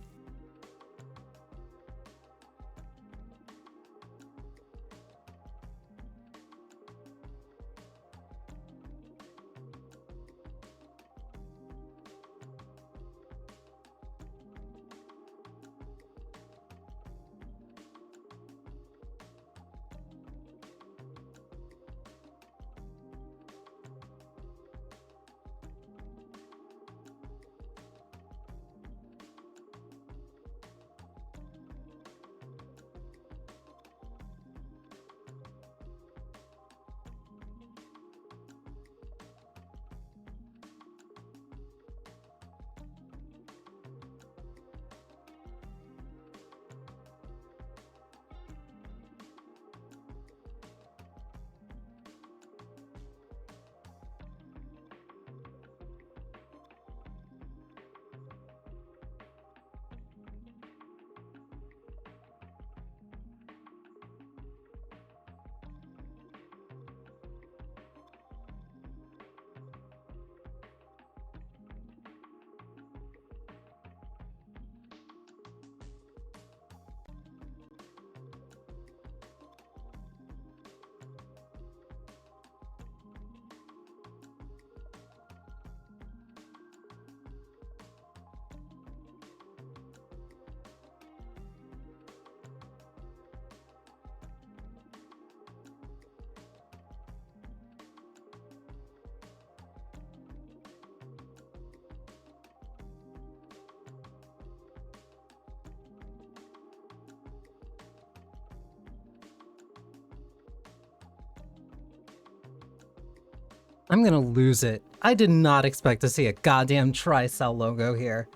I'm gonna lose it. I did not expect to see a goddamn Tricell logo here.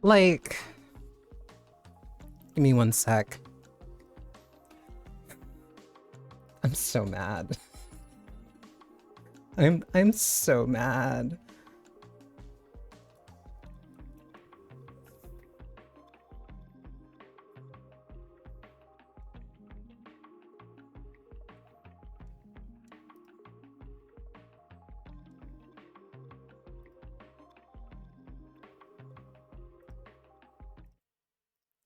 Like, give me one sec. I'm so mad. I'm so mad.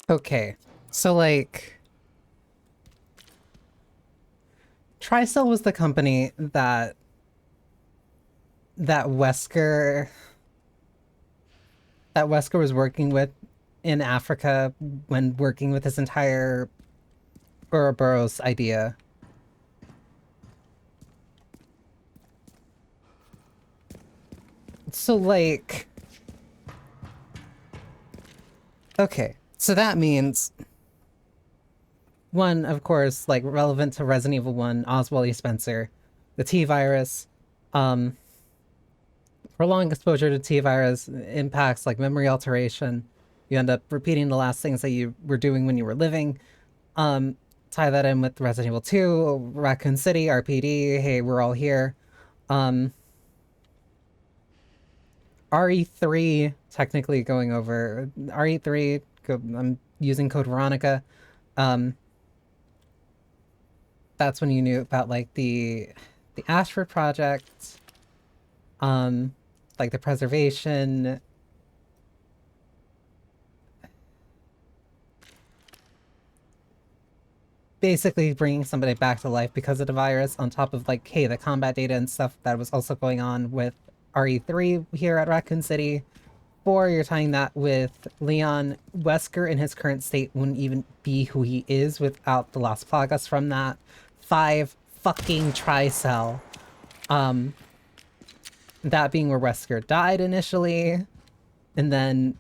Okay, so like, Tricell was the company that Wesker was working with in Africa when working with his entire Ouroboros idea. So like, okay, so that means one, of course, like relevant to Resident Evil 1, Oswald E. Spencer, the T-virus, prolonged exposure to T-virus impacts like memory alteration. You end up repeating the last things that you were doing when you were living. Tie that in with Resident Evil 2, Raccoon City, RPD, hey, we're all here. RE3, technically going over RE3, I'm using code Veronica. That's when you knew about like the Ashford project, like the preservation. Basically bringing somebody back to life because of the virus, on top of like, hey, the combat data and stuff that was also going on with RE3 here at Raccoon City. 4, you're tying that with Leon. Wesker in his current state wouldn't even be who he is without the Las Plagas from that. 5, fucking Tricell. that being where Wesker died initially, and then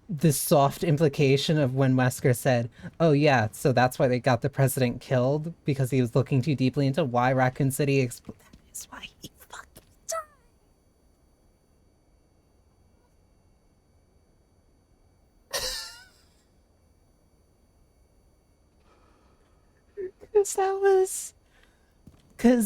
this soft implication of when Wesker said, oh yeah, so that's why they got the president killed, because he was looking too deeply into why Raccoon City exploded. That is why he fucking died. Because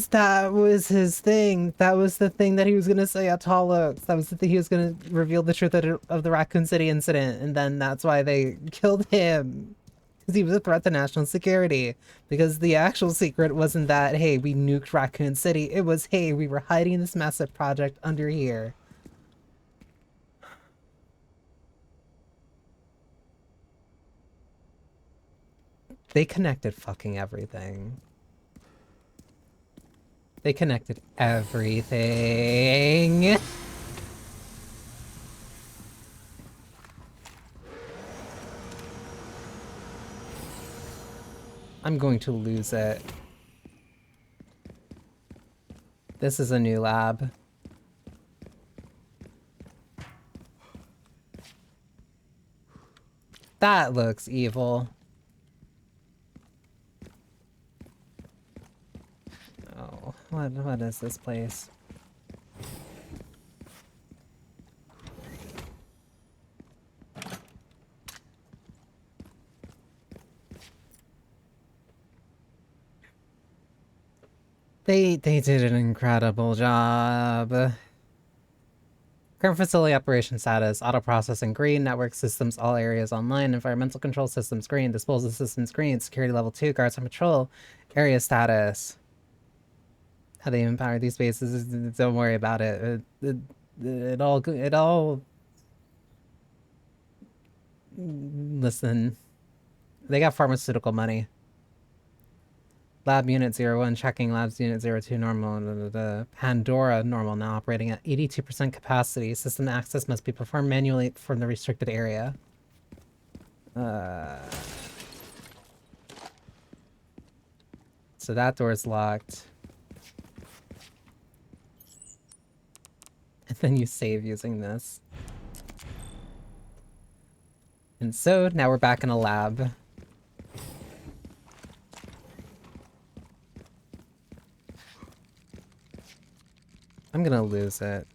that was his thing. That was the thing that he was going to say at Tallux. That was the thing he was going to reveal the truth of the Raccoon City incident. And then that's why they killed him. Because he was a threat to national security. Because the actual secret wasn't that, hey, we nuked Raccoon City. It was, hey, we were hiding this massive project under here. They connected fucking everything. They connected everything. I'm going to lose it. This is a new lab. That looks evil. Oh, what is this place? They did an incredible job. Current facility operation status: auto processing green, network systems all areas online, environmental control systems green, disposal systems green, security level 2, guards on patrol, area status. How they empower these bases, don't worry about it. It all listen. They got pharmaceutical money. Lab Unit 01, checking Labs Unit 02 normal. Pandora normal, now operating at 82% capacity. System access must be performed manually from the restricted area. So that door's locked. And then you save using this. And so now we're back in a lab. I'm gonna lose it.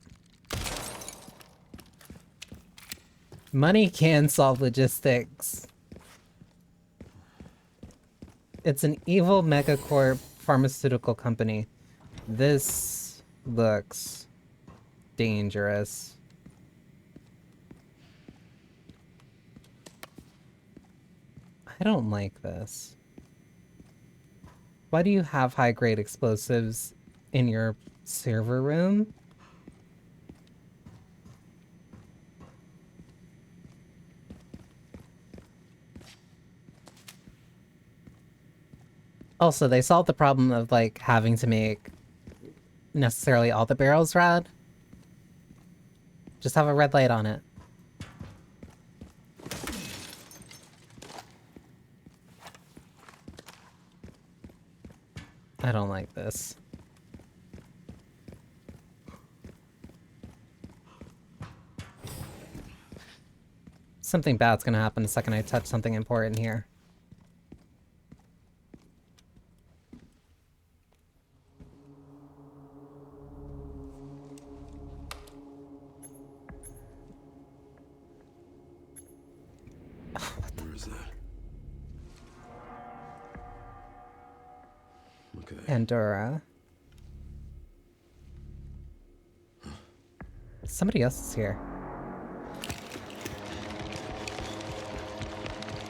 Money can solve logistics. It's an evil megacorp pharmaceutical company. This looks dangerous. I don't like this. Why do you have high-grade explosives in your server room? Also, they solved the problem of, like, having to make necessarily all the barrels red. Just have a red light on it. I don't like this. Something bad's gonna happen the second I touch something important here. Where is that? Okay. Pandora. Somebody else is here.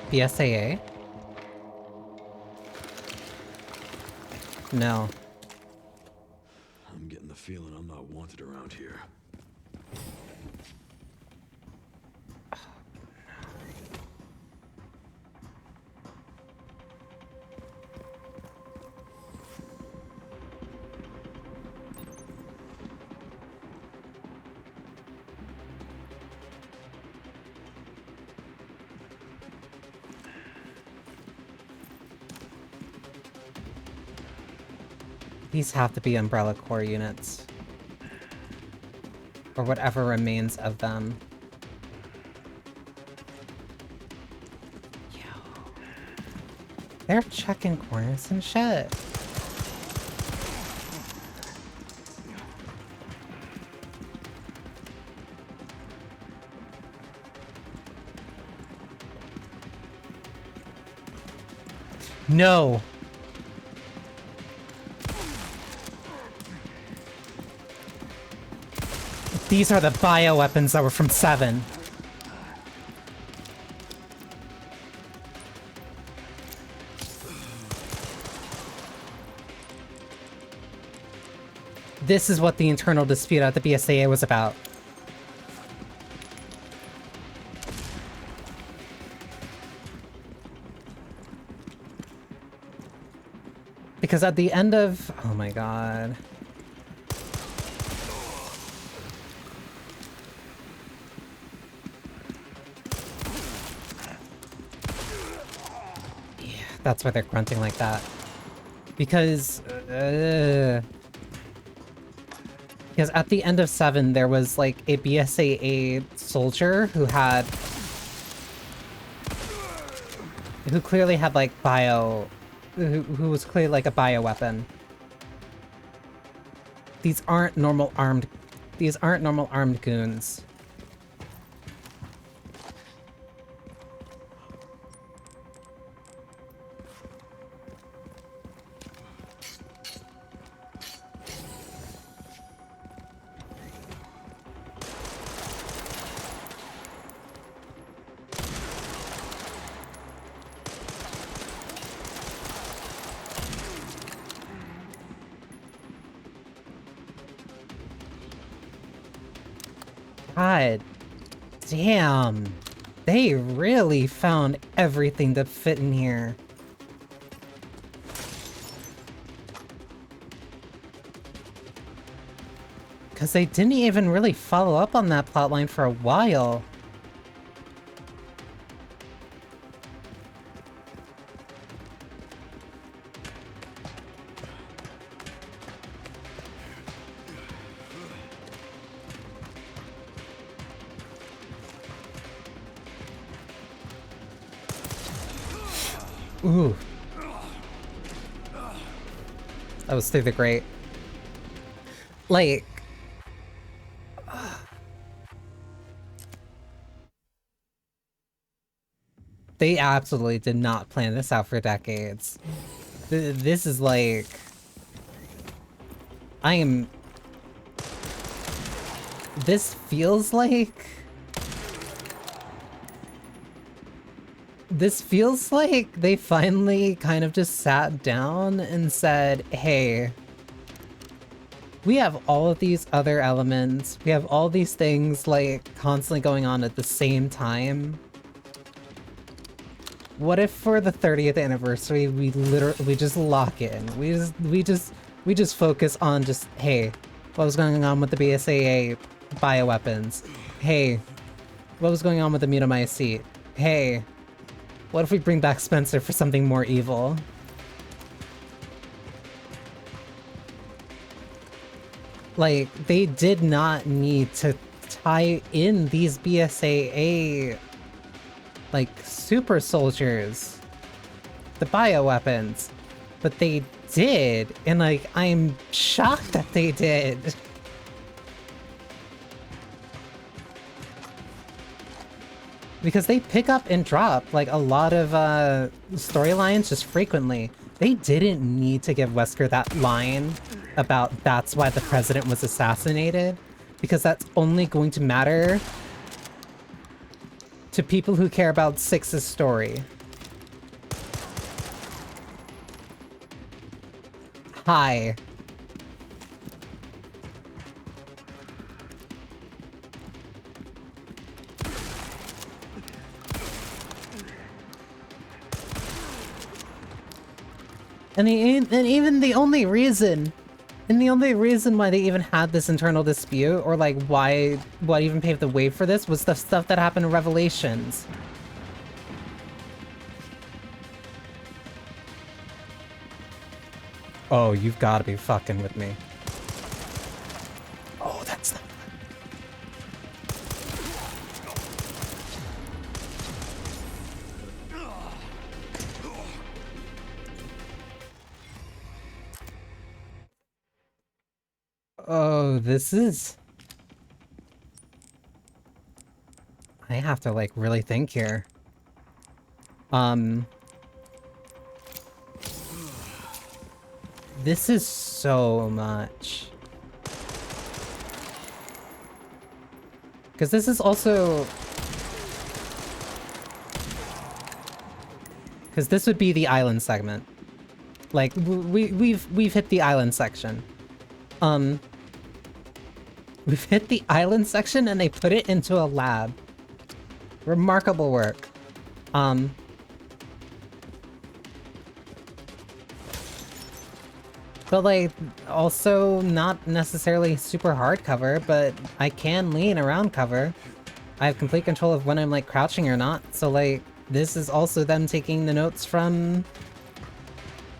The SAA? No. I'm getting the feeling I'm not wanted around here. These have to be Umbrella Corps units. Or whatever remains of them. Yo. They're checking corners and shit. No! These are the bioweapons that were from 7. This is what the internal dispute at the BSAA was about. Because at the end of... Oh my god. Yeah, that's why they're grunting like that. Because... because at the end of 7, there was like a BSAA soldier who had... who clearly had like bio... who was clearly like a bioweapon. These aren't normal armed goons. God damn. They really found everything to fit in here. Because they didn't even really follow up on that plotline for a while. Ooh. That was through the grate. Like... They absolutely did not plan this out for decades. This is like... I am... This feels like... This feels like they finally kind of just sat down and said, hey, we have all of these other elements, we have all these things like constantly going on at the same time. What if for the 30th anniversary we just lock in? We just focus on just, hey, what was going on with the BSAA bioweapons? Hey, what was going on with the Mutamycete? Hey, what if we bring back Spencer for something more evil? Like, they did not need to tie in these BSAA, like, super soldiers, the bioweapons, but they did, and like, I'm shocked that they did. Because they pick up and drop, like, a lot of storylines just frequently. They didn't need to give Wesker that line about that's why the president was assassinated, because that's only going to matter to people who care about Six's story. Hi. And even the only reason why they even had this internal dispute, or like what even paved the way for this, was the stuff that happened in Revelations. Oh, you've got to be fucking with me. Oh, that's not... Oh, this is... I have to, like, really think here. This is so much. Because this is also... Because this would be the island segment. Like, we've hit the island section. We've hit the island section and they put it into a lab. Remarkable work. But like, also not necessarily super hard cover, but I can lean around cover. I have complete control of when I'm like crouching or not, so like, this is also them taking the notes from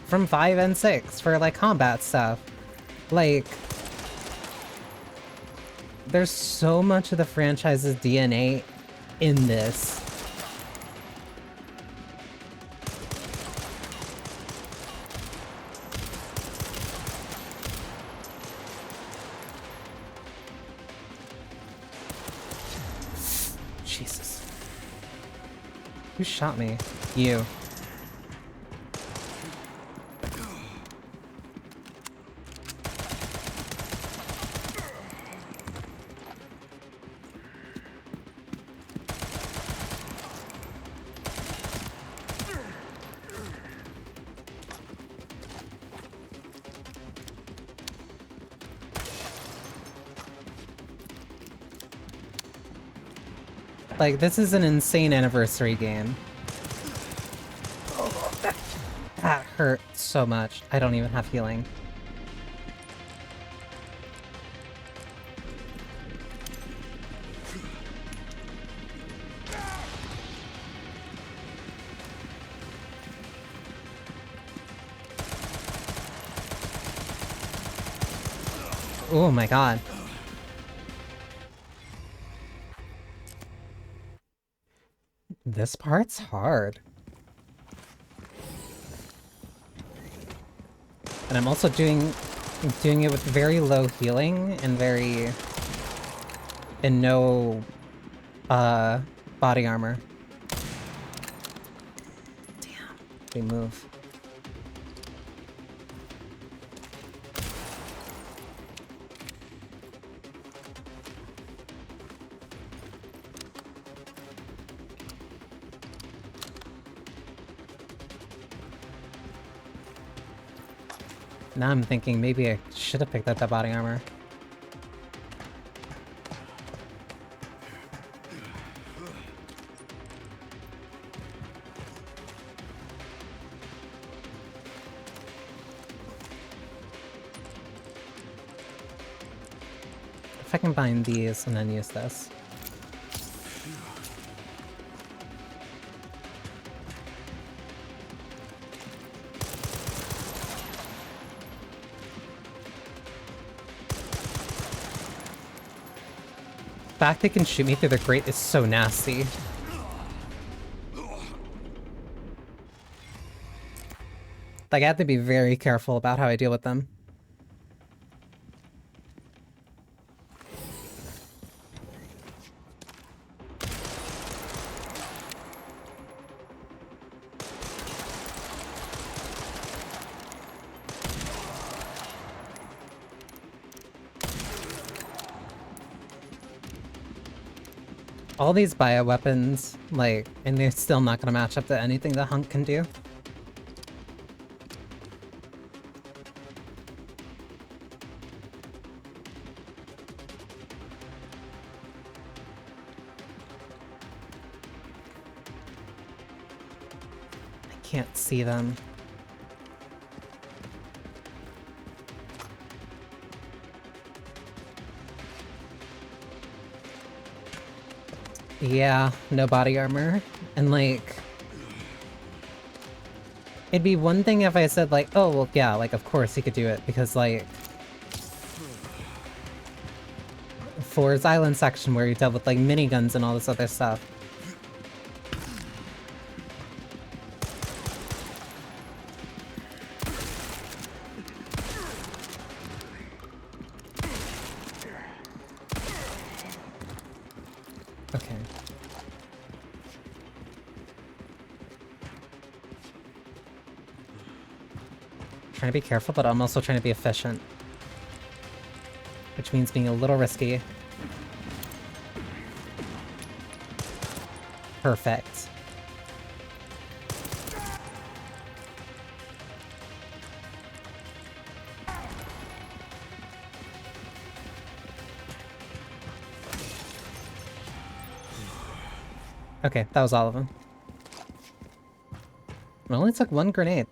5 and 6 for like combat stuff. Like, there's so much of the franchise's DNA in this. Jesus. Who shot me? You. Like, this is an insane anniversary game. Oh, that hurt so much. I don't even have healing. Oh my god. This part's hard. And I'm also doing it with very low healing and no body armor. Damn, they move. Now I'm thinking maybe I should have picked up that body armor. If I combine these and then use this. The fact they can shoot me through the grate is so nasty. Like, I have to be very careful about how I deal with them. All these bioweapons, like, and they're still not gonna match up to anything the hunk can do. I can't see them. Yeah, no body armor. And like... It'd be one thing if I said like, oh, well, yeah, like, of course he could do it, because like... For his island section where he dealt with like miniguns and all this other stuff. Trying to be careful, but I'm also trying to be efficient. Which means being a little risky. Perfect. Okay, that was all of them. It only took one grenade.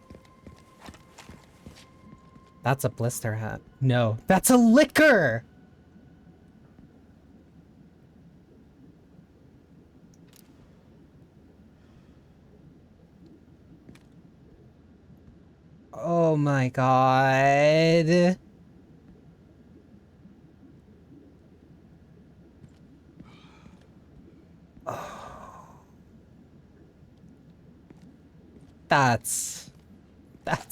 That's a blister hat. No, that's a liquor! Oh my god. Oh. That's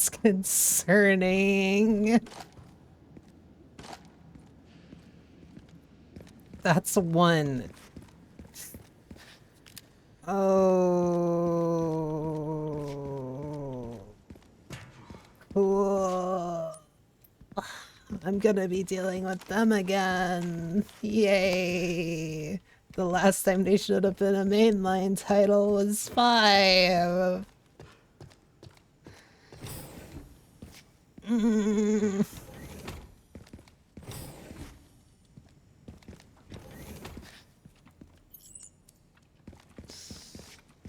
concerning. That's one. Oh. Cool. I'm gonna be dealing with them again. Yay. The last time they should have been a mainline title was 5.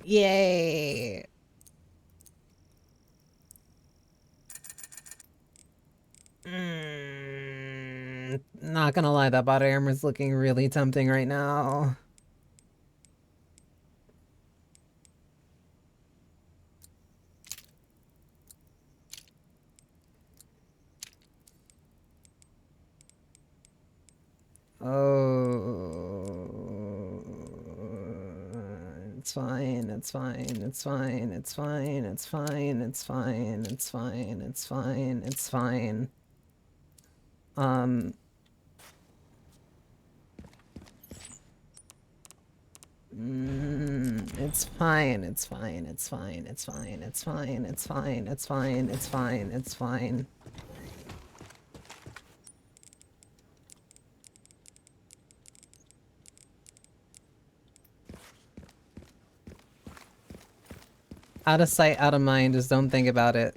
Yay. Not gonna lie, that body armor is looking really tempting right now. Oh, it's fine, it's fine, it's fine, it's fine, it's fine, it's fine, it's fine, it's fine, it's fine. It's fine, it's fine, it's fine, it's fine, it's fine, it's fine, it's fine, it's fine, it's fine. Out of sight, out of mind, just don't think about it.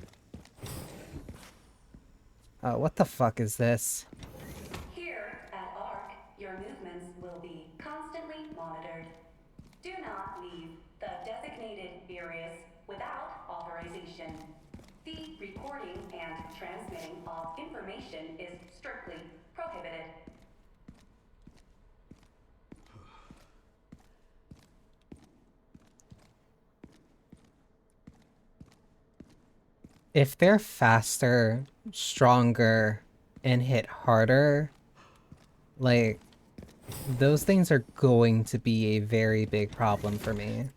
What the fuck is this? Here at ARC, your movements will be constantly monitored. Do not leave the designated areas without authorization. The recording and transmitting of information is strictly prohibited. If they're faster, stronger, and hit harder, like, those things are going to be a very big problem for me.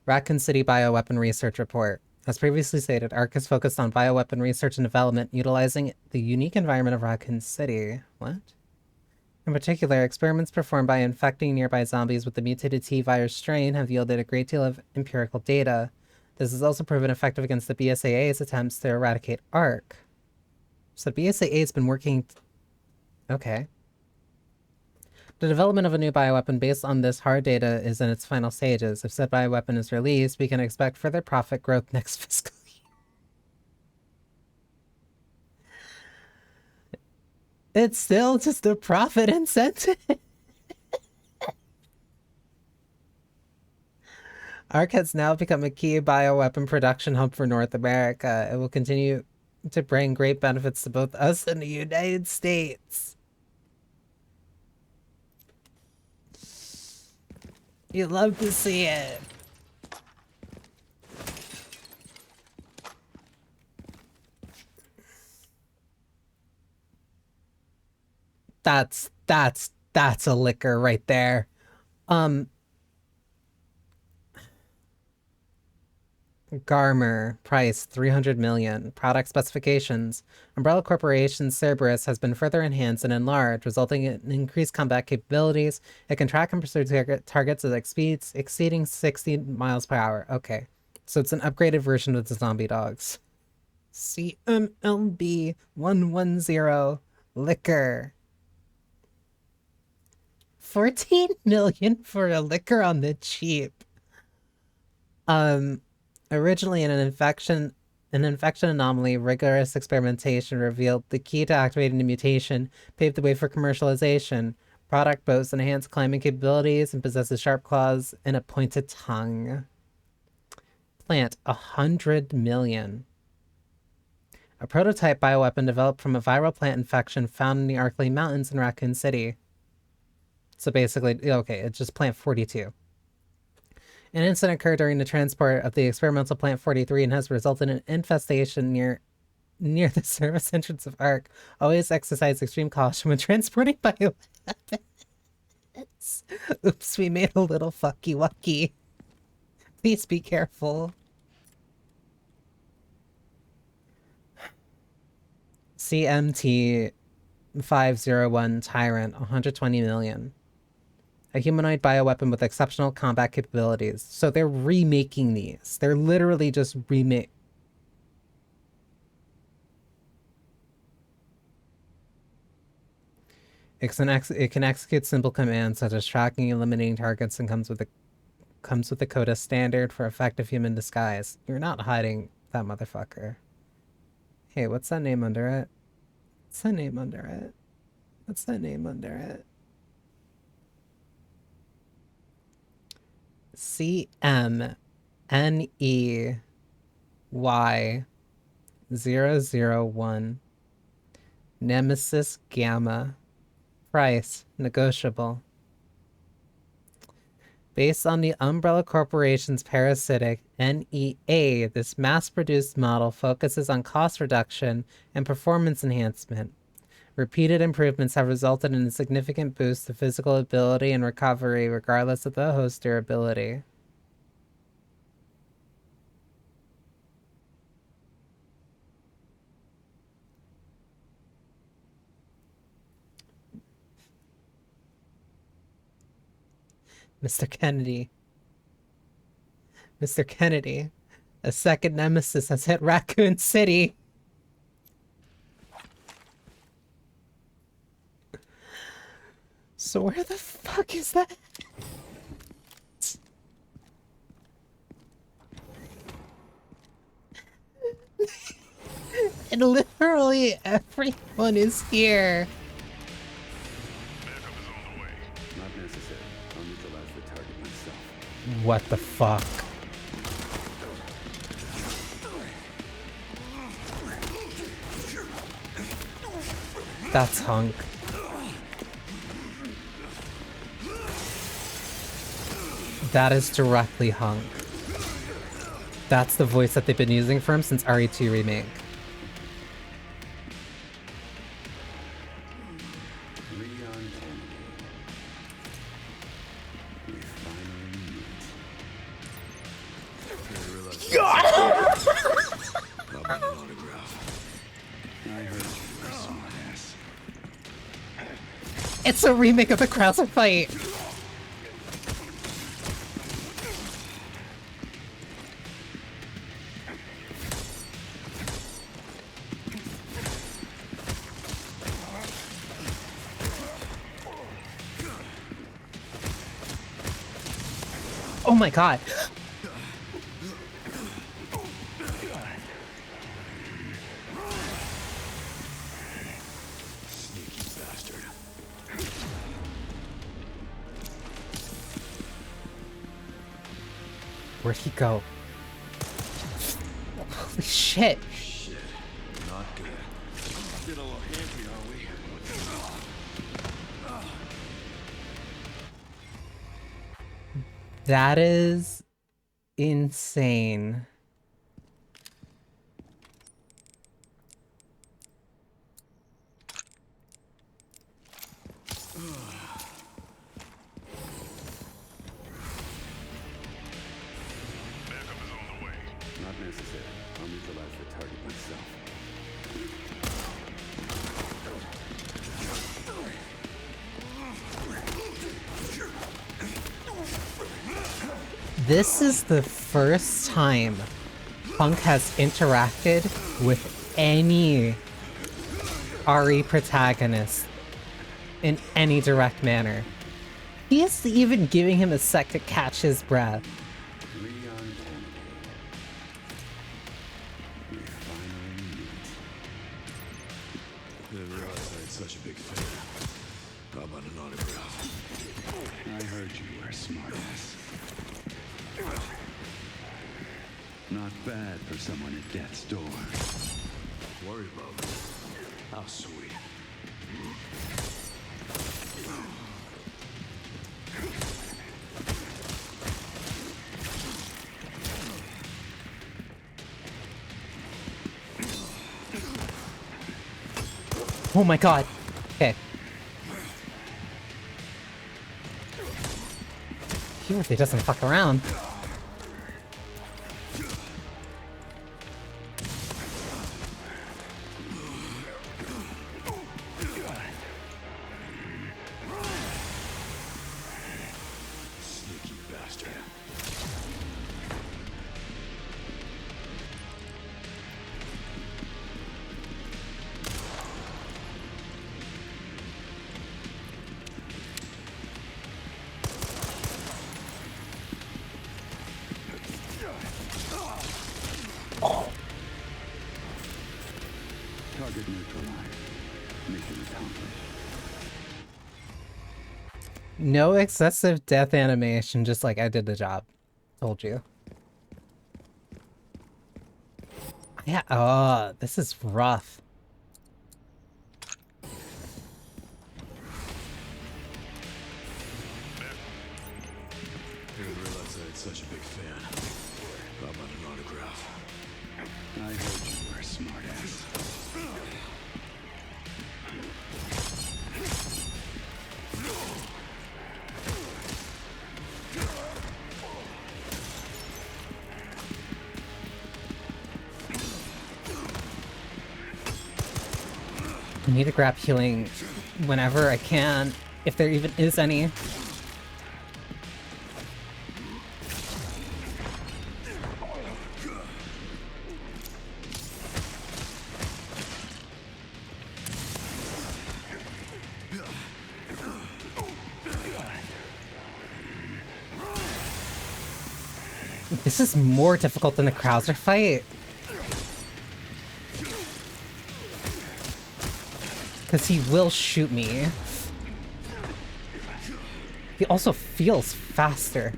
Raccoon City Bioweapon Research Report. As previously stated, ARC is focused on bioweapon research and development, utilizing the unique environment of Raccoon City. What? In particular, experiments performed by infecting nearby zombies with the mutated T-virus strain have yielded a great deal of empirical data. This has also proven effective against the BSAA's attempts to eradicate ARC. So the BSAA has been working... Okay. The development of a new bioweapon based on this hard data is in its final stages. If said bioweapon is released, we can expect further profit growth next fiscal year. It's still just a profit incentive. ARC has now become a key bioweapon production hub for North America. It will continue to bring great benefits to both us and the United States. You love to see it. That's a liquor right there. Garmer, price 300 million. Product specifications. Umbrella Corporation's Cerberus has been further enhanced and enlarged, resulting in increased combat capabilities. It can track and pursue targets at speeds exceeding 60 miles per hour. Okay. So it's an upgraded version of the zombie dogs. CMLB 110 liquor. 14 million for a liquor on the cheap. Originally an infection anomaly, rigorous experimentation revealed the key to activating the mutation, paved the way for commercialization. Product boasts enhanced climbing capabilities and possesses sharp claws and a pointed tongue. Plant 100 million. A prototype bioweapon developed from a viral plant infection found in the Arklay Mountains in Raccoon City. So basically, okay, it's just plant 42. An incident occurred during the transport of the experimental plant 43 and has resulted in an infestation near the service entrance of ARC. Always exercise extreme caution when transporting bioweapons. Oops, we made a little fucky wucky. Please be careful. CMT 501 Tyrant, 120 million. A humanoid bioweapon with exceptional combat capabilities. So they're remaking these. They're literally just remake. It can execute simple commands such as tracking, eliminating targets, and comes with the Coda standard for effective human disguise. You're not hiding that motherfucker. Hey, what's that name under it? What's that name under it? What's that name under it? CMNEY001 Nemesis Gamma. Price negotiable. Based on the Umbrella Corporation's parasitic NEA, this mass-produced model focuses on cost reduction and performance enhancement. Repeated improvements have resulted in a significant boost to physical ability and recovery regardless of the host's durability. Mr. Kennedy. Mr. Kennedy. A second nemesis has hit Raccoon City. So where the fuck is that? And literally everyone is here. Not necessary. I'll neutralize the target myself. What the fuck? That's Hunk. That is directly Hunk. That's the voice that they've been using for him since RE2 Remake. It's a remake of the Krauser fight! Oh my god! Where'd he go? Holy shit! Shit. Not good. Getting a little handsy, are we? That is insane. Not necessary. I'll neutralize the target myself. This is the first time Punk has interacted with any RE protagonist in any direct manner. He is even giving him a sec to catch his breath. I didn't realize I had such a big fan. How about an autograph? I heard you were a smartass. Not bad for someone at death's door. Worried about me. How sweet. Oh my god. Okay. He really doesn't fuck around. Sneaky bastard. Target neutralized. Mission accomplished. No excessive death animation, just like I did the job. Told you. Yeah, oh, this is rough. I didn't realize I had such a big fan. How about an autograph? I heard you were a smartass. I need to grab healing whenever I can, if there even is any. This is more difficult than the Krauser fight. Because he will shoot me. He also feels faster.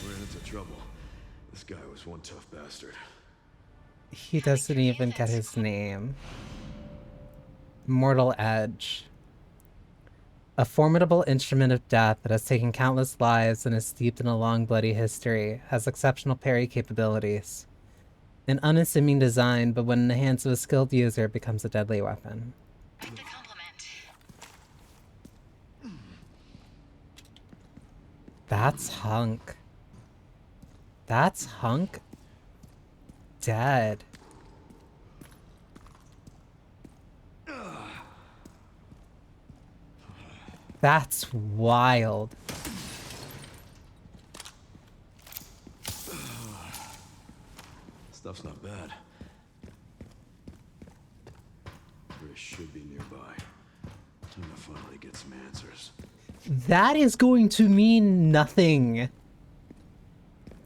Ran into trouble. This guy was one tough bastard. He doesn't even get his name. Mortal Edge. A formidable instrument of death that has taken countless lives and is steeped in a long, bloody history, has exceptional parry capabilities. An unassuming design, but when in the hands of a skilled user, it becomes a deadly weapon. Like the compliment. That's Hunk. That's Hunk dead. That's wild. Stuff's not bad. Chris should be nearby. Time to finally get some answers. That is going to mean nothing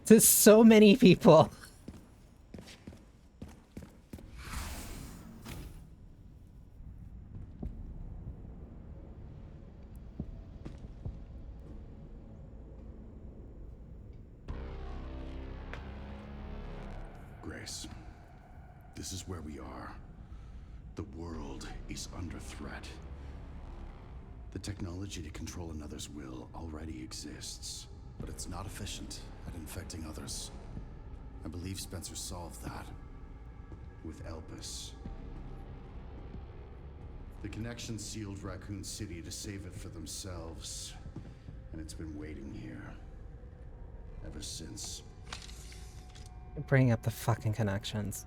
to so many people. Grace, this is where we are. The world is under threat. The technology to control another's will already exists, but it's not efficient at infecting others. I believe Spencer solved that with Elpis. The connection sealed Raccoon City to save it for themselves, and it's been waiting here ever since. Bring up the fucking connections.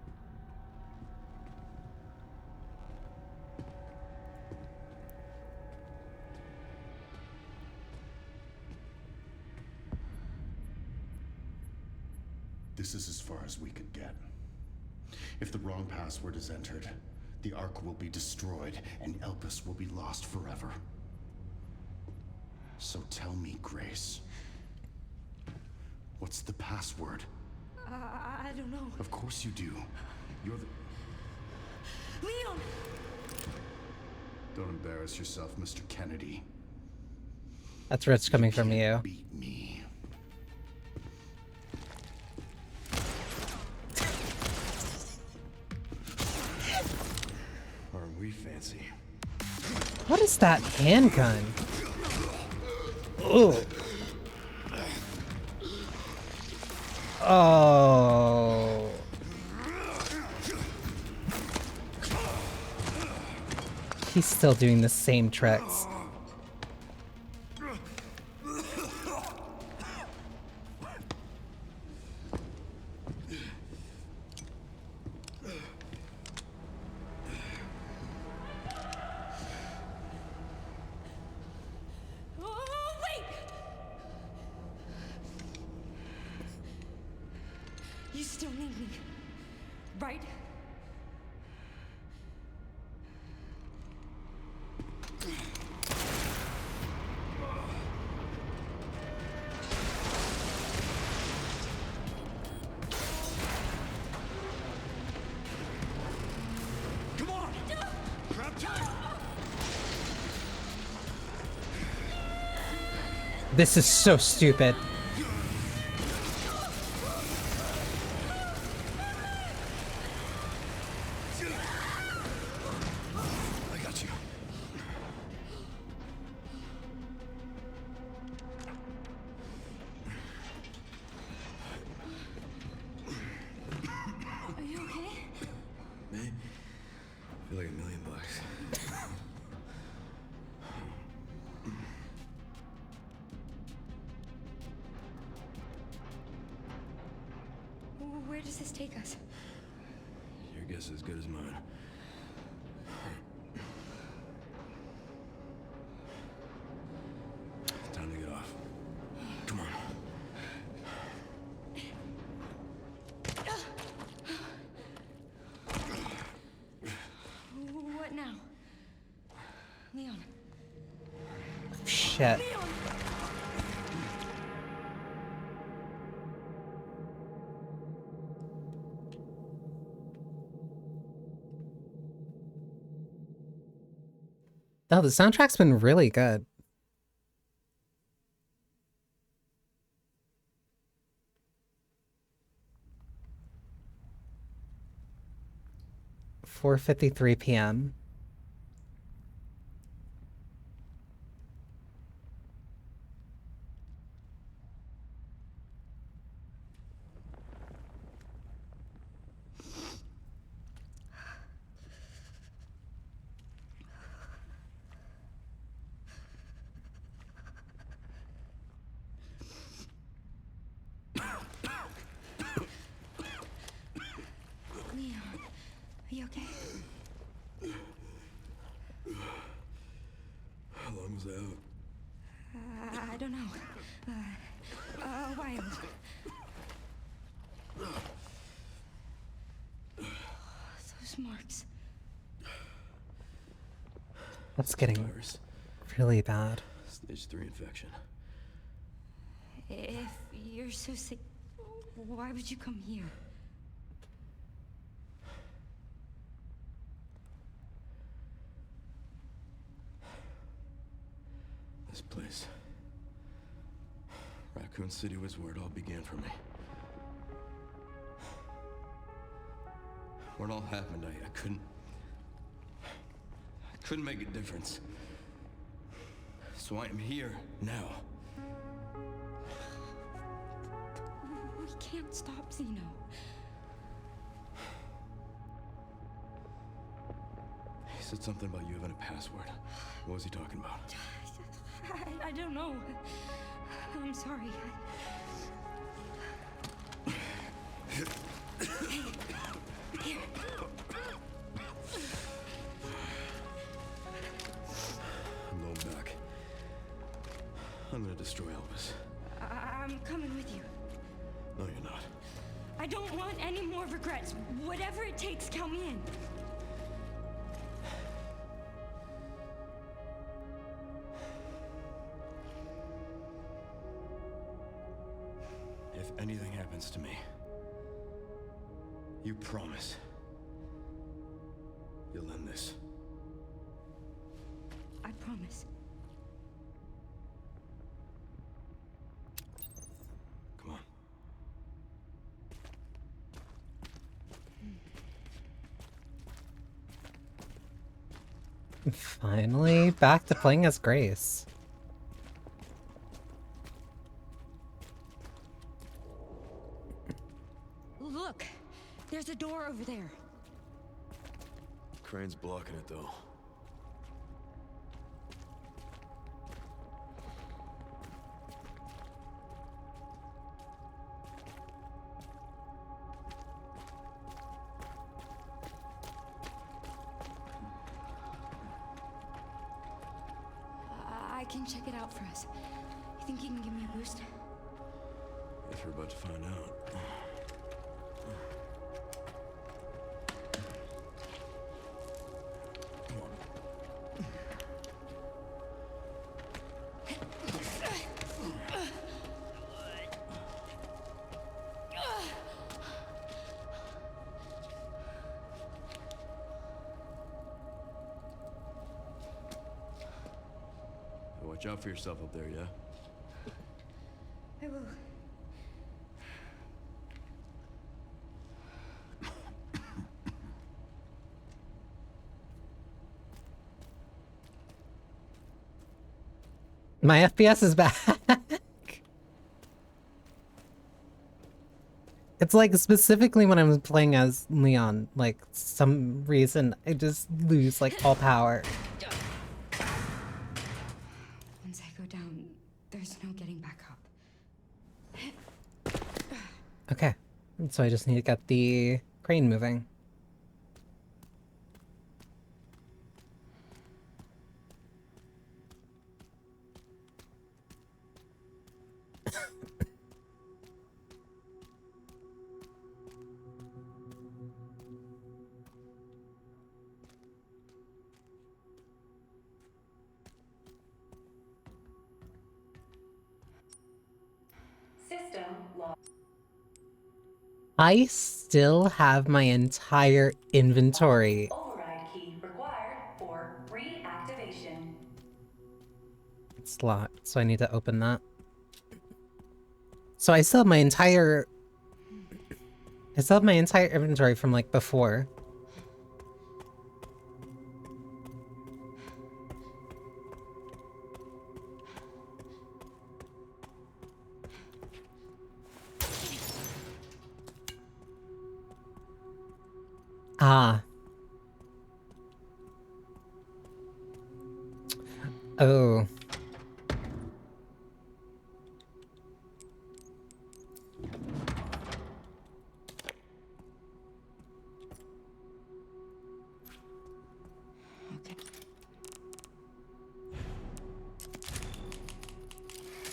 This is as far as we could get. If the wrong password is entered, the Ark will be destroyed and Elpis will be lost forever. So tell me, Grace. What's the password? I don't know. Of course you do. You're the... Leon! Don't embarrass yourself, Mr. Kennedy. That's rich coming from you. Beat me. Aren't we fancy? What is that handgun? Ugh. Oh. He's still doing the same tricks. Oh, wait! You still need me, right? Come on! Grab time! This is so stupid. I got you. Are you okay? Me? I feel like $1,000,000. Where does this take us? Your guess is as good as mine. Time to get off. Come on. What now? Leon. Shit. Leon! No, the soundtrack's been really good. "4:53 p.m. Leon, are you okay? How long was I out? I don't know. A while. Those marks. That's getting Virus. really bad. Stage 3 infection. If you're so sick, why would you come here? This place. Raccoon City was where it all began for me. When it all happened, I couldn't make a difference. So I am here now. We can't stop Zeno. He said something about you having a password. What was he talking about? I don't know. I'm sorry. I'm going back. I'm gonna destroy Elvis. I'm coming with you. No, you're not. I don't want any more regrets. Whatever it takes, count me in. If anything happens to me, you promise you'll end this. I promise. Come on. Finally, back to playing as Grace. Look, there's a door over there. Crane's blocking it, though. I can check it out for us. You think you can give me a boost? Guess we're about to find out. Watch out for yourself up there, yeah? I will. My FPS is back. It's like specifically when I'm playing as Leon, like some reason I just lose like all power. Once I go down, there's no getting back up. Okay, so I just need to get the crane moving. System log. I still have my entire inventory. Override key required for reactivation. It's locked, so I need to open that. So I still have my entire... I still have my entire inventory from like before. Ah. Oh.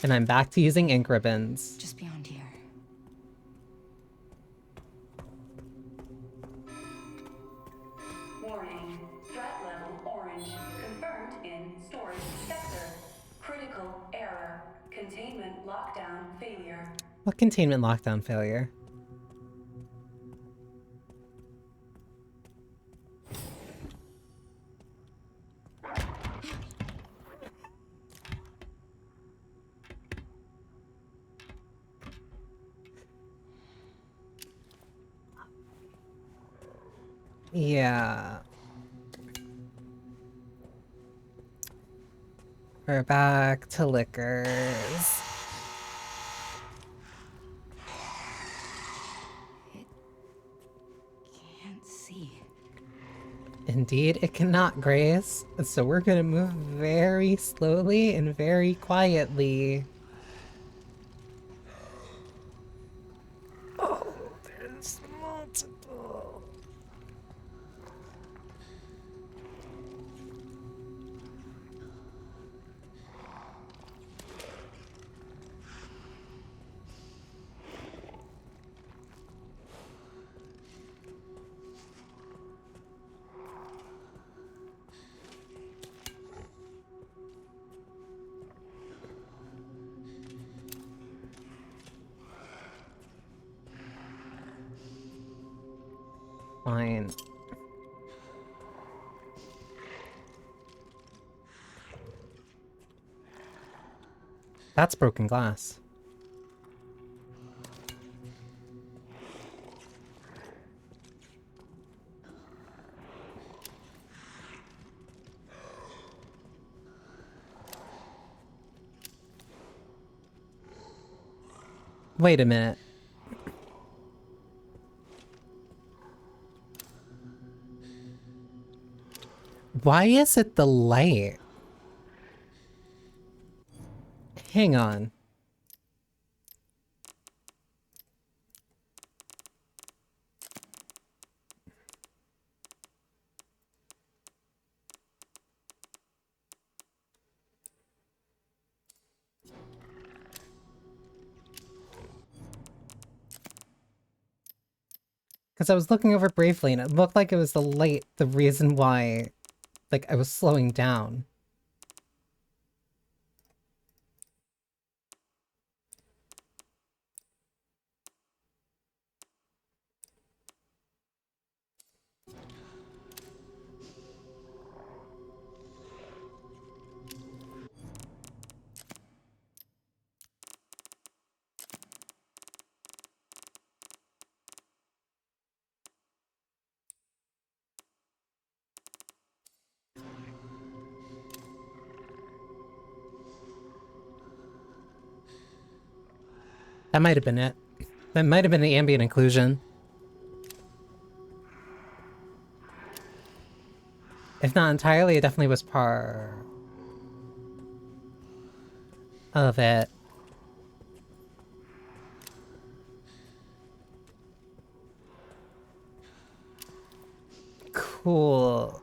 And I'm back to using ink ribbons. Just beyond here. Warning. Threat level orange. Confirmed in storage sector. Critical error. Containment lockdown failure. What containment lockdown failure? Yeah. We're back to liquors. Can't see. Indeed, it cannot, Grace. So we're gonna move very slowly and very quietly. Oh, there's multiple. Fine. That's broken glass. Wait a minute. Why is it the light? Hang on. Because I was looking over briefly and it looked like it was the light, the reason why, like, I was slowing down. That might have been it. That might have been the ambient occlusion. If not entirely, it definitely was part of it. Cool.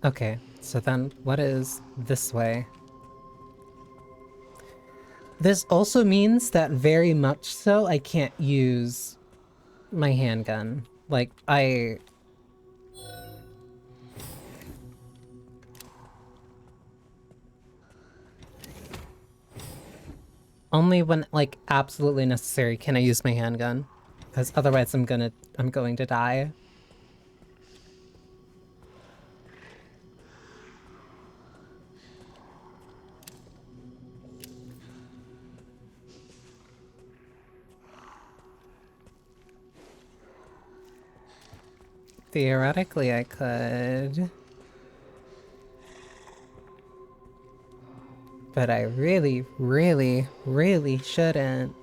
Okay, so then what is this way? This also means that very much so I can't use my handgun. Like, only when, like, absolutely necessary can I use my handgun. Because otherwise I'm going to die. Theoretically, I could. But I really, really, really shouldn't.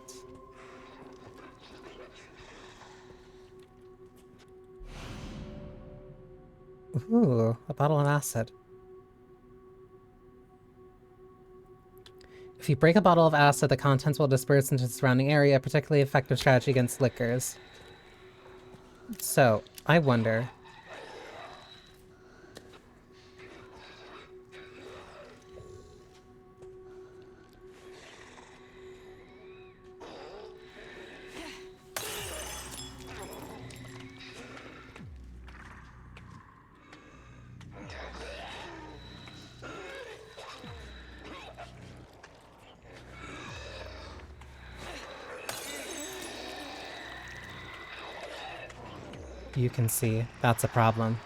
Ooh, a bottle of acid. If you break a bottle of acid, the contents will disperse into the surrounding area, particularly effective strategy against liquors. So, I wonder... You can see, that's a problem.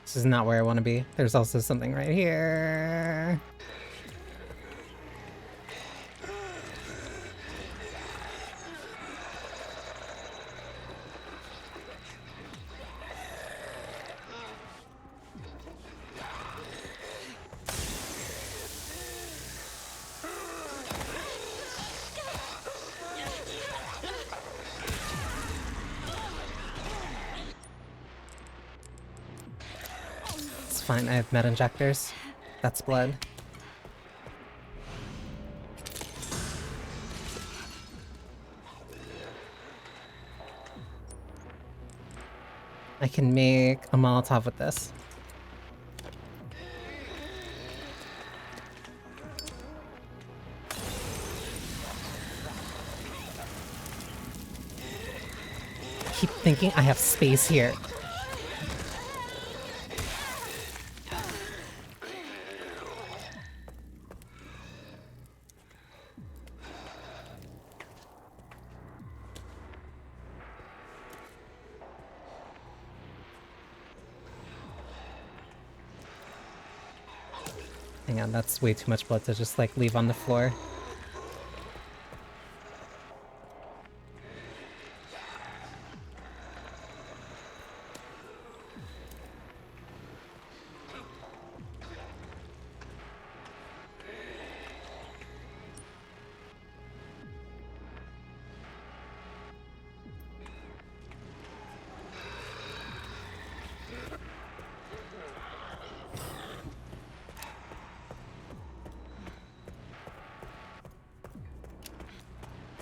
This is not where I want to be. There's also something right here. fine. I have med injectors. That's blood. I can make a Molotov with this. Keep thinking I have space here. Hang on, that's way too much blood to just like leave on the floor.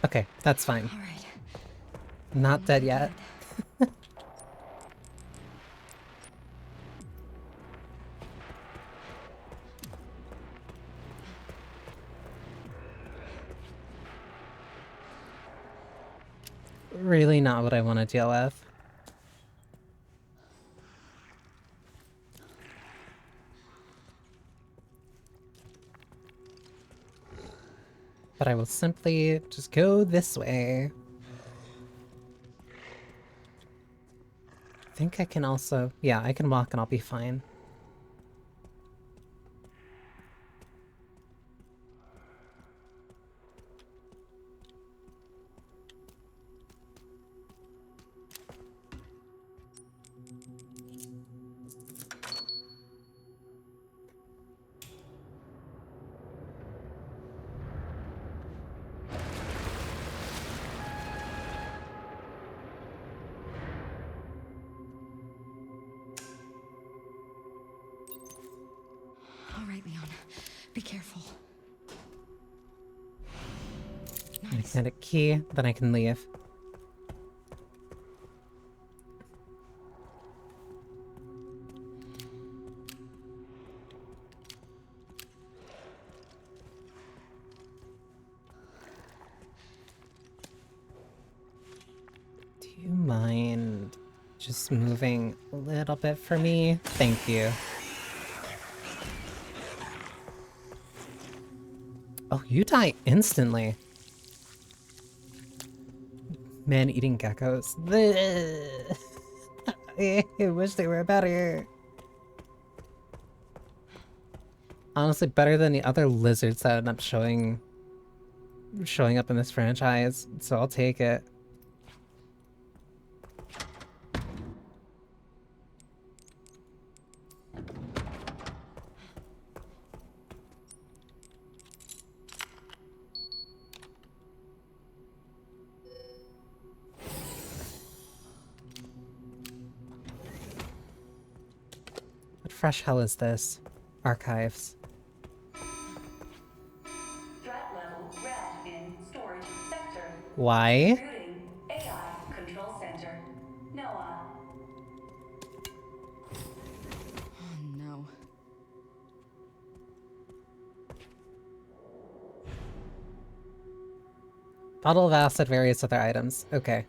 Okay, that's fine. All right. Not dead yet. Really not what I want to deal with. But I will simply just go this way. I think I can also... Yeah, I can walk and I'll be fine. All right, Leon. Be careful. I can get a key, then I can leave. Do you mind just moving a little bit for me? Thank you. Oh, you die instantly. Man eating geckos. I wish they were better. Honestly, better than the other lizards that end up showing up in this franchise, so I'll take it. What fresh hell is this? Archives. Threat level red in storage sector. Why? Rebooting AI control center. Noah. Oh, no. Bottle of acid, various other items. Okay.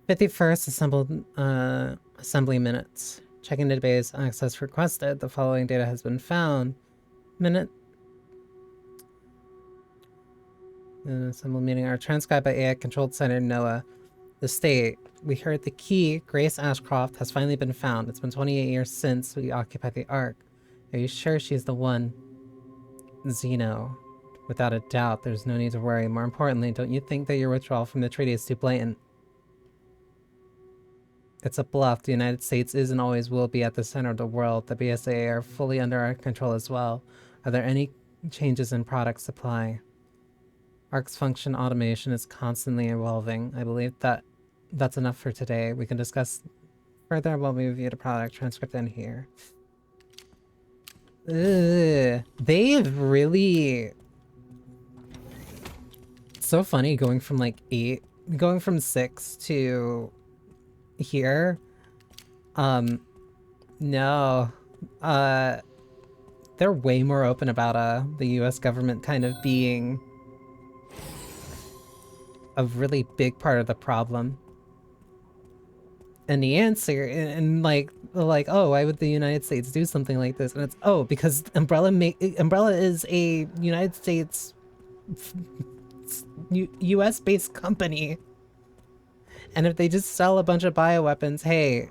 '51st assembly minutes. Checking database access requested. The following data has been found. Minute. Assembly meeting are transcribed by AI controlled center NOAA. The state. We heard the key, Grace Ashcroft, has finally been found. It's been 28 years since we occupied the Ark. Are you sure she's the one? Zeno. Without a doubt, there's no need to worry. More importantly, don't you think that your withdrawal from the treaty is too blatant? It's a bluff. The United States is and always will be at the center of the world. The BSAA are fully under our control as well. Are there any changes in product supply? Ark's function automation is constantly evolving. I believe that that's enough for today. We can discuss further when we review the product transcript in here. Ugh, they've really... It's so funny going from like 8, going from 6 to here. No. They're way more open about the US government kind of being a really big part of the problem. And the answer, and like, oh, why would the United States do something like this? And it's, oh, because Umbrella is a United States US-based company. And if they just sell a bunch of bioweapons, hey,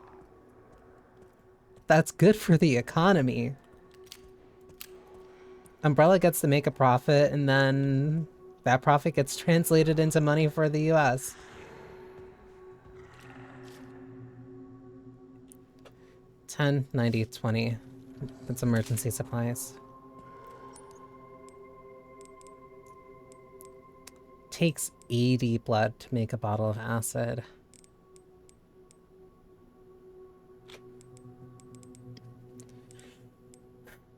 that's good for the economy. Umbrella gets to make a profit, and then that profit gets translated into money for the US. $10, $90, $20. That's emergency supplies. Takes 80 blood to make a bottle of acid.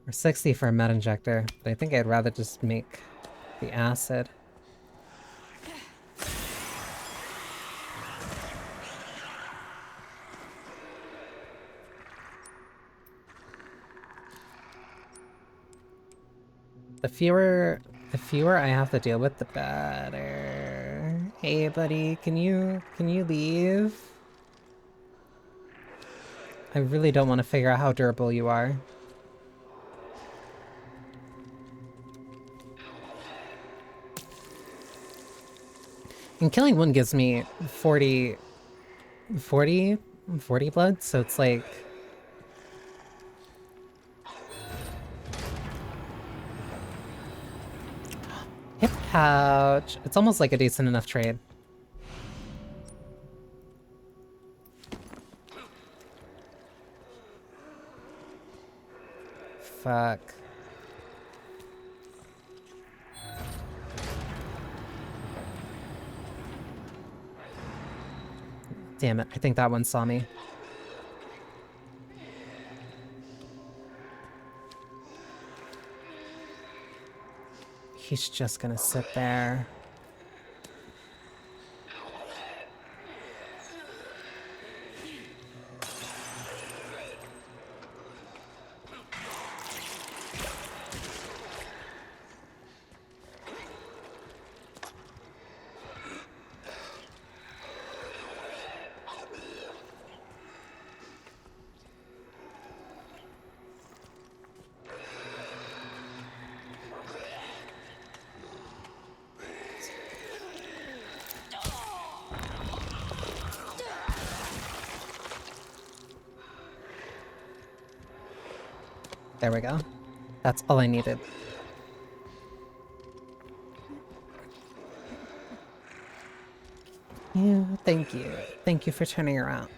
Or 60 for a med injector, but I think I'd rather just make the acid. The fewer I have to deal with, the better. Hey buddy, can you leave? I really don't want to figure out how durable you are. And killing one gives me 40 blood, so it's like... Hip pouch! It's almost like a decent enough trade. Fuck. Damn it, I think that one saw me. He's just gonna sit there. There we go. That's all I needed. Yeah, thank you. Thank you for turning around.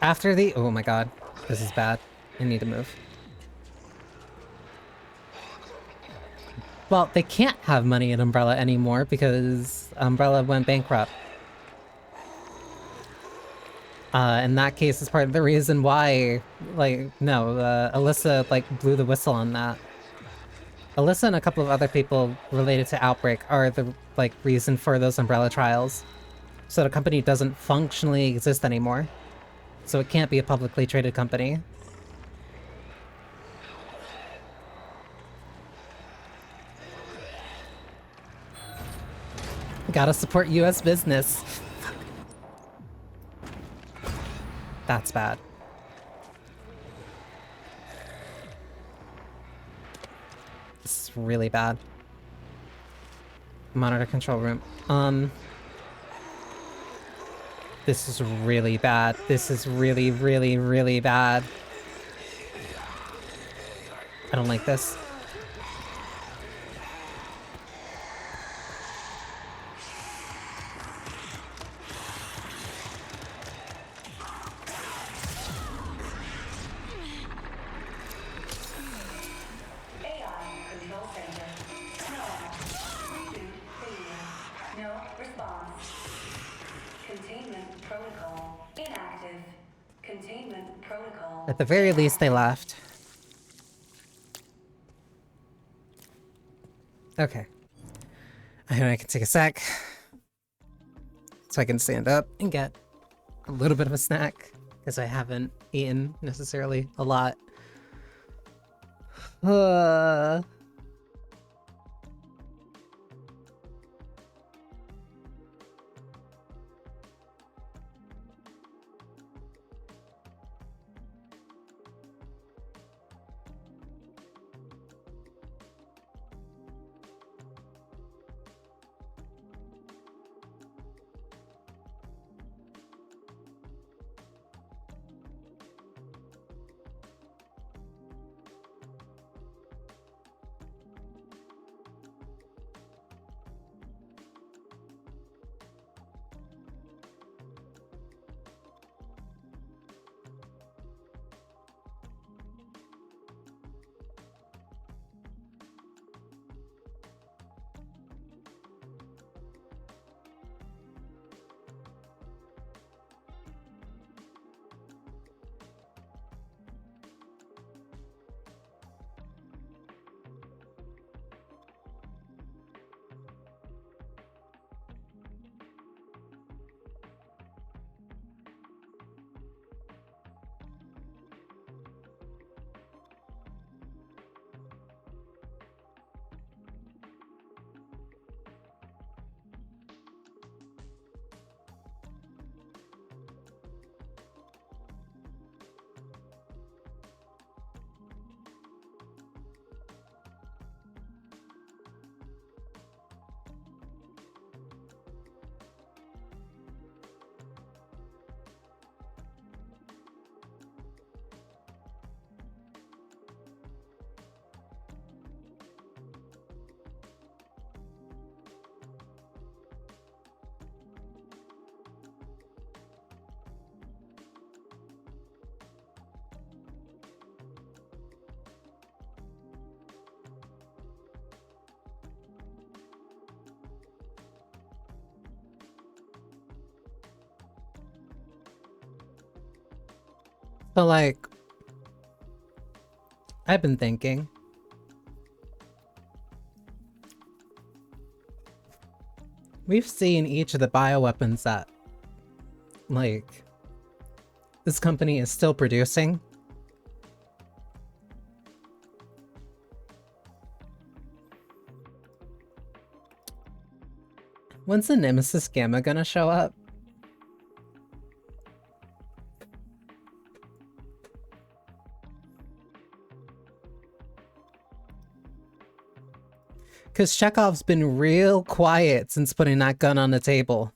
After the... Oh my god. This is bad. I need to move. Well, they can't have money in Umbrella anymore because Umbrella went bankrupt. In that case, is part of the reason why, like, no, Alyssa, like, blew the whistle on that. Alyssa and a couple of other people related to Outbreak are the, like, reason for those Umbrella trials. So the company doesn't functionally exist anymore. So it can't be a publicly traded company. Gotta support US business. That's bad. This is really bad. Monitor control room. This is really bad. This is really, really, really bad. I don't like this. At the very least, they left. Okay. I know I can take a sec. So I can stand up and get a little bit of a snack. Because I haven't eaten necessarily a lot. So, like, I've been thinking. We've seen each of the bioweapons that, like, this company is still producing. When's the Nemesis Gamma gonna show up? Because Chekhov's been real quiet since putting that gun on the table.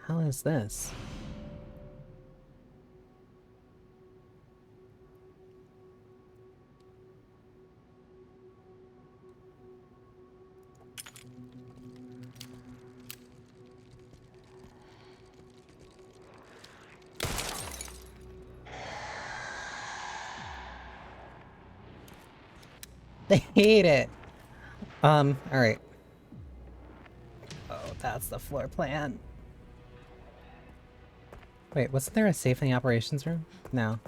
How is this? They hate it. Alright. Oh, that's the floor plan. Wait, wasn't there a safe in the operations room? No.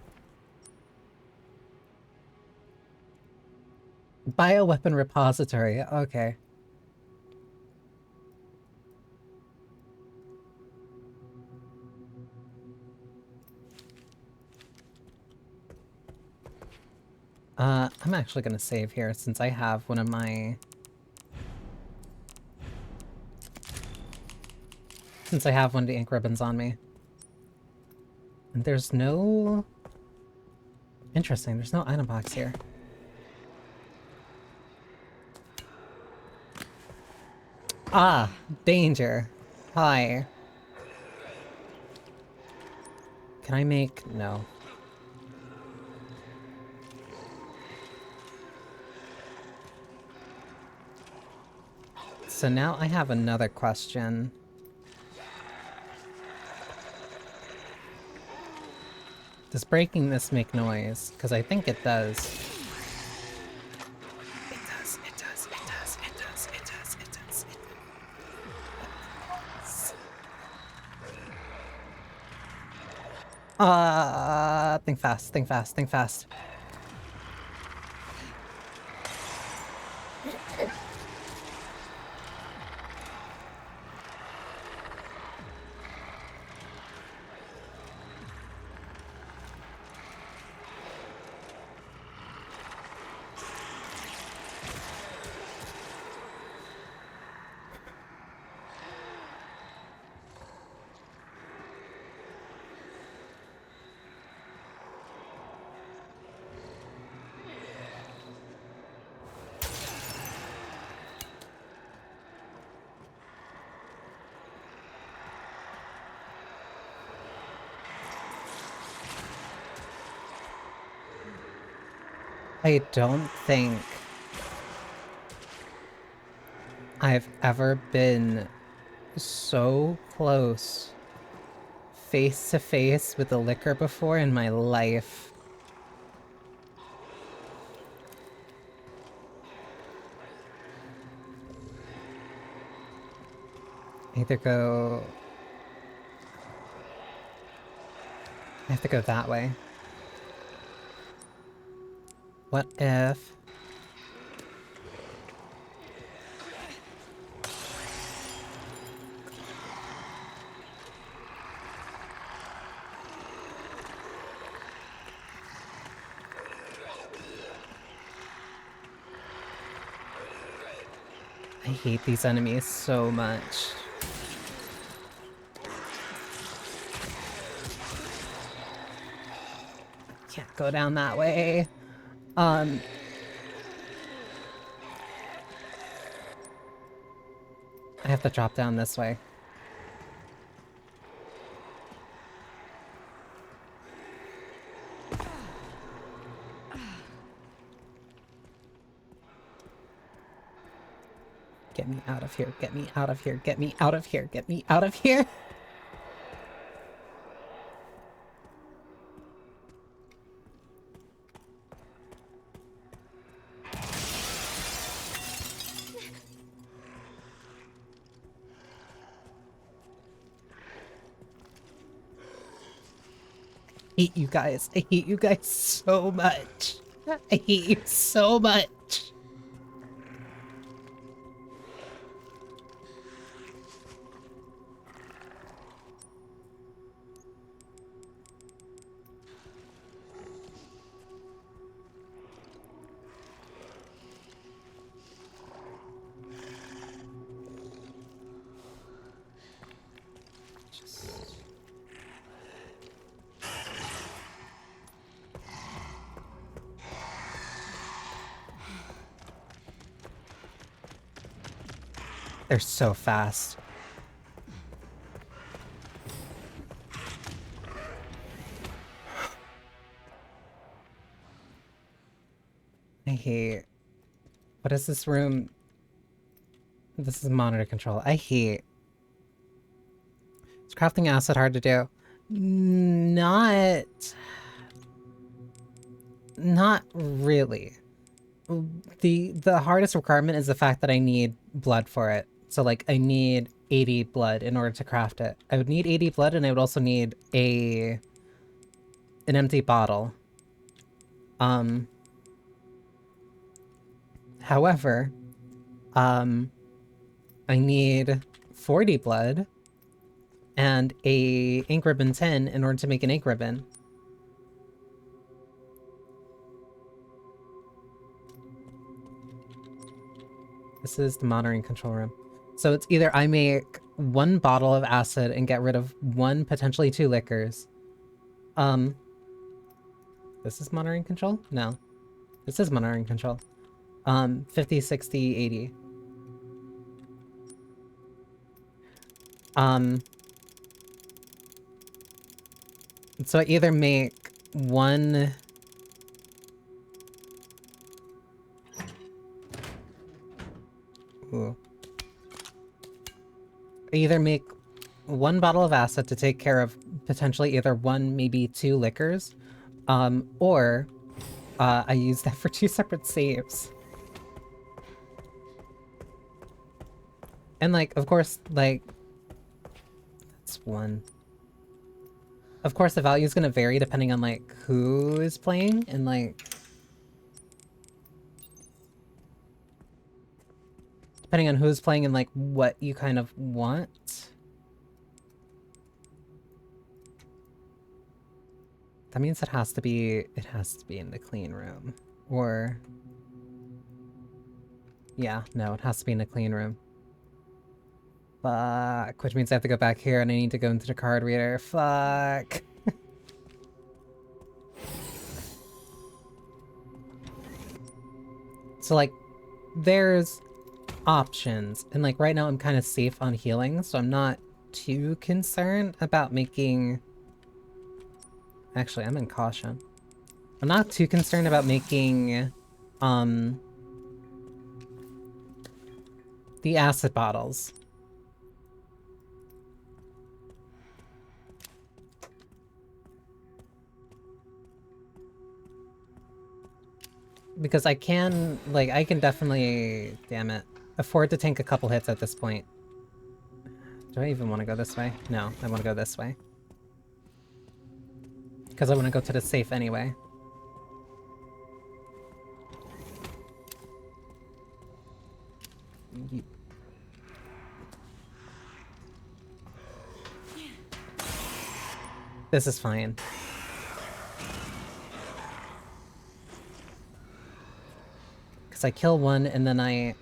Bioweapon repository, okay. I'm actually gonna save here since I have one of my... Since I have one of the ink ribbons on me. And there's no... Interesting, there's no item box here. Ah, danger. Hi. Can I make... No. So now I have another question. Does breaking this make noise? Because I think it does. It does, it does, it does, it does, it does, it does, it does. Think fast, think fast, think fast. I don't think I've ever been so close face to face with the liquor before in my life. Either go... I have to go that way. What if... I hate these enemies so much. Can't go down that way. I have to drop down this way. Get me out of here, get me out of here, get me out of here, get me out of here! I hate you guys. I hate you guys so much. I hate you so much. They're so fast. I hate... What is this room? This is monitor control. I hate... Is crafting acid hard to do? Not really. The hardest requirement is the fact that I need blood for it. So like I need 80 blood in order to craft it. I would need 80 blood and I would also need an empty bottle. However, I need 40 blood and a ink ribbon 10 in order to make an ink ribbon. This is the monitoring control room. So it's either I make 1 bottle of acid and get rid of 1, potentially 2 liquors. This is monitoring control? No. This is monitoring control. 50, 60, 80. So I either make one... Ooh. I either make one bottle of acid to take care of potentially either one, maybe two liquors, or I use that for 2 separate saves. And like, of course, like, that's one. Of course, the value is going to vary depending on like who is playing and like depending on who's playing and like what you kind of want. That means it has to be in the clean room. Or yeah, no, it has to be in the clean room. Fuck, which means I have to go back here and I need to go into the card reader. Fuck. So like there's options, and like right now I'm kind of safe on healing, so I'm not too concerned about making... Actually, I'm in caution. I'm not too concerned about making the acid bottles. Because I can, like, I can definitely, damn it, afford to tank a couple hits at this point. Do I even want to go this way? No, I want to go this way. Because I want to go to the safe anyway. This is fine. Because I kill one and then I...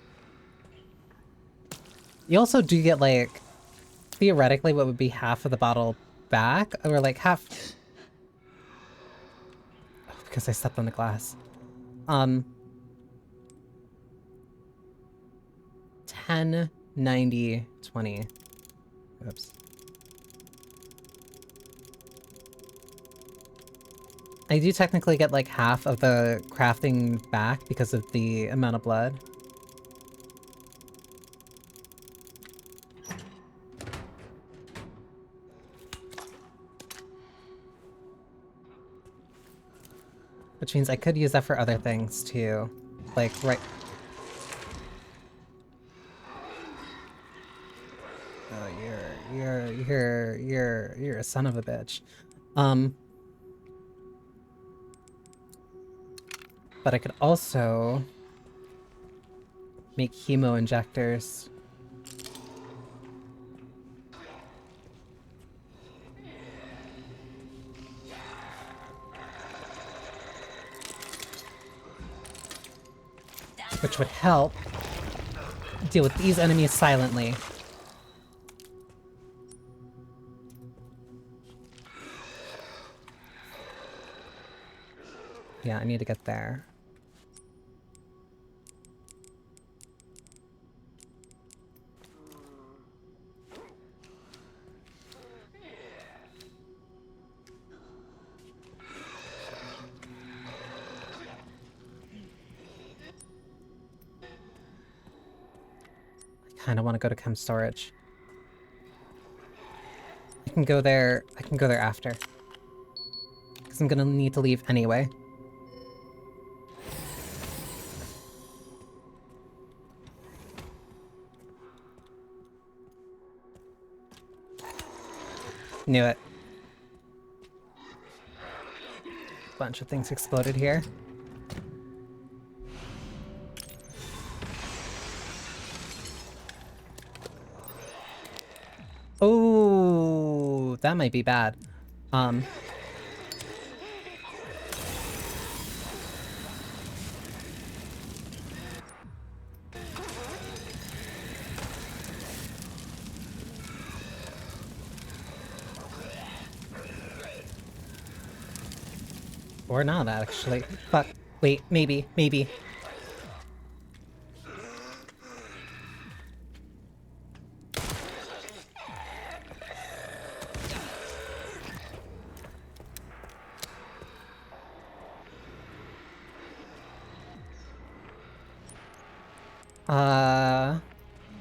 You also do get, like, theoretically what would be half of the bottle back, or like half... Oh, because I stepped on the glass. 10, 90, 20. Oops. I do technically get like half of the crafting back because of the amount of blood. Which means I could use that for other things too. Like, right... Oh, you're a son of a bitch. But I could also make hemo injectors. Which would help deal with these enemies silently. Yeah, I need to get there. I kind of want to go to chem storage. I can go there after. Because I'm gonna need to leave anyway. Knew it. Bunch of things exploded here. Oh, that might be bad. Or not, actually. Fuck. Wait, maybe.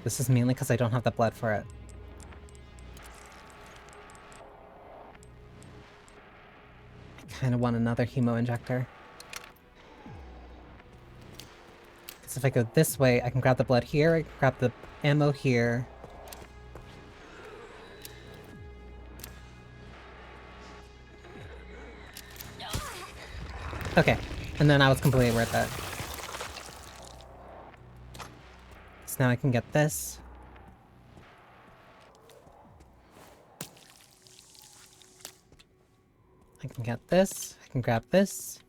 This is mainly because I don't have the blood for it. I kind of want another hemo injector. Because if I go this way, I can grab the blood here, I can grab the ammo here. Okay, and then I was completely worth it. So now I can get this. I can get this. I can grab this.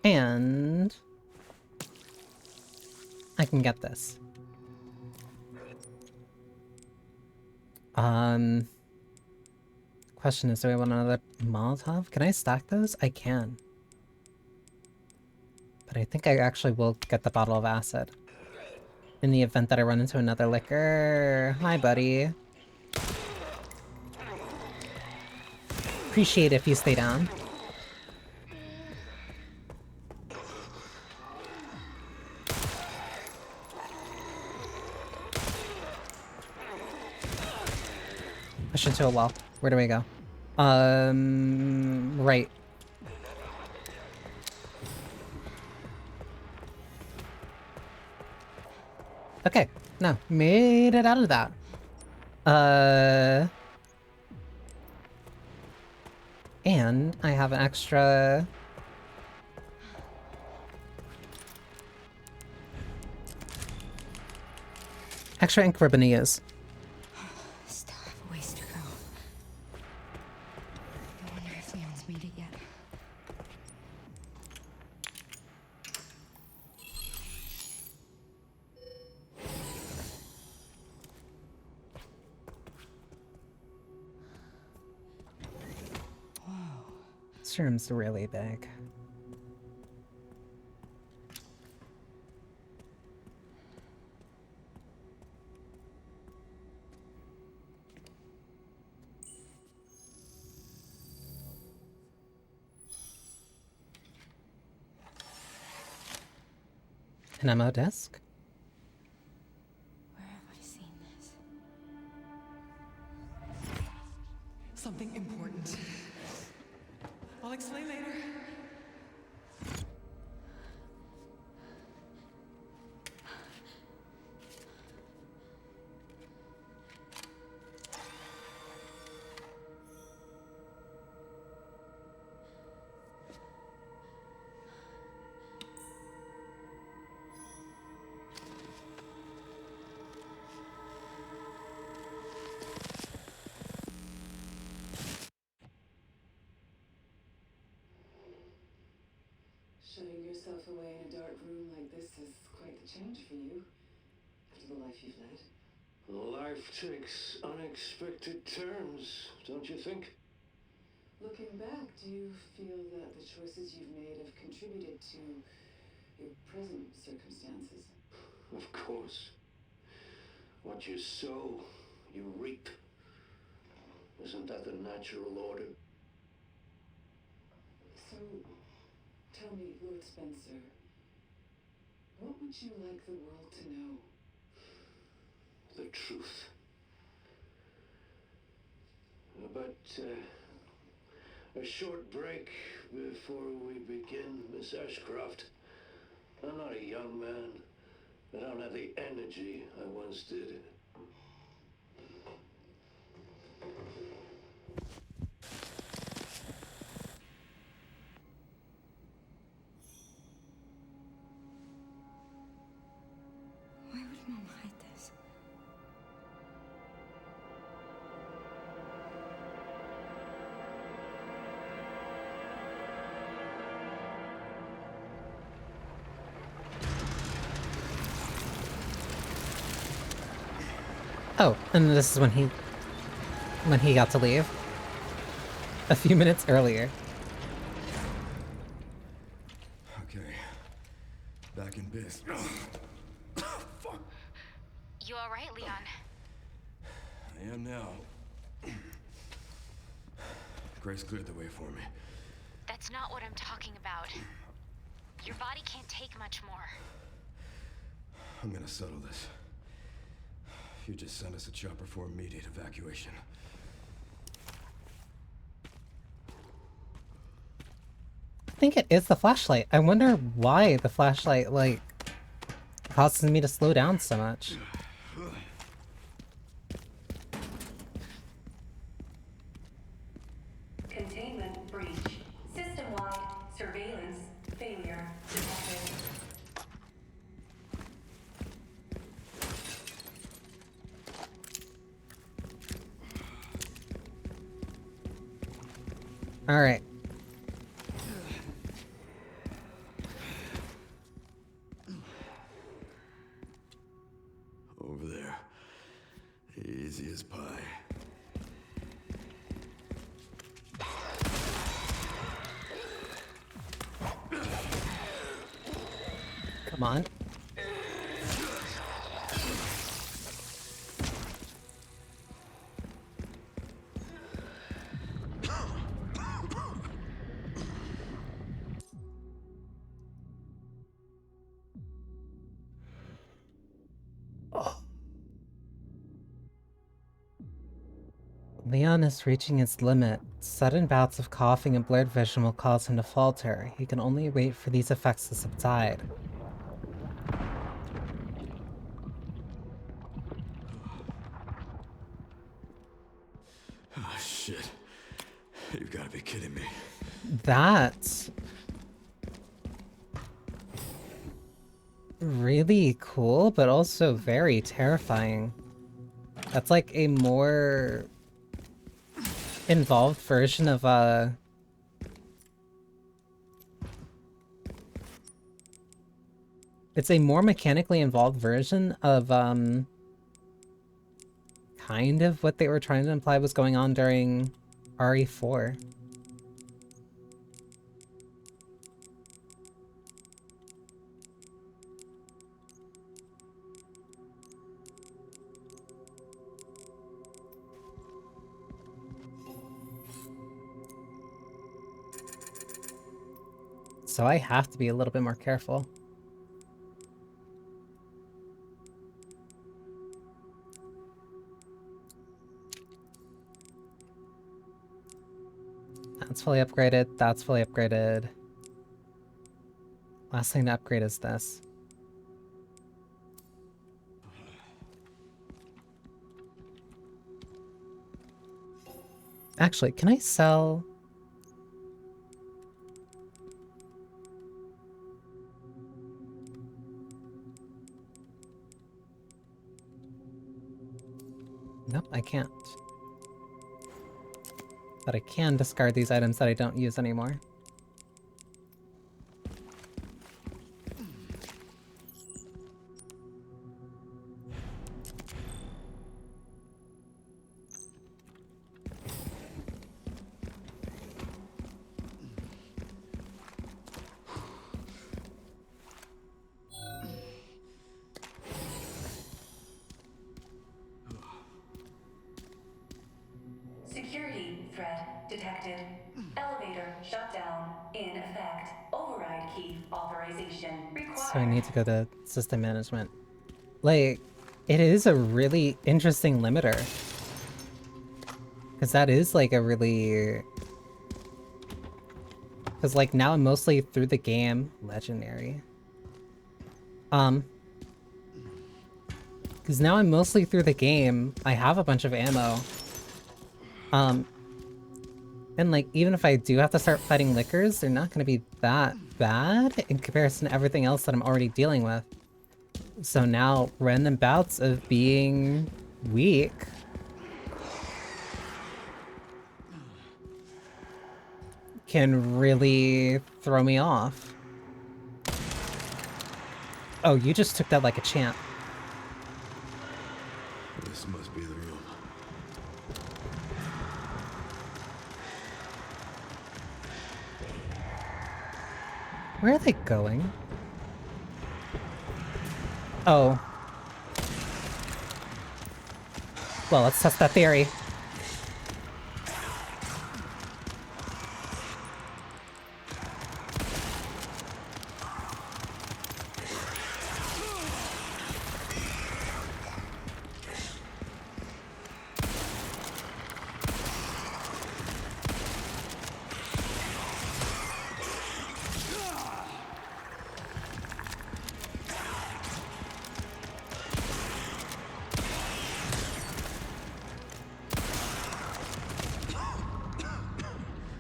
And I can get this. Question is, do I want another Molotov? Can I stack those? I can. But I think I actually will get the bottle of acid. In the event that I run into another liquor. Hi, buddy. Appreciate it if you stay down. Push into a wall. Where do we go? Right. Okay, no, made it out of that. And I have an extra... extra ink ribbon to use. Still have a ways to go. I wonder if Leon's made it yet. This room's really big. An ammo disc? Where have I seen this? Something important. I'll explain later. Shutting yourself away in a dark room like this is quite the change for you, after the life you've led. Life takes unexpected turns, don't you think? Looking back, do you feel that the choices you've made have contributed to your present circumstances? Of course. What you sow, you reap. Isn't that the natural order? So, tell me, Lord Spencer, what would you like the world to know? The truth. But, a short break before we begin, Miss Ashcroft. I'm not a young man. I don't have the energy I once did. Why would Mom hide this? Oh, and this is when he got to leave. A few minutes earlier. Okay. Back in biz. Fuck. You alright, Leon? I am now. Grace cleared the way for me. That's not what I'm talking about. Your body can't take much more. I'm gonna settle this. You just send us a chopper for immediate evacuation. I think it is the flashlight. I wonder why the flashlight, like, causes me to slow down so much. Containment breach. System-wide surveillance failure detected. All right. Over there. Easy as pie. Come on. Leon is reaching its limit. Sudden bouts of coughing and blurred vision will cause him to falter. He can only wait for these effects to subside. Oh, shit. You've got to be kidding me. That's really cool, but also very terrifying. That's like a more involved version of it's a more mechanically involved version of kind of what they were trying to imply was going on during RE4. So I have to be a little bit more careful. That's fully upgraded. That's fully upgraded. Last thing to upgrade is this. Actually, can I sell... Nope, I can't. But I can discard these items that I don't use anymore. Security threat detected. Elevator shutdown in effect. Override key authorization required. So I need to go to system management. Like, it is a really interesting limiter. Because that is like a really... Because like now I'm mostly through the game. Legendary. Because now I'm mostly through the game. I have a bunch of ammo. And like, even if I do have to start fighting lickers, they're not going to be that bad in comparison to everything else that I'm already dealing with. So now, random bouts of being weak can really throw me off. Oh, you just took that like a champ. This must be the room. Where are they going? Oh. Well, let's test that theory.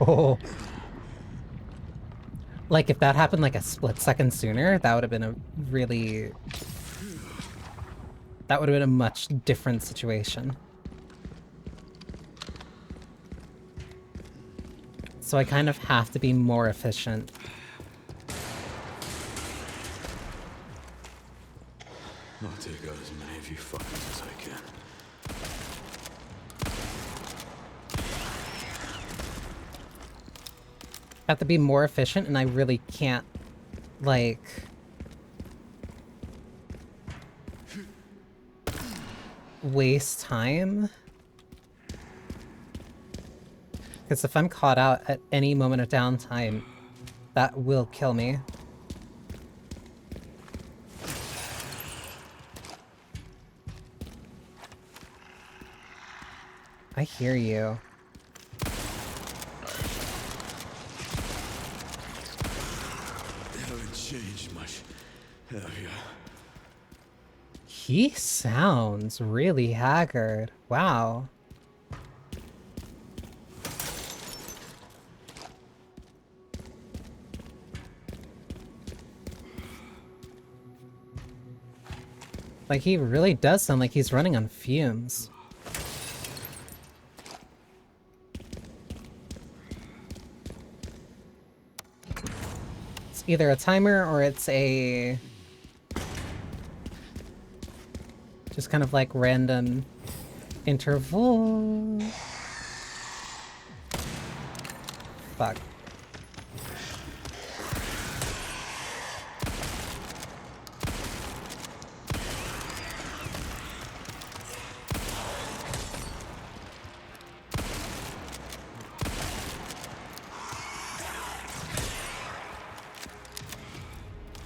Oh. Like, if that happened like a split second sooner, that would have been a really... That would have been a much different situation. So I kind of have to be more efficient. I'll take out as many of you fuckers as I can. I have to be more efficient, and I really can't, like... waste time. Because if I'm caught out at any moment of downtime, that will kill me. I hear you. They haven't changed much, have you? He sounds really haggard. Wow. Like, he really does sound like he's running on fumes. It's either a timer or it's a... just kind of like random interval. Fuck.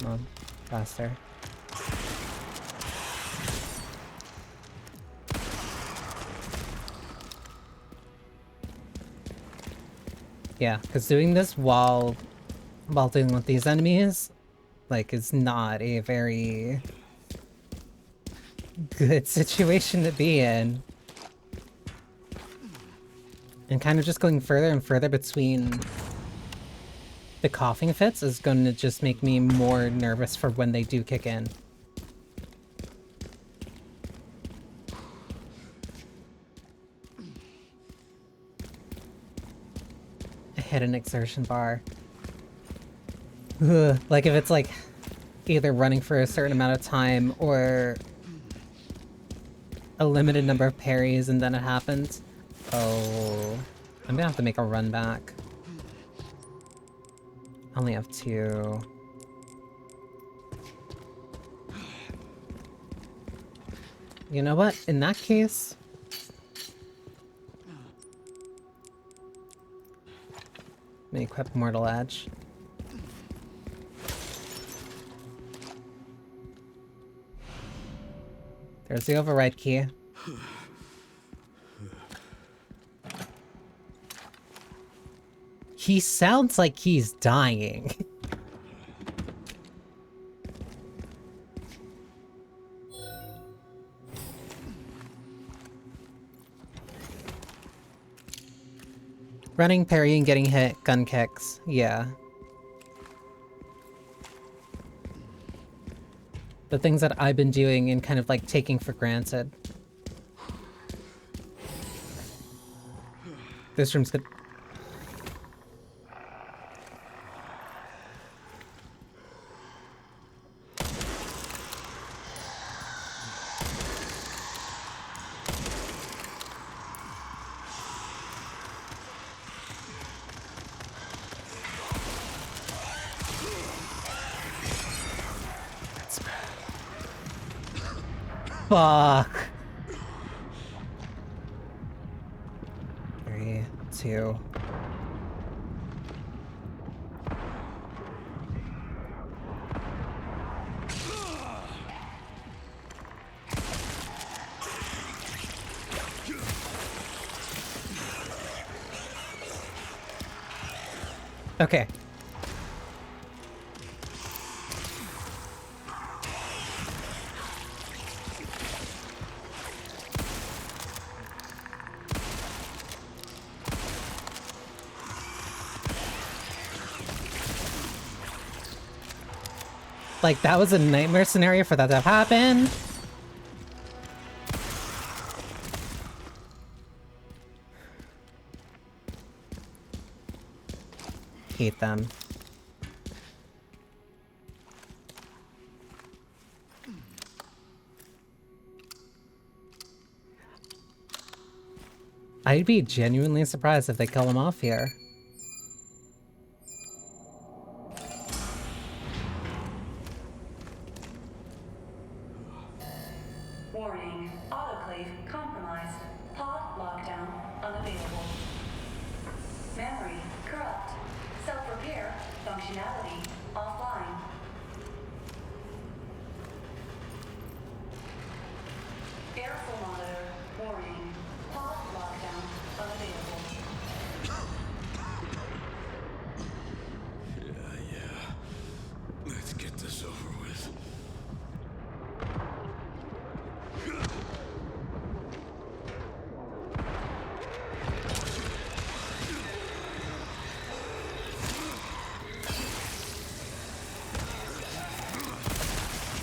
Come on, faster. Yeah, because doing this while dealing with these enemies, like, is not a very good situation to be in. And kind of just going further and further between the coughing fits is going to just make me more nervous for when they do kick in. I hit an exertion bar. Ugh. Like, if it's like either running for a certain amount of time or a limited number of parries and then it happens. Oh, I'm gonna have to make a run back. I only have 2. You know what? In that case... let me equip Mortal Edge. There's the override key. He sounds like he's dying. Running, parrying, getting hit, gun kicks. Yeah. The things that I've been doing and kind of like taking for granted. This room's good. Fuck. 3, 2. Okay. Like, that was a nightmare scenario for that to happen. Hate them. I'd be genuinely surprised if they kill him off here. Warning, autoclave compromised. Pod lockdown unavailable. Memory corrupt. Self-repair functionality offline. Airflow monitor warning. Pod lockdown unavailable. Yeah. Let's get this over with.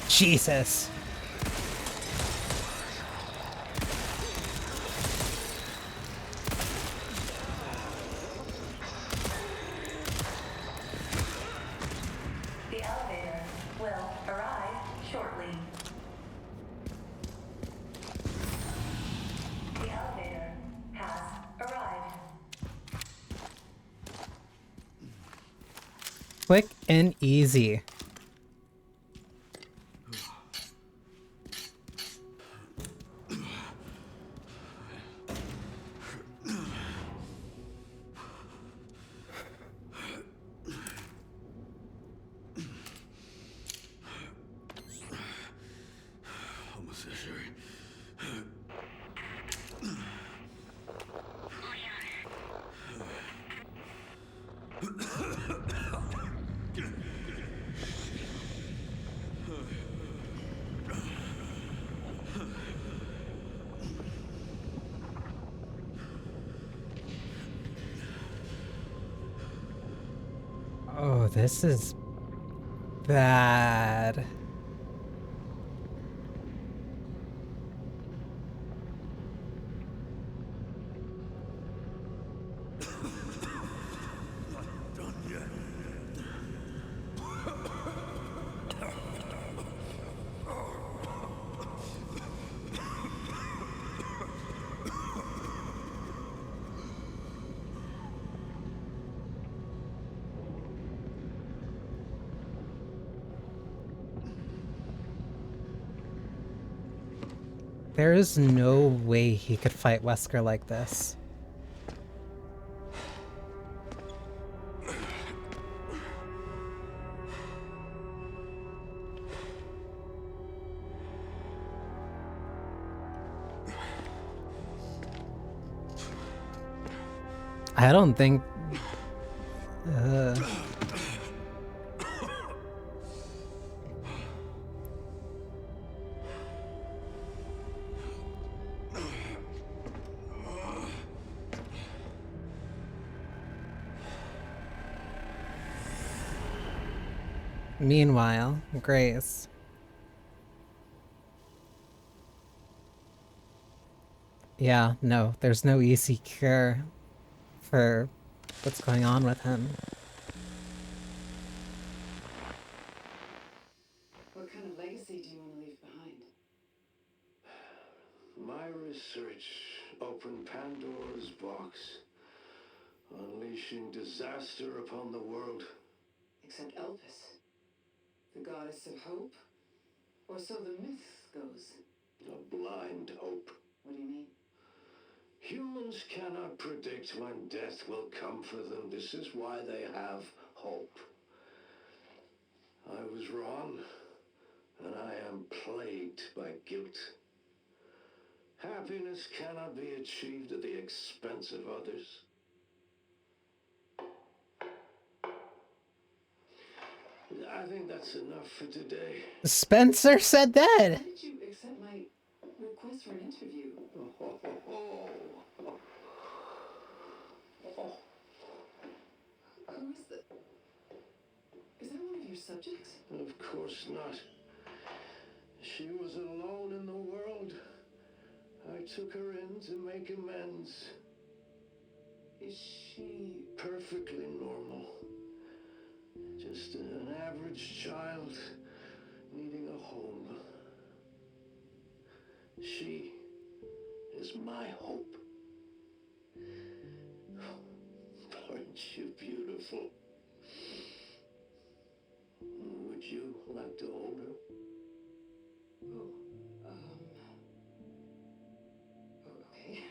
Jesus. The elevator will arrive shortly. The elevator has arrived. Quick and easy. Almost there, Sherry. Oh, this is bad. There is no way he could fight Wesker like this. I don't think... Meanwhile, Grace. Yeah, no, there's no easy cure for what's going on with him. What kind of legacy do you want to leave behind? My research opened Pandora's box, unleashing disaster upon the world. Except Elvis, the goddess of hope? Or so the myth goes. A blind hope. What do you mean? Humans cannot predict when death will come for them. This is why they have hope. I was wrong, and I am plagued by guilt. Happiness cannot be achieved at the expense of others. I think that's enough for today. Spencer said that! Why did you accept my request for an interview? Who is that? Is that one of your subject? Of course not. She was alone in the world. I took her in to make amends. Is she Perfectly normal. Just an average child needing a home. She is my hope. Aren't you beautiful? Would you like to hold her? okay?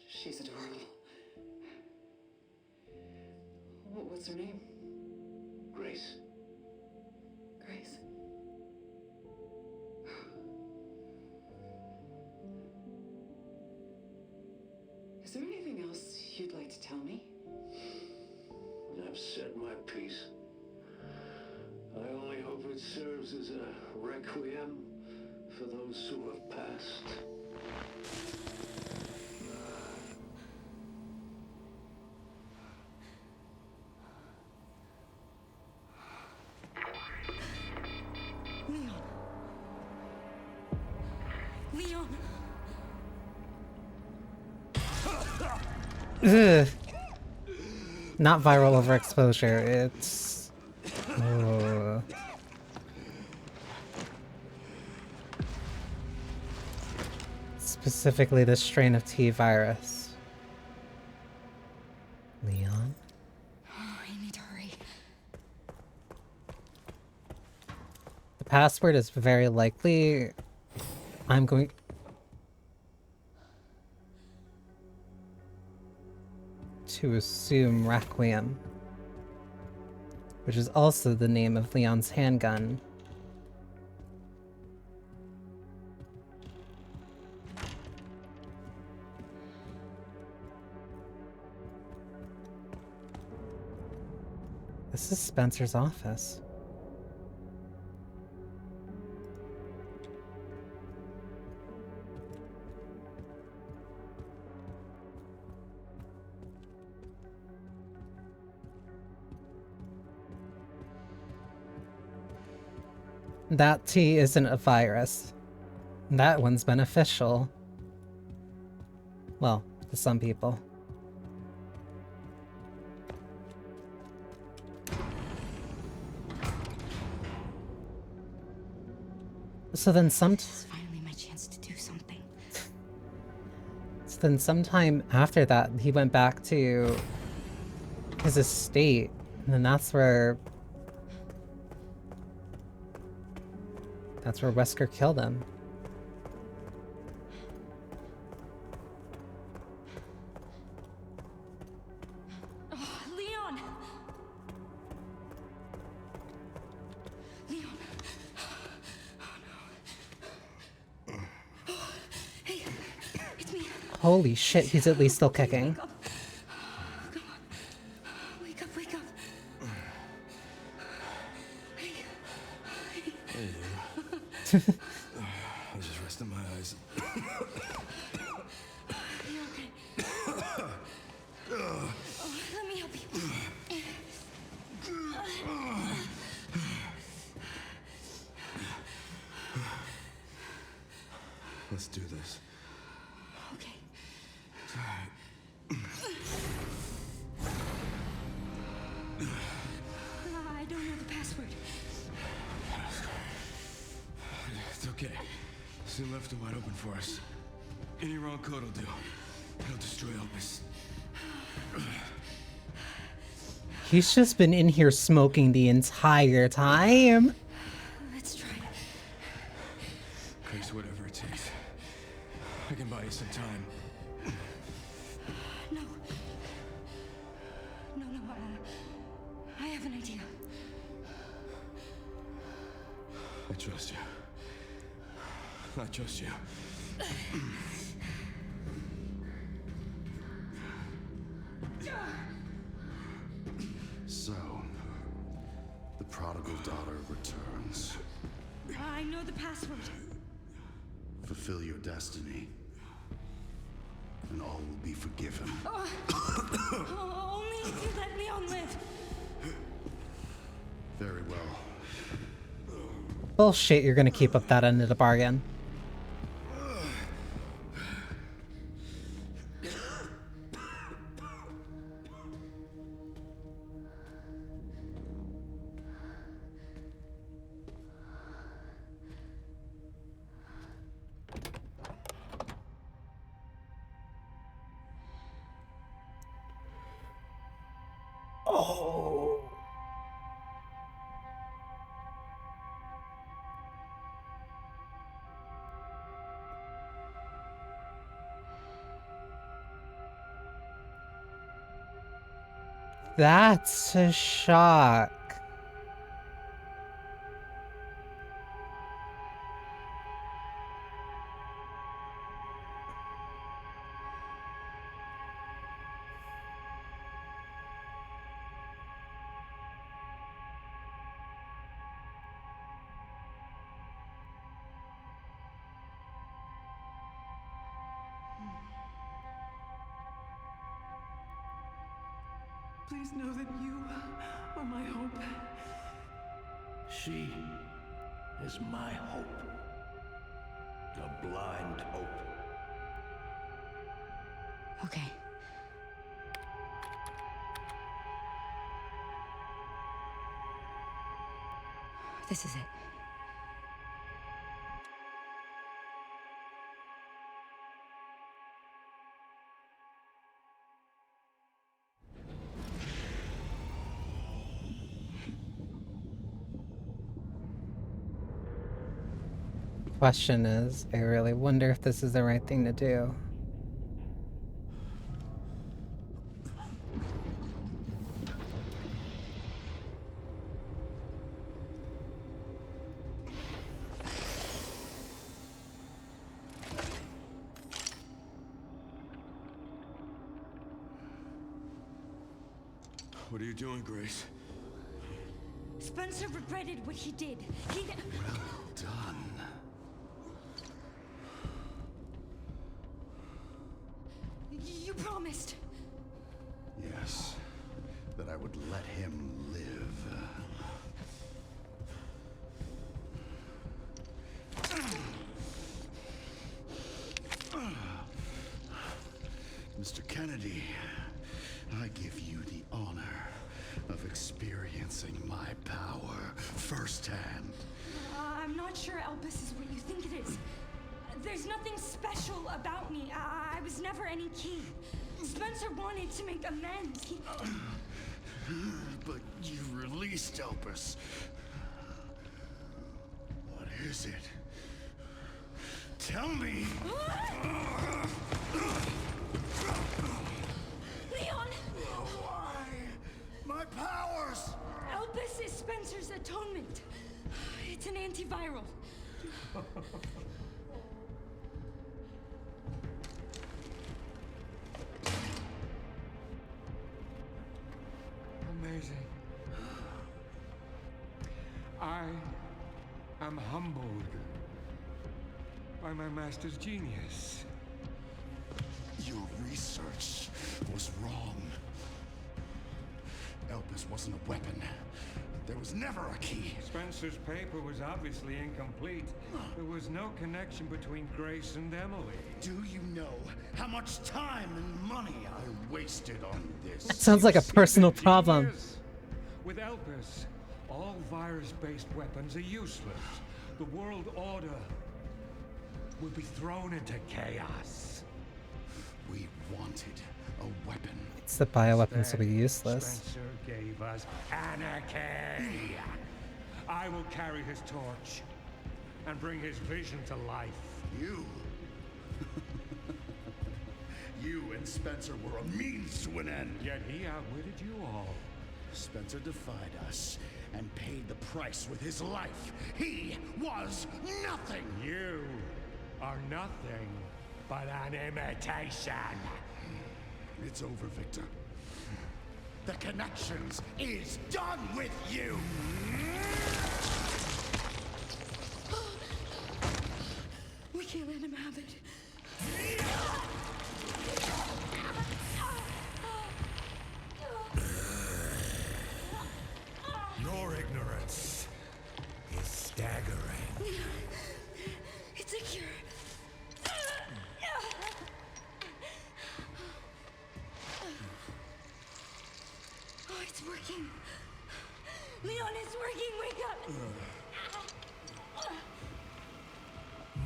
She's adorable. What's her name? Grace. Grace. Is there anything else you'd like to tell me? I've said my piece. I only hope it serves as a requiem for those who have passed. Leon. Leon. Ugh. Not viral overexposure, it's... Oh. Specifically this strain of T virus. Leon? Oh, I need to hurry. The password is very likely... I'm going... to assume Requiem, which is also the name of Leon's handgun. This is Spencer's office. That T isn't a virus. That one's beneficial. Well, to some people. So then This is finally my chance to do something. So then sometime after that, he went back to his estate, and then that's where Wesker killed him. Oh, Leon. Leon. Oh no. Oh, hey, it's me. Holy shit, he's at least still kicking. Come on. Wake up, wake up. Hey. Hey, I was just resting my eyes. You okay? Oh, let me help you. Let's do this. Okay. I don't know the password. It's okay. Soon left it wide open for us. Any wrong code will do. It'll destroy Elvis. He's just been in here smoking the entire time. Let's try. Grace, whatever it takes. I can buy you some time. No. No, I have an idea. I trust you. I trust you. So, the problem prodigal daughter returns. I know the password. Fulfill your destiny, and all will be forgiven. Only if you let Leon live. Very well. Bullshit, you're gonna keep up that end of the bargain. Oh. That's a shock. Please know that you are my hope. She is my hope. A blind hope. Okay. This is it. Question is, I really wonder if this is the right thing to do. What are you doing, Grace? Spencer regretted what he did. He... Well done. You promised. Yes, that I would let him live. Mr. Kennedy, I give you the honor of experiencing my power firsthand. I'm not sure Elpis is what you think it is. There's nothing special about me. I was never any key. Spencer wanted to make amends. He... But you released Elpis. What is it? Tell me! Leon! Why? My powers! Elpis is Spencer's atonement. It's an antiviral. Amazing. I am humbled by my master's genius. Your research was wrong. Elpis wasn't a weapon. There was never a key. Spencer's paper was obviously incomplete. There was no connection between Grace and Emily. Do you know how much time and money I wasted on this? It sounds like a personal problem. Genius. With Elpis, all virus-based weapons are useless. The world order will be thrown into chaos. We wanted a weapon. It's the bioweapons will be useless. Spencer gave us anarchy. I will carry his torch and bring his vision to life. You? You and Spencer were a means to an end. Yet he outwitted you all. Spencer defied us and paid the price with his life. He was nothing. You are nothing but an imitation. It's over, Victor. The Connections is done with you! We can't let him have it. Your ignorance is staggering. It's a cure. Oh, it's working. Leon, it's working. Wake up.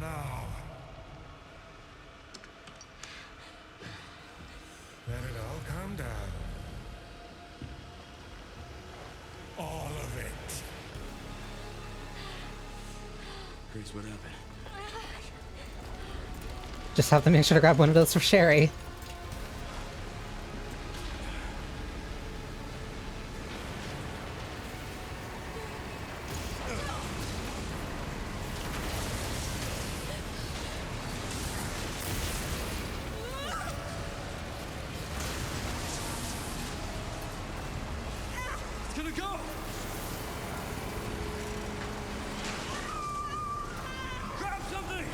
Now, let it all come down. All of it. Grace, what happened? Just have to make sure to grab one of those for Sherry. It's gonna go! Grab something!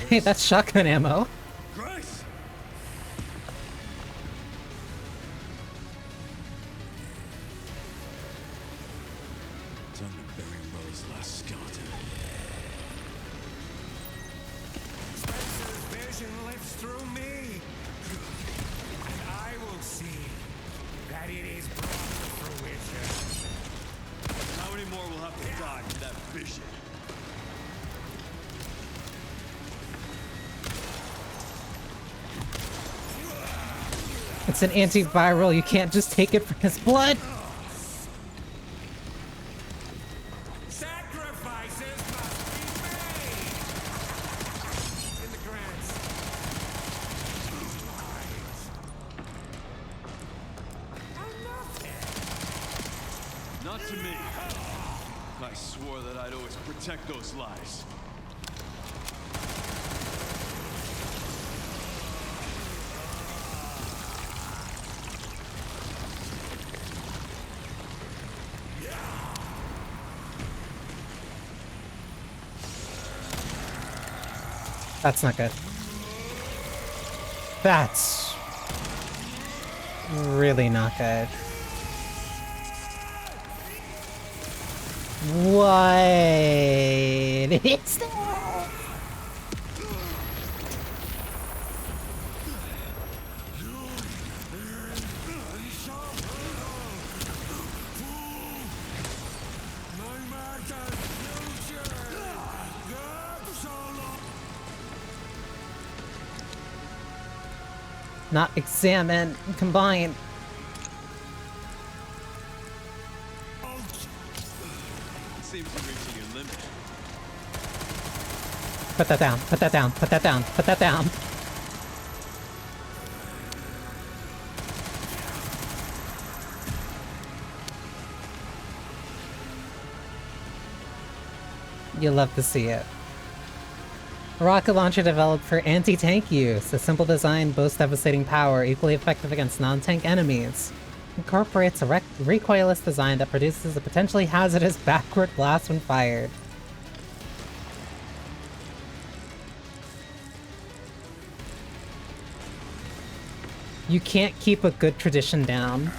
Hey, that's shotgun ammo. Grace! Time to bury Rose' last skeleton. Spencer's vision lives through me. And I will see that it is brought to fruition. How many more will have to die for that vision? It's an antiviral, you can't just take it from his blood! Sacrifices must be made! In the grand Not to me. I swore that I'd always protect those lives. That's not good. That's really not good. What is that? Not examine, combine. Seems you're reaching your limit. Put that down, put that down, put that down, put that down. You'll love to see it. A rocket launcher developed for anti-tank use. A simple design boasts devastating power, equally effective against non-tank enemies. Incorporates a recoilless design that produces a potentially hazardous backward blast when fired. You can't keep a good tradition down.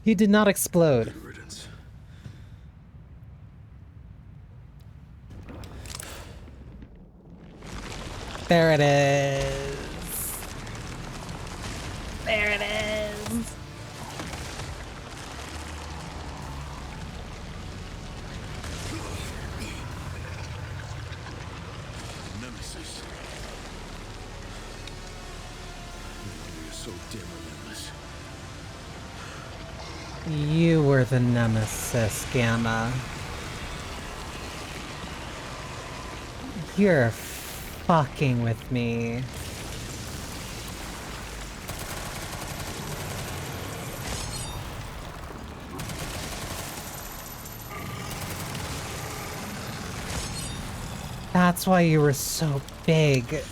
He did not explode. There it is. There it is. Nemesis. You're so damn relentless. You were the nemesis, Gamma. You're fucking with me. That's why you were so big.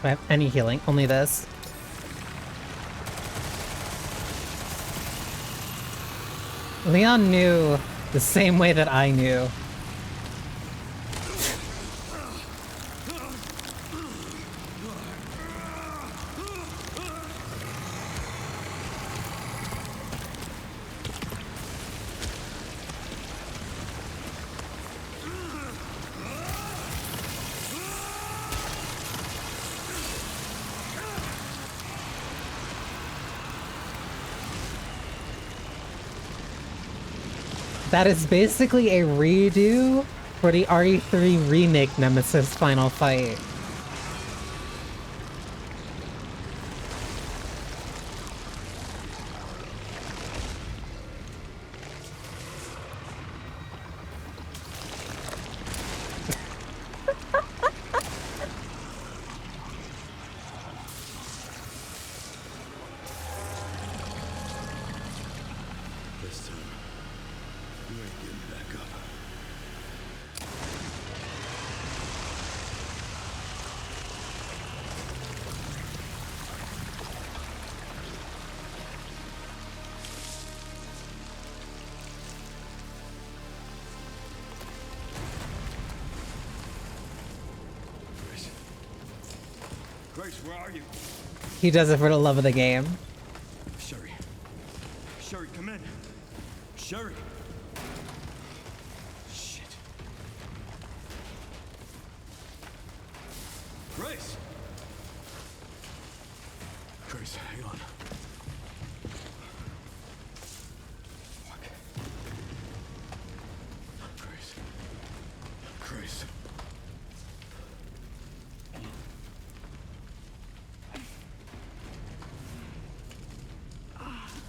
Do I have any healing? Only this. Leon knew the same way that I knew. That is basically a redo for the RE3 remake Nemesis final fight. This time, you ain't getting back up. Grace, where are you? He does it for the love of the game. Sherry. Sherry, come in. Sherry. Shit. Grace. Grace, hang on. Fuck. Grace. Grace.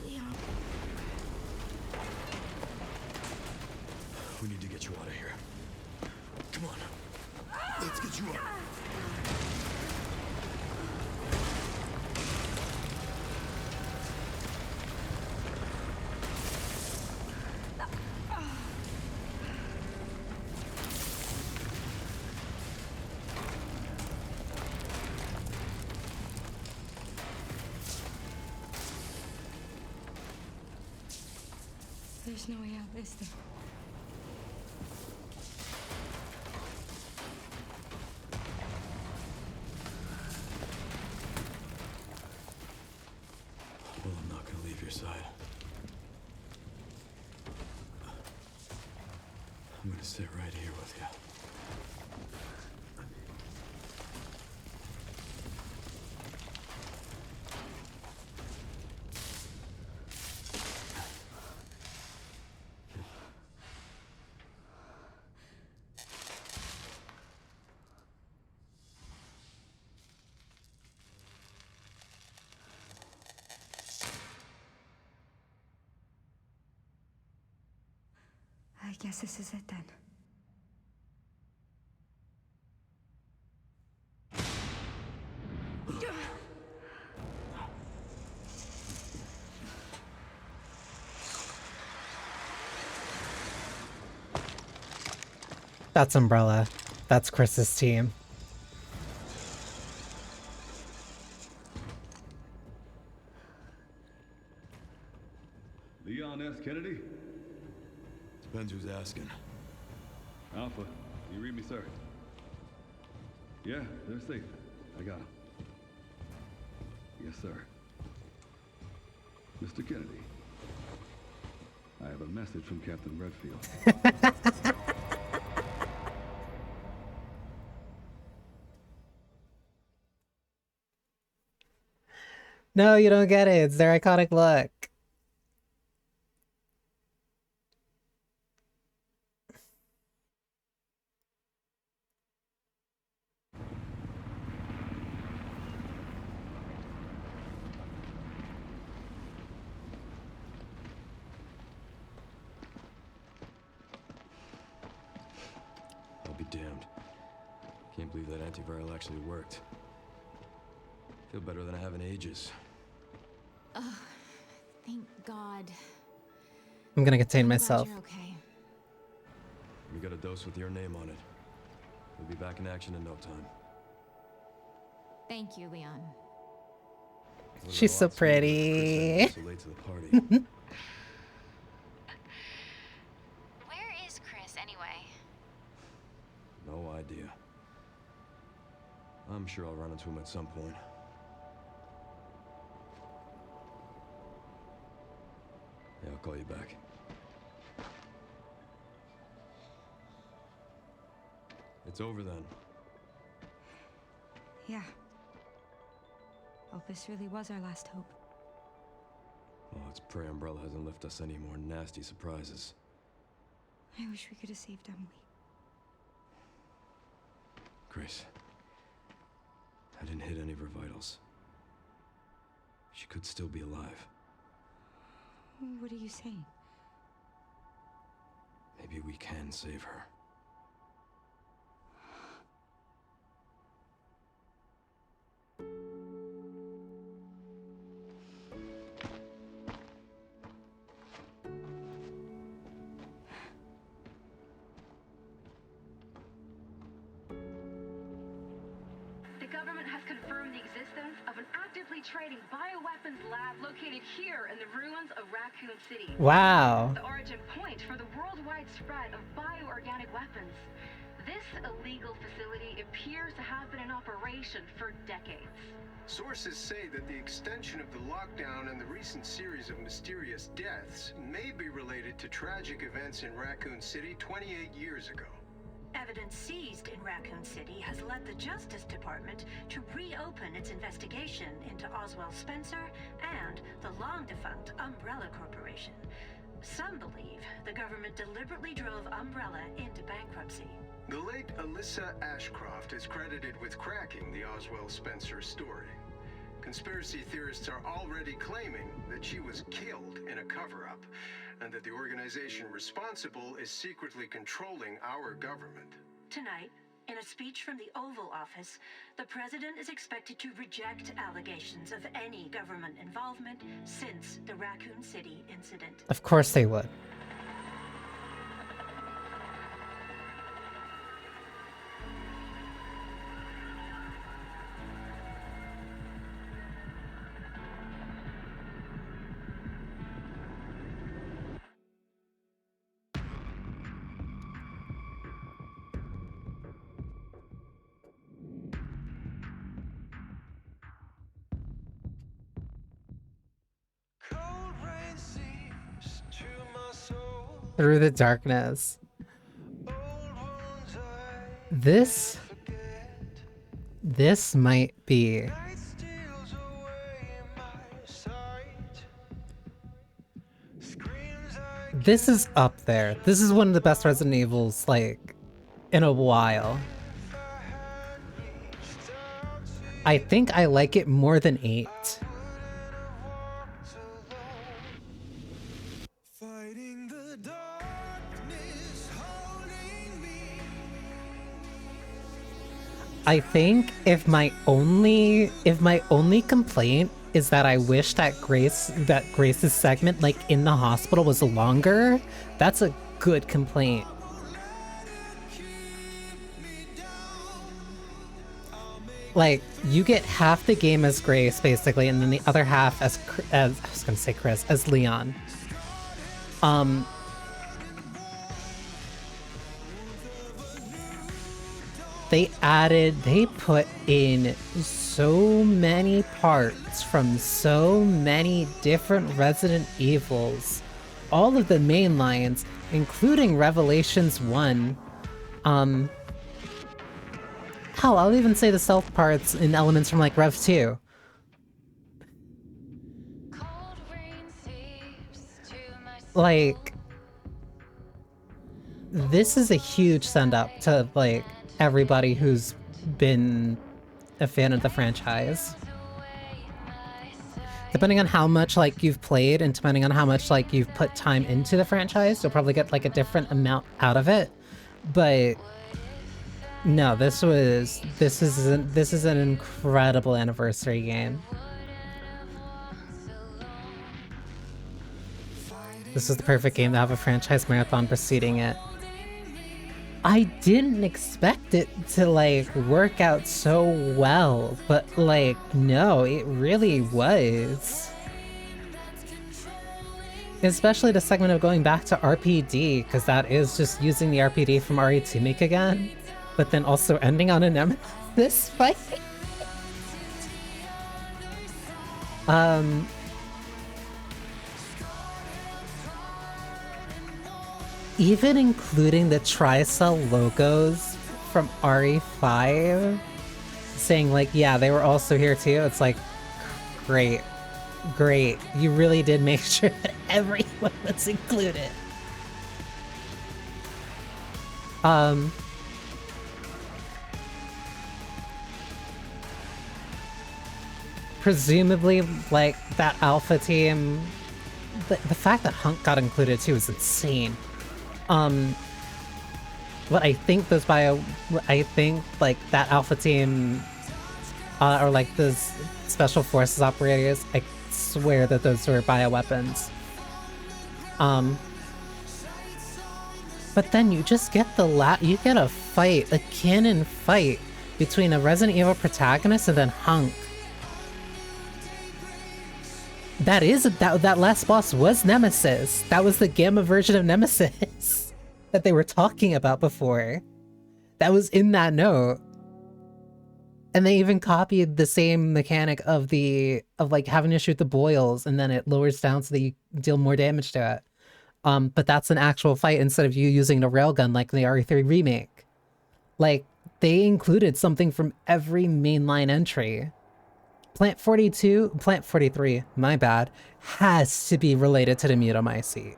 Leon. We need to get you out of here. Come on. Let's get you out. There's no way out, is there? Well, I'm not gonna leave your side. I'm gonna sit right here with you. I guess this is it then. That's Umbrella. That's Chris's team. Leon F. Kennedy? Depends who's asking. Alpha, you read me, sir? Yeah, they're safe. I got them. Yes, sir. Mr. Kennedy, I have a message from Captain Redfield. No, you don't get it. It's their iconic look. I'll be damned. Can't believe that antiviral actually worked. Feel better than I have in ages. Oh, thank God. I'm gonna contain I'm glad myself. you're okay. We got a dose with your name on it. We'll be back in action in no time. Thank you, Leon. She's so pretty. So late to the party. Where is Chris anyway? No idea. I'm sure I'll run into him at some point. Yeah, I'll call you back. It's over then. Yeah. Opus really was our last hope. Oh, let's pray Umbrella hasn't left us any more nasty surprises. I wish we could have saved Emily. Grace. I didn't hit any of her vitals. She could still be alive. What are you saying? Maybe we can save her. The government has confirmed the existence of an actively trading bioweapons lab located here in the ruins of Raccoon City. Wow. The origin point for the worldwide spread of bioorganic weapons. This illegal facility appears to have been in operation for decades. Sources say that the extension of the lockdown and the recent series of mysterious deaths may be related to tragic events in Raccoon City 28 years ago. Evidence seized in Raccoon City has led the Justice Department to reopen its investigation into Oswald Spencer and the long-defunct Umbrella Corporation. Some believe the government deliberately drove Umbrella into bankruptcy. The late Alyssa Ashcroft is credited with cracking the Oswald Spencer story. Conspiracy theorists are already claiming that she was killed in a cover-up, and that the organization responsible is secretly controlling our government. Tonight, in a speech from the Oval Office, the president is expected to reject allegations of any government involvement since the Raccoon City incident. Of course they would. Through the darkness. This might be this is up there. This is one of the best Resident Evils, like, in a while. I think I like it more than 8. I think if my only complaint is that I wish that Grace's segment, like in the hospital, was longer, that's a good complaint. Like, you get half the game as Grace, basically, and then the other half as I was gonna say Chris, as Leon. They put in so many parts from so many different Resident Evils, all of the main lines, including Revelations 1. Hell, I'll even say the stealth parts and elements from like Rev 2. Like, this is a huge send up to like everybody who's been a fan of the franchise. Depending on how much like you've played and depending on how much like you've put time into the franchise, you'll probably get like a different amount out of it. But no, this is an incredible anniversary game. This is the perfect game to have a franchise marathon preceding it. I didn't expect it to like work out so well, but like, no, it really was. Especially the segment of going back to RPD, because that is just using the RPD from RE to make again, but then also ending on a Nemesis fight. Even including the Tri-Cell logos from RE5, saying like, yeah, they were also here too. It's like, great. Great. You really did make sure that everyone was included. Presumably, like, that Alpha team... The fact that Hunk got included too is insane. But I think like that Alpha team or like those special forces operators, I swear that those were bioweapons. But then you just get you get a fight, a canon fight between a Resident Evil protagonist and then Hunk. That last boss was Nemesis. That was the Gamma version of Nemesis that they were talking about before. That was in that note. And they even copied the same mechanic of like having to shoot the boils and then it lowers down so that you deal more damage to it. But that's an actual fight instead of you using a railgun like in the RE3 remake. Like, they included something from every mainline entry. Plant 43, my bad, has to be related to the Mutomycete.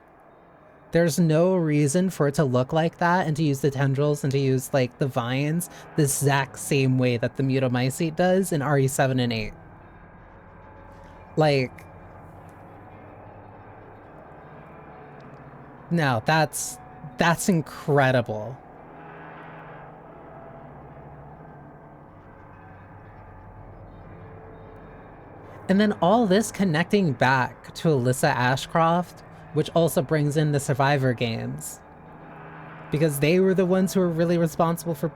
There's no reason for it to look like that and to use the tendrils and to use, like, the vines the exact same way that the Mutomycete does in RE7 and 8. Like... No, that's incredible. And then all this connecting back to Alyssa Ashcroft, which also brings in the Survivor games. Because they were the ones who were really responsible for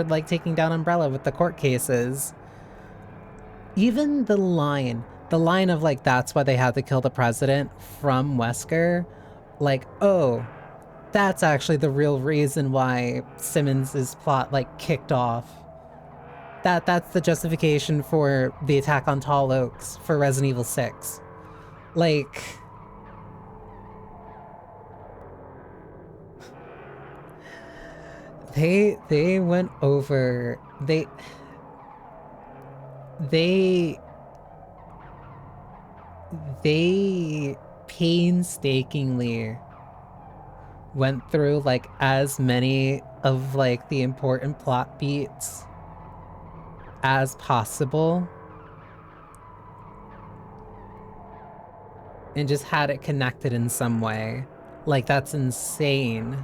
like taking down Umbrella with the court cases. Even the line of like, that's why they had to kill the president from Wesker, like, oh, that's actually the real reason why Simmons's plot like kicked off. That's the justification for the attack on Tall Oaks for Resident Evil 6. Like... They went over... They painstakingly went through like as many of like the important plot beats as possible and just had it connected in some way. Like, that's insane.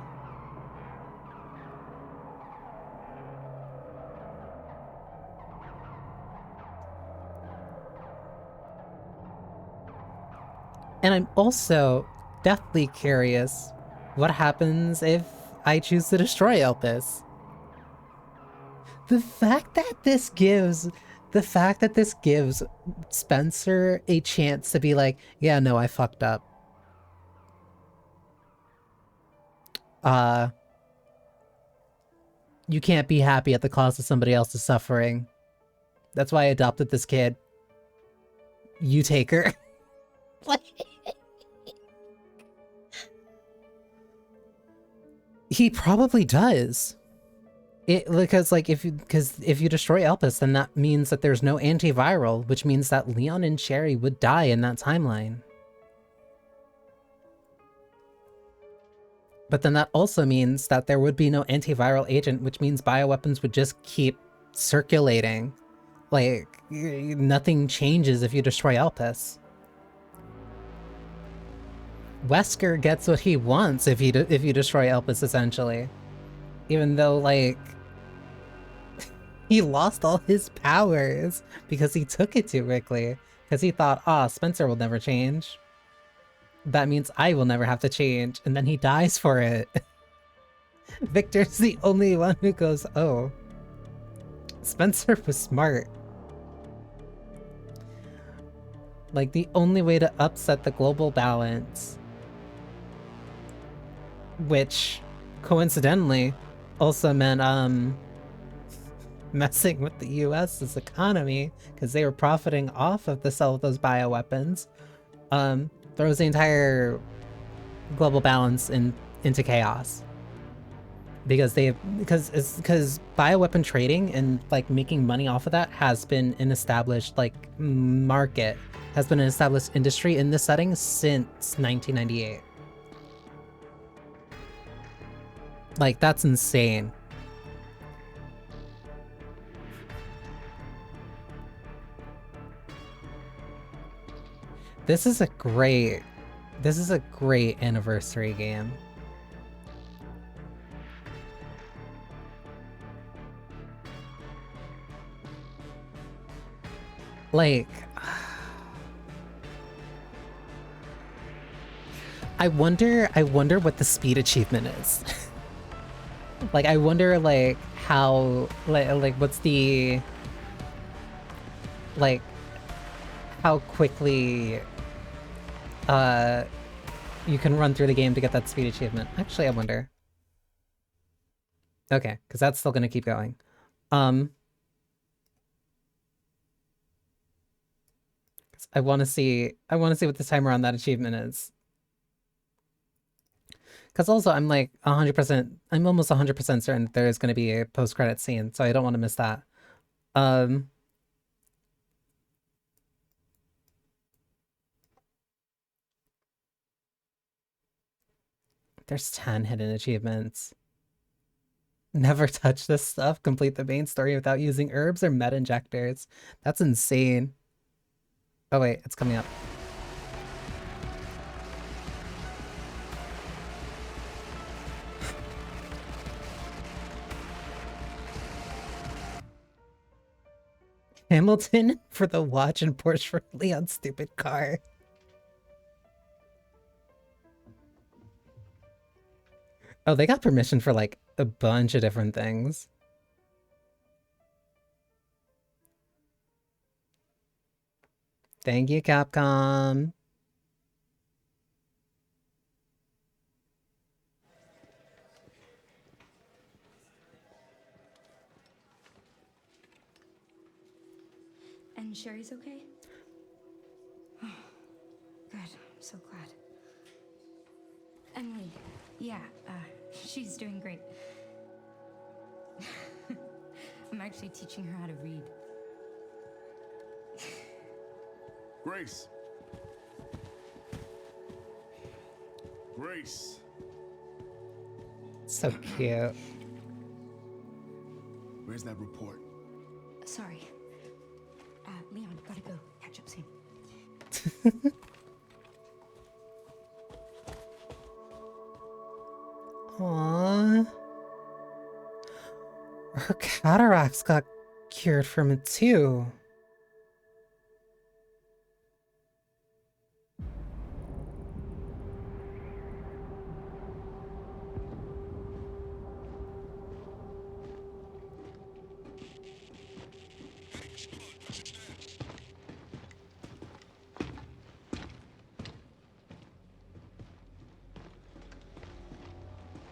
And I'm also deathly curious what happens if I choose to destroy Elpis. The fact that this gives Spencer a chance to be like, yeah, no, I fucked up. You can't be happy at the cost of somebody else's suffering. That's why I adopted this kid. You take her. He probably does. Because if you destroy Elpis, then that means that there's no antiviral, which means that Leon and Sherry would die in that timeline. But then that also means that there would be no antiviral agent, which means bioweapons would just keep circulating. Like, nothing changes if you destroy Elpis. Wesker gets what he wants if you destroy Elpis, essentially. Even though, like, he lost all his powers because he took it too quickly. Because he thought, Spencer will never change. That means I will never have to change. And then he dies for it. Victor's the only one who goes, oh. Spencer was smart. Like, the only way to upset the global balance, which, coincidentally, also meant, messing with the US's economy, because they were profiting off of the sale of those bioweapons, throws the entire global balance into chaos. Because bioweapon trading and like making money off of that has been an established like market, has been an established industry in this setting since 1998. Like, that's insane. This is a great anniversary game. Like, I wonder what the speed achievement is. Like, I wonder, like, how, like, what's the, like, how quickly, you can run through the game to get that speed achievement. Actually, I wonder. Okay, because that's still gonna keep going. I want to see what the timer on that achievement is. Because also, I'm like 100%, I'm almost 100% certain that there is going to be a post-credit scene, so I don't want to miss that. There's 10 hidden achievements. Never touch this stuff. Complete the main story without using herbs or med injectors. That's insane. Oh wait, it's coming up. Hamilton for the watch and Porsche for Leon's stupid car. Oh, they got permission for like a bunch of different things. Thank you, Capcom. And Sherry's okay? Oh, good. I'm so glad. Emily, yeah, she's doing great. I'm actually teaching her how to read. Grace. Grace. So cute. Where's that report? Sorry. Leon, gotta go. Catch up soon. Aww. Her cataracts got cured from it too.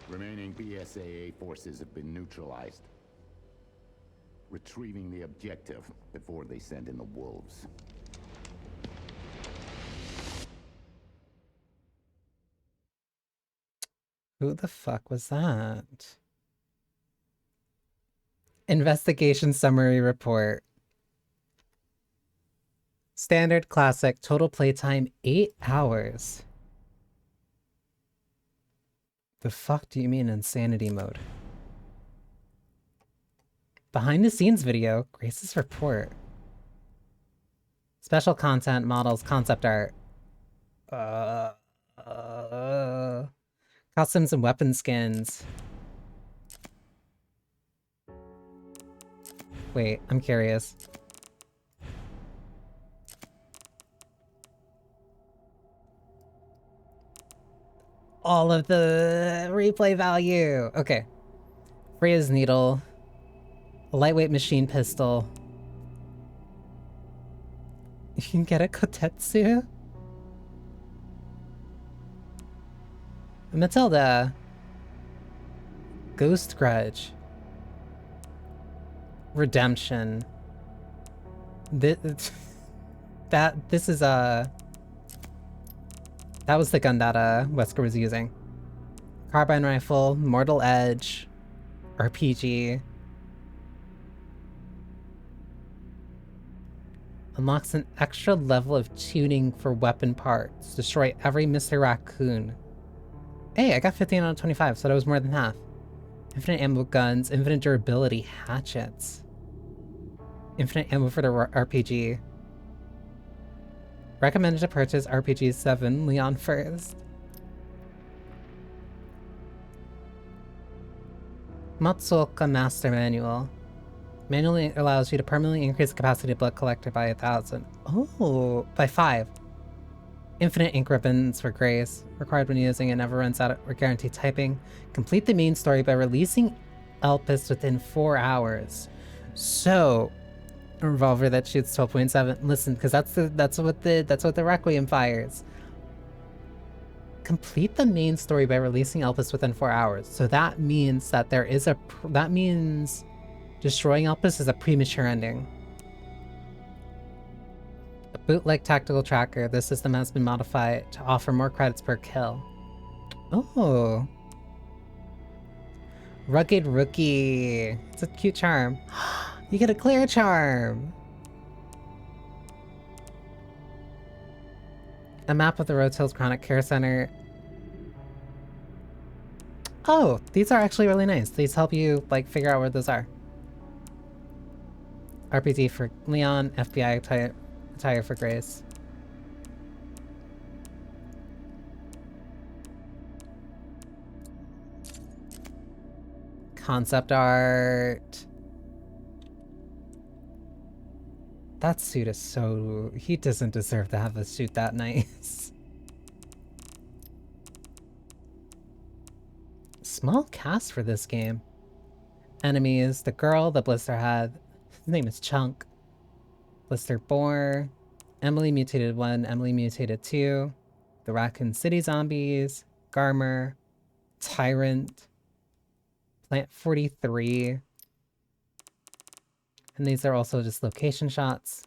Remaining BSAA forces have been neutralized. Retrieving the objective before they send in the wolves. Who the fuck was that? Investigation summary report. Standard classic, total playtime 8 hours. The fuck do you mean insanity mode? Behind the scenes video, Grace's report. Special content, models, concept art. Costumes and weapon skins. Wait, I'm curious. All of the replay value. Okay. Freya's needle. A lightweight machine pistol. You can get a Kotetsu? Matilda. Ghost Grudge. Redemption. This is that was the gun that Wesker was using. Carbine rifle, Mortal Edge, RPG. Unlocks an extra level of tuning for weapon parts. Destroy every Mr. Raccoon. Hey, I got 15 out of 25, so that was more than half. Infinite ammo guns, infinite durability hatchets. Infinite ammo for the RPG. Recommended to purchase RPG 7, Leon first. Matsuoka Master Manual. Manually allows you to permanently increase the capacity of blood collector by 1,000. Oh, by 5. Infinite ink ribbons for Grace. Required when using it, never runs out or guaranteed typing. Complete the main story by releasing Elpis within 4 hours. So, a revolver that shoots 12.7. Listen, because that's what the Requiem fires. Complete the main story by releasing Elpis within 4 hours. So that means that that means destroying Elpis is a premature ending. A bootleg tactical tracker. This system has been modified to offer more credits per kill. Oh. Rugged Rookie. It's a cute charm. You get a clear charm. A map of the Rhodes Hills Chronic Care Center. Oh, these are actually really nice. These help you, like, figure out where those are. RPG for Leon, FBI attire for Grace. Concept art. That suit is so... He doesn't deserve to have a suit that nice. Small cast for this game. Enemies, the girl that Blister had. His name is Chunk. Blister Boar. Emily Mutated 1, Emily Mutated 2. The Raccoon City Zombies. Garmer. Tyrant. Plant 43. And these are also just location shots.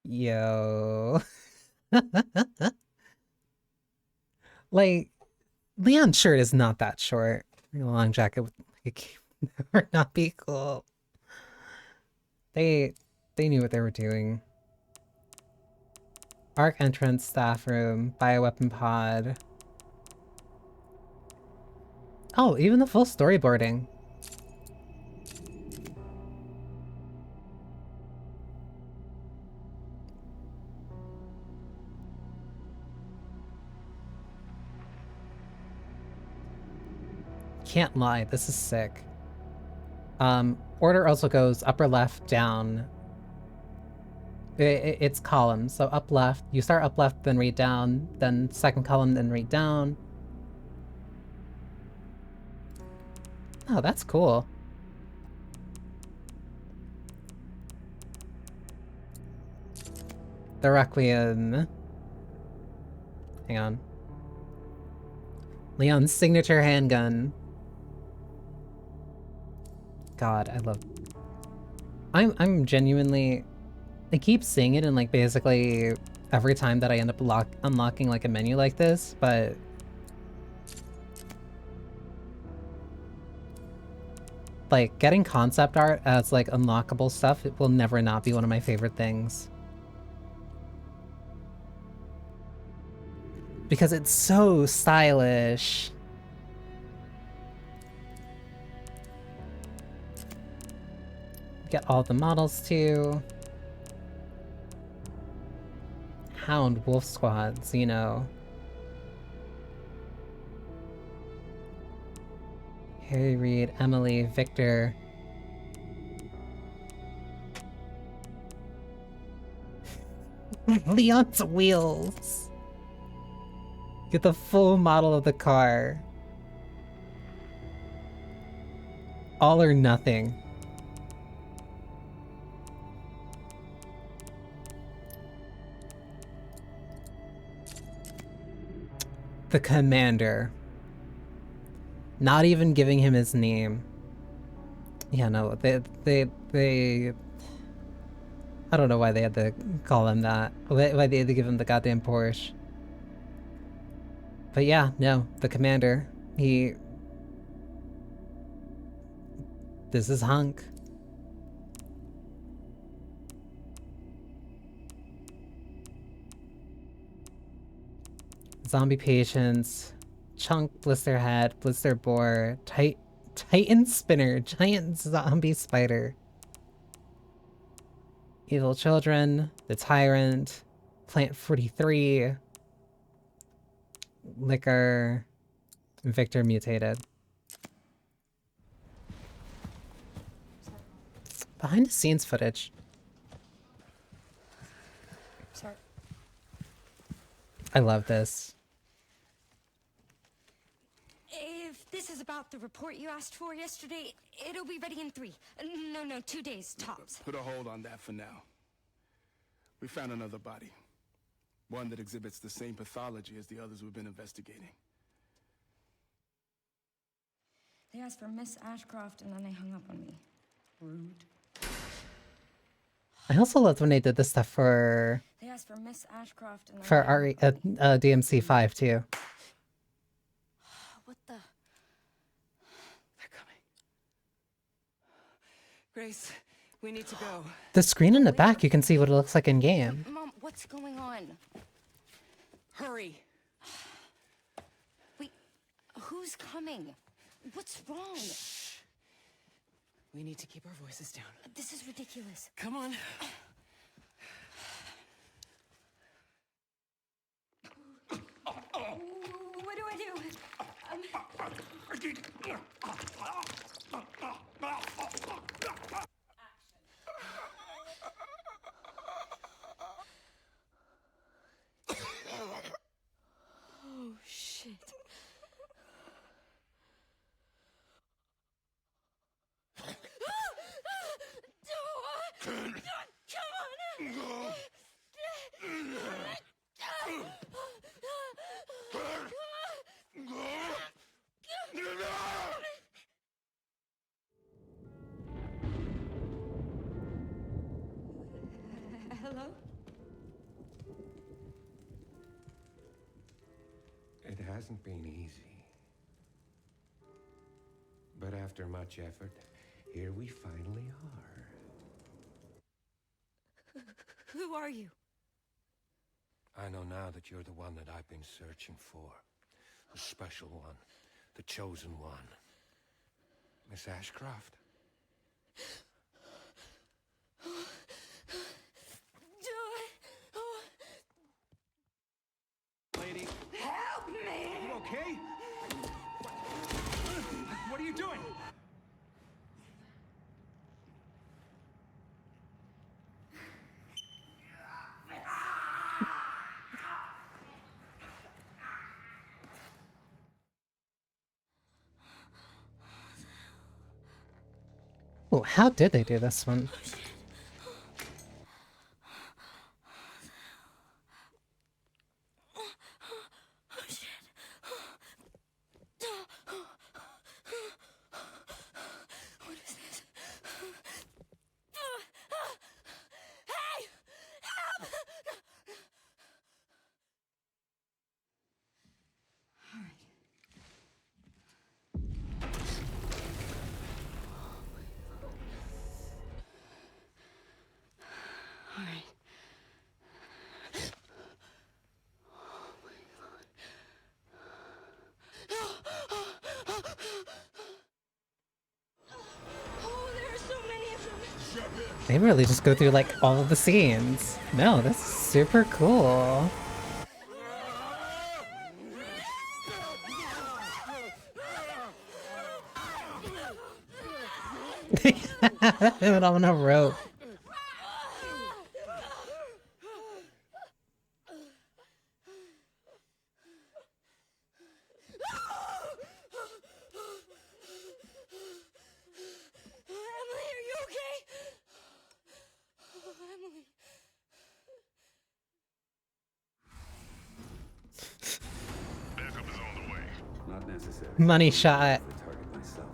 Yo. Like, Leon's shirt is not that short. A long jacket would like never not be cool. They knew what they were doing. Arc entrance, staff room, bioweapon pod. Oh, even the full storyboarding. Can't lie, this is sick. Order also goes upper left, down. It's columns, so up left. You start up left, then read down, then second column, then read down. Oh, that's cool. The Requiem. Hang on. Leon's signature handgun. God, I love... I'm genuinely... I keep saying it in like basically every time that I end up unlocking like a menu like this, but... like, getting concept art as like unlockable stuff, it will never not be one of my favorite things. Because it's so stylish. Get all the models too. Hound Wolf squads, you know. Harry, Reed, Emily, Victor. Leon's wheels. Get the full model of the car. All or nothing. The commander. Not even giving him his name. Yeah, no, they I don't know why they had to call him that. Why they had to give him the goddamn Porsche. But yeah, no, the commander. This is Hunk. Zombie patients. Chunk, blister head, blister boar, Titan spinner, giant zombie spider. Evil children, the tyrant, plant 43, liquor, Victor mutated. Behind the scenes footage. Sorry. I love this. If this is about the report you asked for yesterday, it'll be ready in 3. No, 2 days, tops. Put a hold on that for now. We found another body. One that exhibits the same pathology as the others we've been investigating. They asked for Miss Ashcroft and then they hung up on me. Rude. I also loved when they did this stuff for... They asked for Miss Ashcroft and then for DMC5 too. What the? They're coming. Grace, we need to go. The screen in the back, you can see what it looks like in game. Mom, what's going on? Hurry. Wait, who's coming? What's wrong? Shh. We need to keep our voices down. This is ridiculous. Come on. What do I do? Oh, shit. Hello? It hasn't been easy. But after much effort, here we finally are. Who are you? I know now that you're the one that I've been searching for. The special one. The chosen one. Miss Ashcroft. Lady. Help me! Are you okay? What are you doing? Oh, how did they do this one? They really just go through like all of the scenes. No, that's super cool. They have it on a rope. Emily, are you okay? Oh, Emily. Backup is on the way. Not necessary. Money shot. Target myself.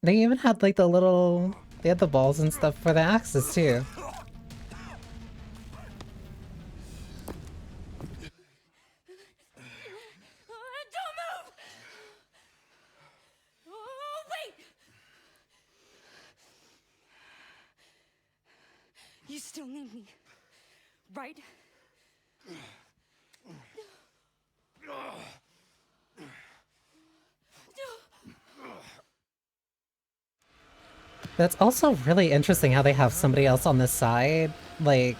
They even had like the little, they had the balls and stuff for the axes too. Don't move! Oh, wait! You still need me, right? That's also really interesting how they have somebody else on the side, like,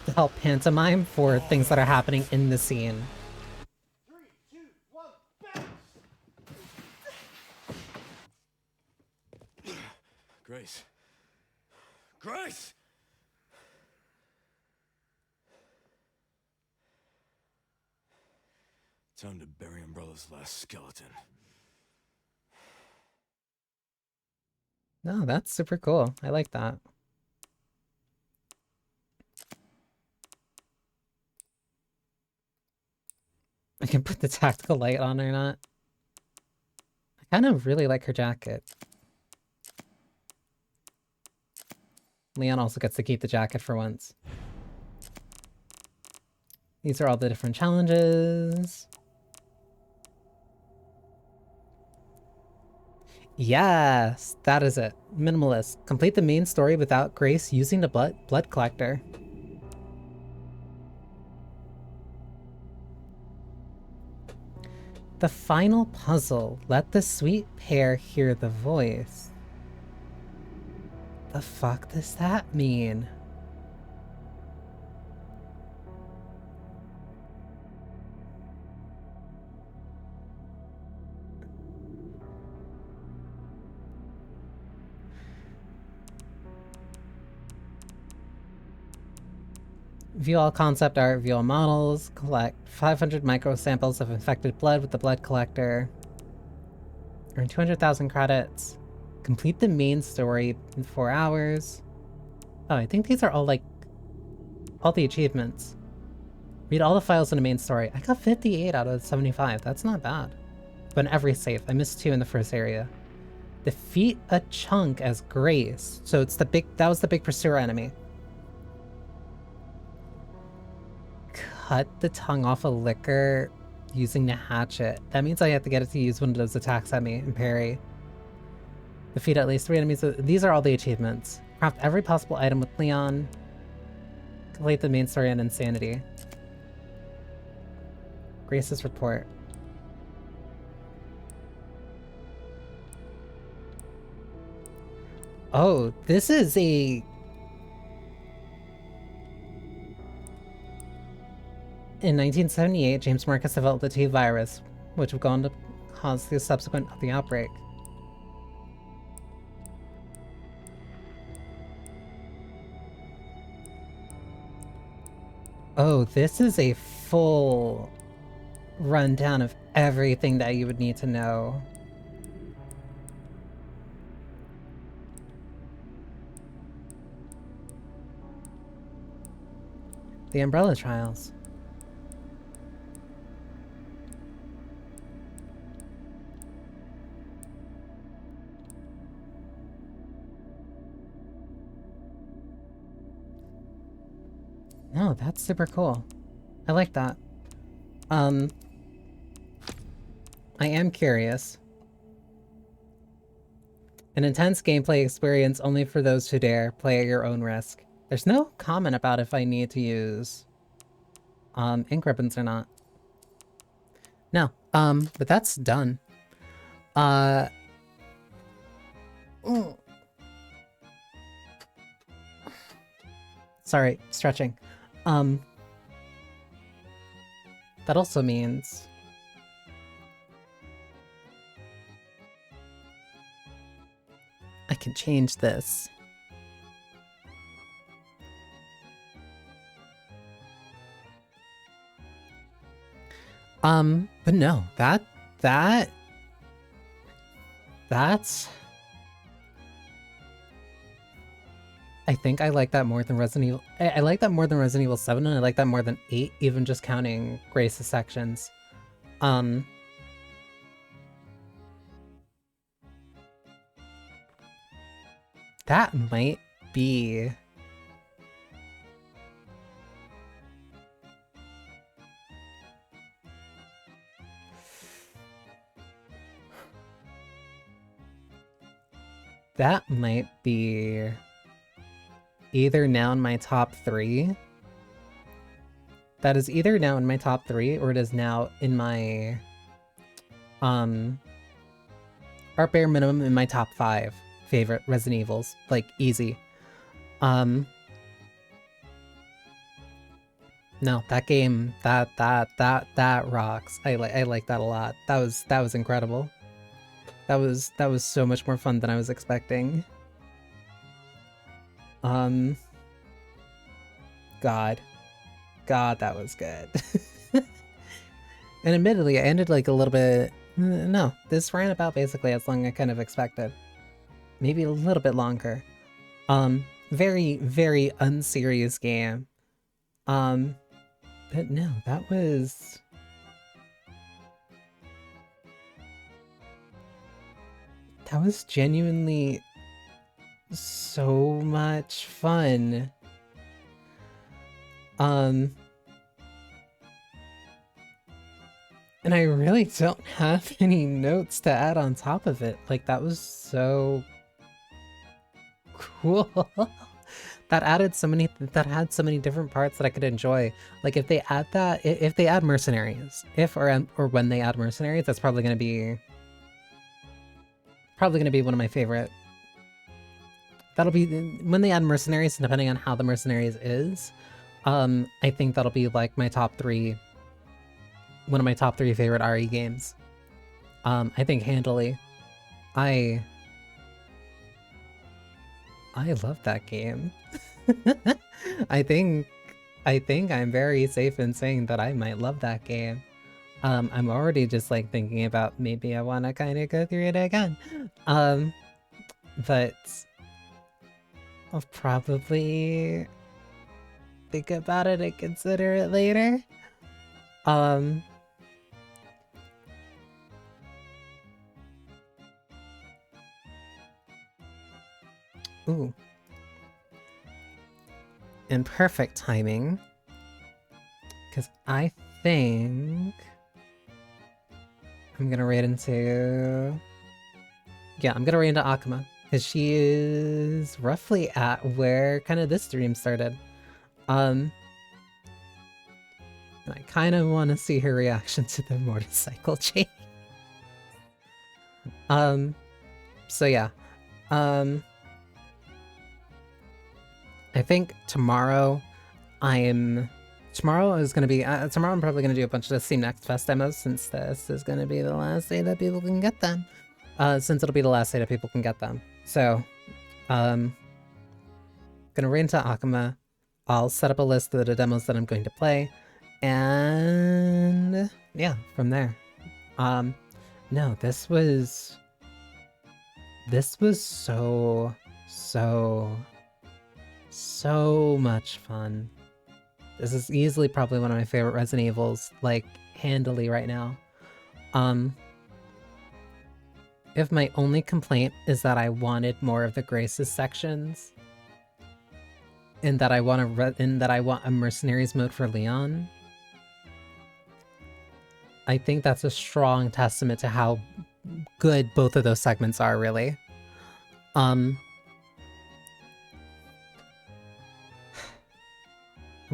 to help pantomime for things that are happening in the scene. Grace. Grace! Time to bury Umbrella's last skeleton. No, that's super cool. I like that. I can put the tactical light on or not. I kind of really like her jacket. Leon also gets to keep the jacket for once. These are all the different challenges. Yes, that is it. Minimalist. Complete the main story without Grace using the blood collector. The final puzzle. Let the sweet pair hear the voice. The fuck does that mean? View all concept art, view all models, collect 500 micro samples of infected blood with the blood collector. Earn 200,000 credits. Complete the main story in 4 hours. Oh, I think these are all like, all the achievements. Read all the files in the main story. I got 58 out of 75. That's not bad. But in every save, I missed 2 in the first area. Defeat a chunk as Grace. So it's the big, that was the big pursuer enemy. Cut the tongue off a liquor using the hatchet. That means I have to get it to use one of those attacks at me and parry. Defeat at least 3 enemies. These are all the achievements. Craft every possible item with Leon. Complete the main story and Insanity. Grace's report. Oh, this is a... In 1978, James Marcus developed the T virus, which would go on to cause the subsequent of the outbreak. Oh, this is a full rundown of everything that you would need to know. The Umbrella Trials. No, that's super cool. I like that. I am curious. An intense gameplay experience only for those who dare. Play at your own risk. There's no comment about if I need to use Ink ribbons are not. No, but that's done. Mm. Sorry, stretching. That also means I can change this. But no, that's... I think I like that more than Resident Evil. I like that more than Resident Evil 7, and I like that more than 8, even just counting Grace's sections. That might be... That might be either now in my top 3. That is either now in my top 3, or it is now in my, or bare minimum in my top 5 favorite Resident Evils. Like, easy. No, that game, that rocks. I like that a lot. That was incredible. That was so much more fun than I was expecting. God, that was good. And admittedly, I ended like a little bit... No, this ran about basically as long as I kind of expected. Maybe a little bit longer. Very, very unserious game. But no, that was... That was genuinely so much fun. And I really don't have any notes to add on top of it. Like, that was so cool. That had so many different parts that I could enjoy. Like, if they add that, if they add mercenaries, or when they add mercenaries, that's probably gonna be one of my favorite. That'll be when they add mercenaries, depending on how the mercenaries is. I think that'll be like my top 3, one of my top 3 favorite RE games. I think handily. I love that game. I think I'm very safe in saying that I might love that game. I'm already just like thinking about maybe I want to kind of go through it again. But I'll probably think about it and consider it later. Ooh. In perfect timing. Because I think I'm gonna raid into... Yeah, I'm gonna raid into Akuma. Because she is roughly at where kind of this stream started. And I kind of want to see her reaction to the motorcycle chain. So yeah. I think tomorrow tomorrow is gonna be, tomorrow I'm probably gonna do a bunch of the Steam Next Fest demos, since this is gonna be the last day that people can get them. Since it'll be the last day that people can get them. So, gonna raid into Akuma. I'll set up a list of the demos that I'm going to play, and yeah, from there. No, this was so much fun. This is easily probably one of my favorite Resident Evils, like, handily right now. If my only complaint is that I wanted more of the Graces sections, and that I want a mercenaries mode for Leon, I think that's a strong testament to how good both of those segments are, really. I'm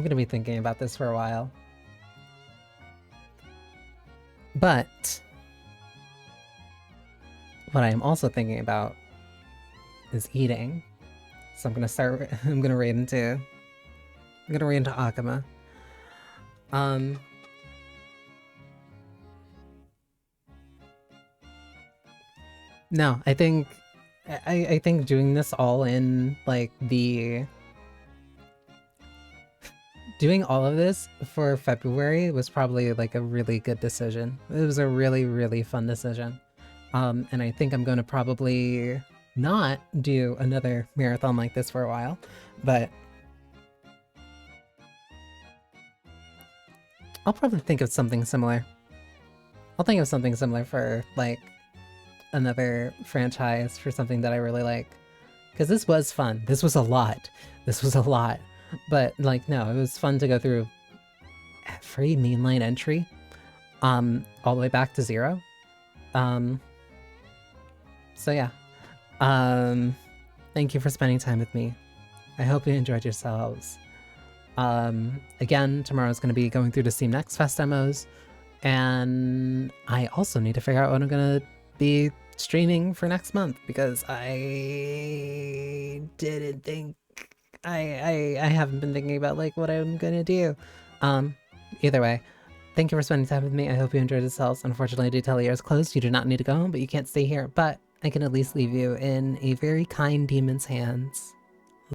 gonna be thinking about this for a while. But what I am also thinking about is eating. So I'm gonna raid into Akama. No, I think doing this all in like doing all of this for February was probably like a really good decision. It was a really, really fun decision. And I think I'm going to probably not do another marathon like this for a while, but I'll probably think of something similar. I'll think of something similar for like another franchise, for something that I really like. Because this was fun. This was a lot. But like, no, it was fun to go through every mainline entry, all the way back to 0. So yeah, thank you for spending time with me. I hope you enjoyed yourselves. Again, tomorrow's going to be going through the Steam Next Fest demos, and I also need to figure out what I'm going to be streaming for next month, because I didn't think I haven't been thinking about like what I'm gonna do. Either way, thank you for spending time with me. I hope you enjoyed yourselves. Unfortunately, the Atelier is closed. You do not need to go home, but you can't stay here. But I can at least leave you in a very kind demon's hands.